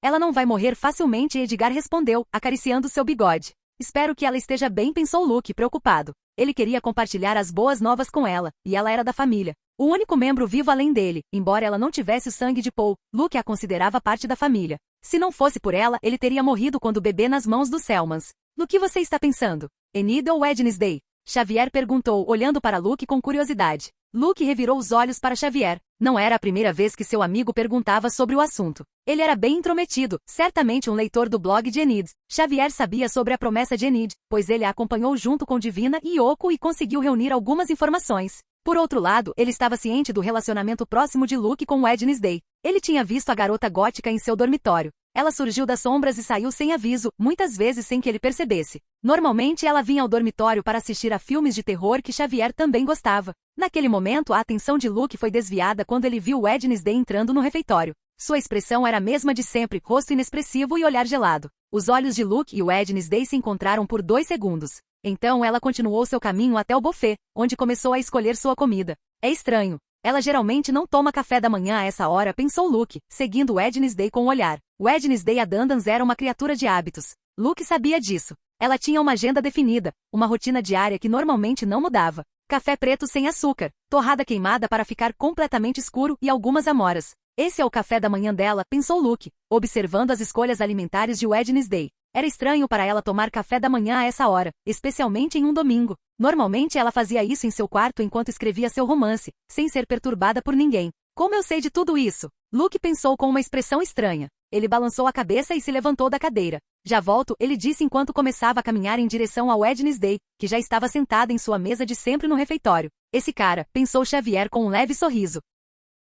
Ela não vai morrer facilmente, Edgar respondeu, acariciando seu bigode. Espero que ela esteja bem, pensou Luke, preocupado. Ele queria compartilhar as boas novas com ela, e ela era da família. O único membro vivo além dele, embora ela não tivesse o sangue de Poe, Luke a considerava parte da família. Se não fosse por ela, ele teria morrido quando bebê nas mãos dos Selmans. No que você está pensando? Enid ou Wednesday? Xavier perguntou, olhando para Luke com curiosidade. Luke revirou os olhos para Xavier. Não era a primeira vez que seu amigo perguntava sobre o assunto. Ele era bem intrometido, certamente um leitor do blog de Enid. Xavier sabia sobre a promessa de Enid, pois ele a acompanhou junto com Divina e Yoko e conseguiu reunir algumas informações. Por outro lado, ele estava ciente do relacionamento próximo de Luke com Wednesday. Ele tinha visto a garota gótica em seu dormitório. Ela surgiu das sombras e saiu sem aviso, muitas vezes sem que ele percebesse. Normalmente ela vinha ao dormitório para assistir a filmes de terror que Xavier também gostava. Naquele momento a atenção de Luke foi desviada quando ele viu Wednesday entrando no refeitório. Sua expressão era a mesma de sempre, rosto inexpressivo e olhar gelado. Os olhos de Luke e Wednesday se encontraram por 2 segundos. Então ela continuou seu caminho até o buffet, onde começou a escolher sua comida. É estranho. Ela geralmente não toma café da manhã a essa hora, pensou Luke, seguindo Wednesday com o olhar. Wednesday Adandans era uma criatura de hábitos. Luke sabia disso. Ela tinha uma agenda definida, uma rotina diária que normalmente não mudava. Café preto sem açúcar, torrada queimada para ficar completamente escuro e algumas amoras. Esse é o café da manhã dela, pensou Luke, observando as escolhas alimentares de Wednesday. Era estranho para ela tomar café da manhã a essa hora, especialmente em um domingo. Normalmente ela fazia isso em seu quarto enquanto escrevia seu romance, sem ser perturbada por ninguém. Como eu sei de tudo isso? Luke pensou com uma expressão estranha. Ele balançou a cabeça e se levantou da cadeira. Já volto, ele disse enquanto começava a caminhar em direção a Wednesday, que já estava sentada em sua mesa de sempre no refeitório. Esse cara, pensou Xavier com um leve sorriso.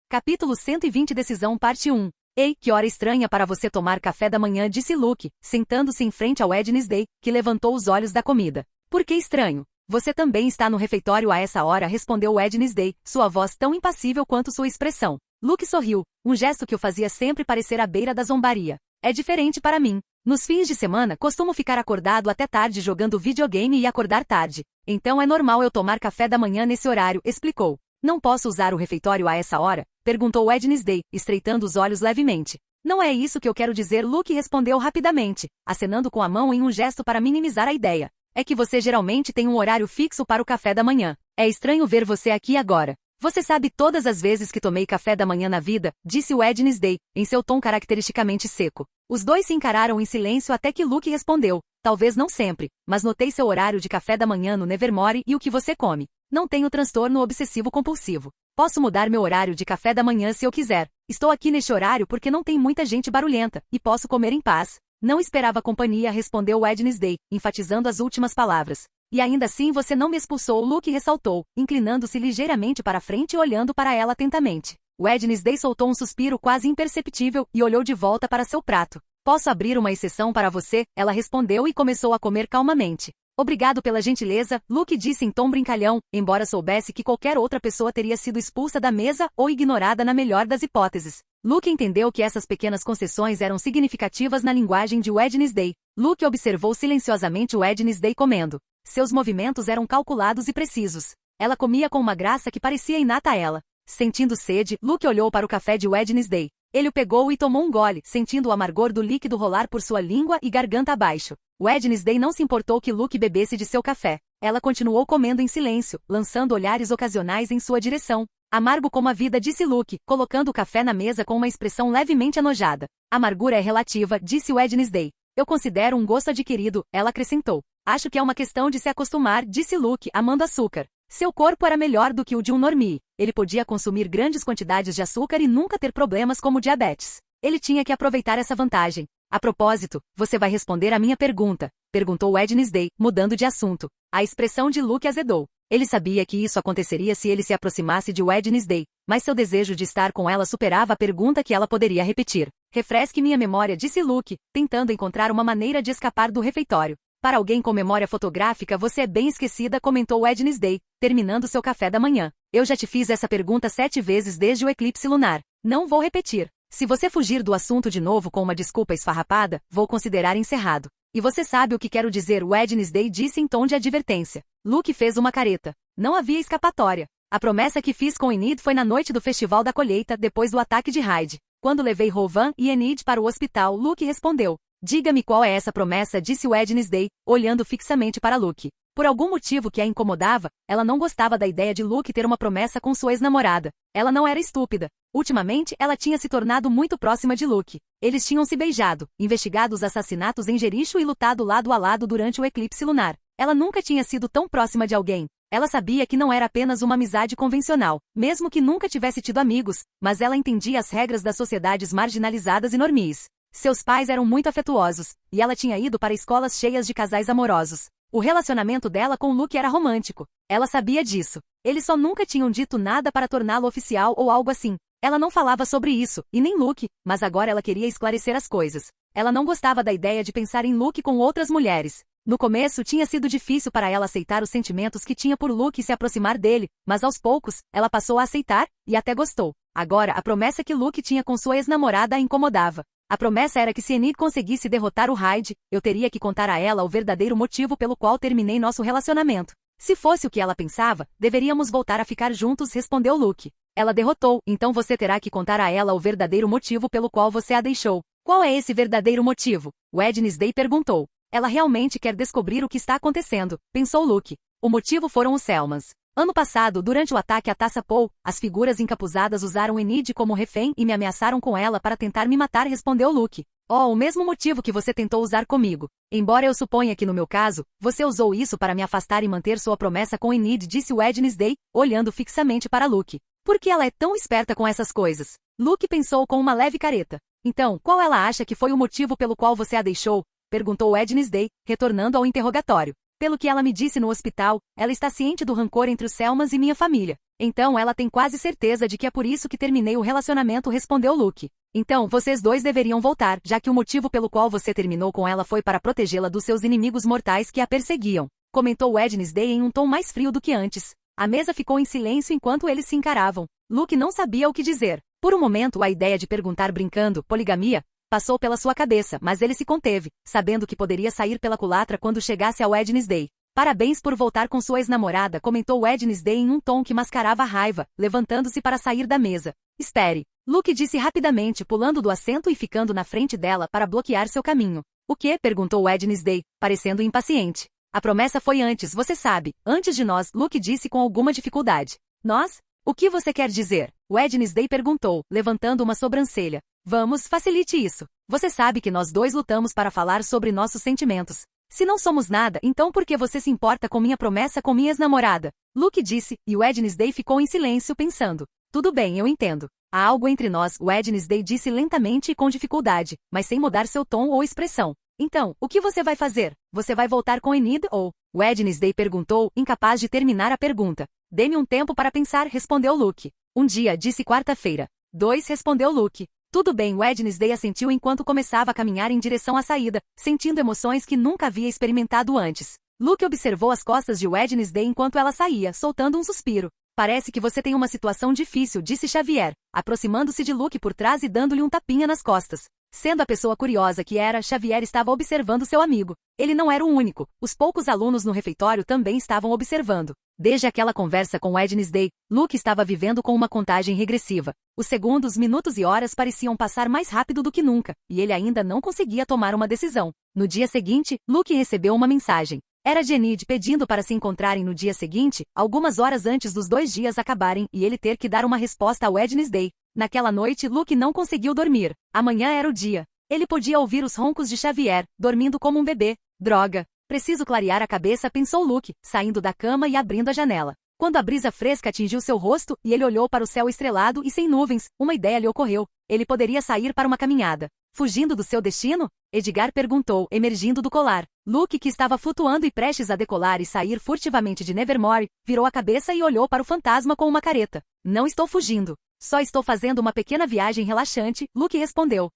Capítulo 120 Decisão Parte 1. Ei, que hora estranha para você tomar café da manhã, disse Luke, sentando-se em frente a Wednesday, que levantou os olhos da comida. Por que estranho? Você também está no refeitório a essa hora, respondeu Wednesday, sua voz tão impassível quanto sua expressão. Luke sorriu, um gesto que o fazia sempre parecer à beira da zombaria. É diferente para mim. Nos fins de semana, costumo ficar acordado até tarde jogando videogame e acordar tarde. Então é normal eu tomar café da manhã nesse horário, explicou. Não posso usar o refeitório a essa hora? Perguntou Wednesday, estreitando os olhos levemente. Não é isso que eu quero dizer, Luke respondeu rapidamente, acenando com a mão em um gesto para minimizar a ideia. É que você geralmente tem um horário fixo para o café da manhã. É estranho ver você aqui agora. Você sabe todas as vezes que tomei café da manhã na vida, disse Wednesday, em seu tom caracteristicamente seco. Os dois se encararam em silêncio até que Luke respondeu. Talvez não sempre, mas notei seu horário de café da manhã no Nevermore e o que você come. Não tenho transtorno obsessivo-compulsivo. Posso mudar meu horário de café da manhã se eu quiser. Estou aqui neste horário porque não tem muita gente barulhenta, e posso comer em paz. Não esperava companhia, respondeu Wednesday, enfatizando as últimas palavras. E ainda assim você não me expulsou, Luke ressaltou, inclinando-se ligeiramente para frente e olhando para ela atentamente. Wednesday soltou um suspiro quase imperceptível e olhou de volta para seu prato. Posso abrir uma exceção para você? Ela respondeu e começou a comer calmamente. Obrigado pela gentileza, Luke disse em tom brincalhão, embora soubesse que qualquer outra pessoa teria sido expulsa da mesa ou ignorada na melhor das hipóteses. Luke entendeu que essas pequenas concessões eram significativas na linguagem de Wednesday. Luke observou silenciosamente Wednesday comendo. Seus movimentos eram calculados e precisos. Ela comia com uma graça que parecia inata a ela. Sentindo sede, Luke olhou para o café de Wednesday. Ele o pegou e tomou um gole, sentindo o amargor do líquido rolar por sua língua e garganta abaixo. Wednesday não se importou que Luke bebesse de seu café. Ela continuou comendo em silêncio, lançando olhares ocasionais em sua direção. Amargo como a vida, disse Luke, colocando o café na mesa com uma expressão levemente enojada. Amargura é relativa, disse Wednesday. Eu considero um gosto adquirido, ela acrescentou. Acho que é uma questão de se acostumar, disse Luke, amando açúcar. Seu corpo era melhor do que o de um normie. Ele podia consumir grandes quantidades de açúcar e nunca ter problemas como diabetes. Ele tinha que aproveitar essa vantagem. A propósito, você vai responder à minha pergunta? Perguntou Wednesday, mudando de assunto. A expressão de Luke azedou. Ele sabia que isso aconteceria se ele se aproximasse de Wednesday, mas seu desejo de estar com ela superava a pergunta que ela poderia repetir. Refresque minha memória, disse Luke, tentando encontrar uma maneira de escapar do refeitório. Para alguém com memória fotográfica você é bem esquecida, comentou Wednesday, terminando seu café da manhã. Eu já te fiz essa pergunta 7 vezes desde o eclipse lunar. Não vou repetir. Se você fugir do assunto de novo com uma desculpa esfarrapada, vou considerar encerrado. E você sabe o que quero dizer, Wednesday disse em tom de advertência. Luke fez uma careta. Não havia escapatória. A promessa que fiz com Enid foi na noite do Festival da Colheita, depois do ataque de Hyde. Quando levei Rovan e Enid para o hospital, Luke respondeu. Diga-me qual é essa promessa, disse Wednesday, olhando fixamente para Luke. Por algum motivo que a incomodava, ela não gostava da ideia de Luke ter uma promessa com sua ex-namorada. Ela não era estúpida. Ultimamente, ela tinha se tornado muito próxima de Luke. Eles tinham se beijado, investigado os assassinatos em Jericho e lutado lado a lado durante o eclipse lunar. Ela nunca tinha sido tão próxima de alguém. Ela sabia que não era apenas uma amizade convencional, mesmo que nunca tivesse tido amigos, mas ela entendia as regras das sociedades marginalizadas e normies. Seus pais eram muito afetuosos, e ela tinha ido para escolas cheias de casais amorosos. O relacionamento dela com Luke era romântico. Ela sabia disso. Eles só nunca tinham dito nada para torná-lo oficial ou algo assim. Ela não falava sobre isso, e nem Luke, mas agora ela queria esclarecer as coisas. Ela não gostava da ideia de pensar em Luke com outras mulheres. No começo tinha sido difícil para ela aceitar os sentimentos que tinha por Luke e se aproximar dele, mas aos poucos, ela passou a aceitar, e até gostou. Agora, a promessa que Luke tinha com sua ex-namorada a incomodava. A promessa era que se Enid conseguisse derrotar o Hyde, eu teria que contar a ela o verdadeiro motivo pelo qual terminei nosso relacionamento. Se fosse o que ela pensava, deveríamos voltar a ficar juntos, respondeu Luke. Ela derrotou, então você terá que contar a ela o verdadeiro motivo pelo qual você a deixou. Qual é esse verdadeiro motivo? Wednesday perguntou. Ela realmente quer descobrir o que está acontecendo, pensou Luke. O motivo foram os Selmans. Ano passado, durante o ataque à Taça Paul, as figuras encapuzadas usaram Enid como refém e me ameaçaram com ela para tentar me matar, respondeu Luke. Oh, o mesmo motivo que você tentou usar comigo. Embora eu suponha que no meu caso, você usou isso para me afastar e manter sua promessa com Enid, disse Wednesday, olhando fixamente para Luke. Por que ela é tão esperta com essas coisas? Luke pensou com uma leve careta. Então, qual ela acha que foi o motivo pelo qual você a deixou? Perguntou Wednesday, retornando ao interrogatório. Pelo que ela me disse no hospital, ela está ciente do rancor entre os Selmans e minha família. Então ela tem quase certeza de que é por isso que terminei o relacionamento, respondeu Luke. Então, vocês dois deveriam voltar, já que o motivo pelo qual você terminou com ela foi para protegê-la dos seus inimigos mortais que a perseguiam. Comentou Wednesday em um tom mais frio do que antes. A mesa ficou em silêncio enquanto eles se encaravam. Luke não sabia o que dizer. Por um momento a ideia de perguntar brincando, poligamia, passou pela sua cabeça, mas ele se conteve, sabendo que poderia sair pela culatra quando chegasse a Wednesday. Parabéns por voltar com sua ex-namorada, comentou Wednesday em um tom que mascarava a raiva, levantando-se para sair da mesa. Espere. Luke disse rapidamente, pulando do assento e ficando na frente dela para bloquear seu caminho. O quê? Perguntou Wednesday, parecendo impaciente. A promessa foi antes, você sabe. Antes de nós, Luke disse com alguma dificuldade. Nós? O que você quer dizer? Wednesday perguntou, levantando uma sobrancelha. Vamos, facilite isso. Você sabe que nós dois lutamos para falar sobre nossos sentimentos. Se não somos nada, então por que você se importa com minha promessa com minha ex-namorada? Luke disse, e Wednesday ficou em silêncio pensando. Tudo bem, eu entendo. Há algo entre nós, Wednesday disse lentamente e com dificuldade, mas sem mudar seu tom ou expressão. Então, o que você vai fazer? Você vai voltar com Enid ou? Wednesday perguntou, incapaz de terminar a pergunta. Dê-me um tempo para pensar, respondeu Luke. Um dia, disse quarta-feira. 2, respondeu Luke. Tudo bem, Wednesday assentiu enquanto começava a caminhar em direção à saída, sentindo emoções que nunca havia experimentado antes. Luke observou as costas de Wednesday enquanto ela saía, soltando um suspiro. Parece que você tem uma situação difícil, disse Xavier, aproximando-se de Luke por trás e dando-lhe um tapinha nas costas. Sendo a pessoa curiosa que era, Xavier estava observando seu amigo. Ele não era o único. Os poucos alunos no refeitório também estavam observando. Desde aquela conversa com Wednesday, Luke estava vivendo com uma contagem regressiva. Os segundos, minutos e horas pareciam passar mais rápido do que nunca, e ele ainda não conseguia tomar uma decisão. No dia seguinte, Luke recebeu uma mensagem. Era de Enid pedindo para se encontrarem no dia seguinte, algumas horas antes dos 2 dias acabarem e ele ter que dar uma resposta a Wednesday. Naquela noite, Luke não conseguiu dormir. Amanhã era o dia. Ele podia ouvir os roncos de Xavier, dormindo como um bebê. Droga. Preciso clarear a cabeça, pensou Luke, saindo da cama e abrindo a janela. Quando a brisa fresca atingiu seu rosto e ele olhou para o céu estrelado e sem nuvens, uma ideia lhe ocorreu. Ele poderia sair para uma caminhada. Fugindo do seu destino? Edgar perguntou, emergindo do colar. Luke, que estava flutuando e prestes a decolar e sair furtivamente de Nevermore, virou a cabeça e olhou para o fantasma com uma careta. Não estou fugindo. Só estou fazendo uma pequena viagem relaxante, Luke respondeu.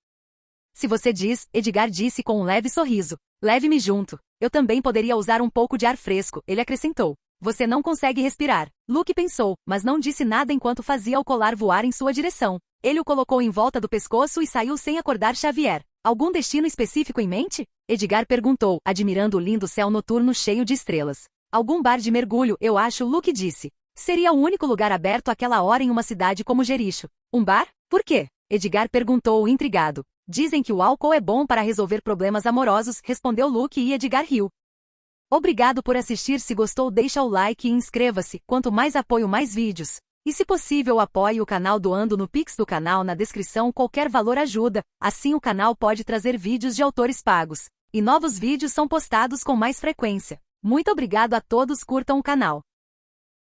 Se você diz, Edgar disse com um leve sorriso. Leve-me junto. Eu também poderia usar um pouco de ar fresco, ele acrescentou. Você não consegue respirar. Luke pensou, mas não disse nada enquanto fazia o colar voar em sua direção. Ele o colocou em volta do pescoço e saiu sem acordar Xavier. Algum destino específico em mente? Edgar perguntou, admirando o lindo céu noturno cheio de estrelas. Algum bar de mergulho, eu acho, Luke disse. Seria o único lugar aberto àquela hora em uma cidade como Jericho. Um bar? Por quê? Edgar perguntou, intrigado. Dizem que o álcool é bom para resolver problemas amorosos, respondeu Luke e Edgar riu. Obrigado por assistir. Se gostou, deixa o like e inscreva-se. Quanto mais apoio, mais vídeos. E se possível, apoie o canal doando no Pix do canal na descrição. Qualquer valor ajuda, assim o canal pode trazer vídeos de autores pagos. E novos vídeos são postados com mais frequência. Muito obrigado a todos, curtam o canal.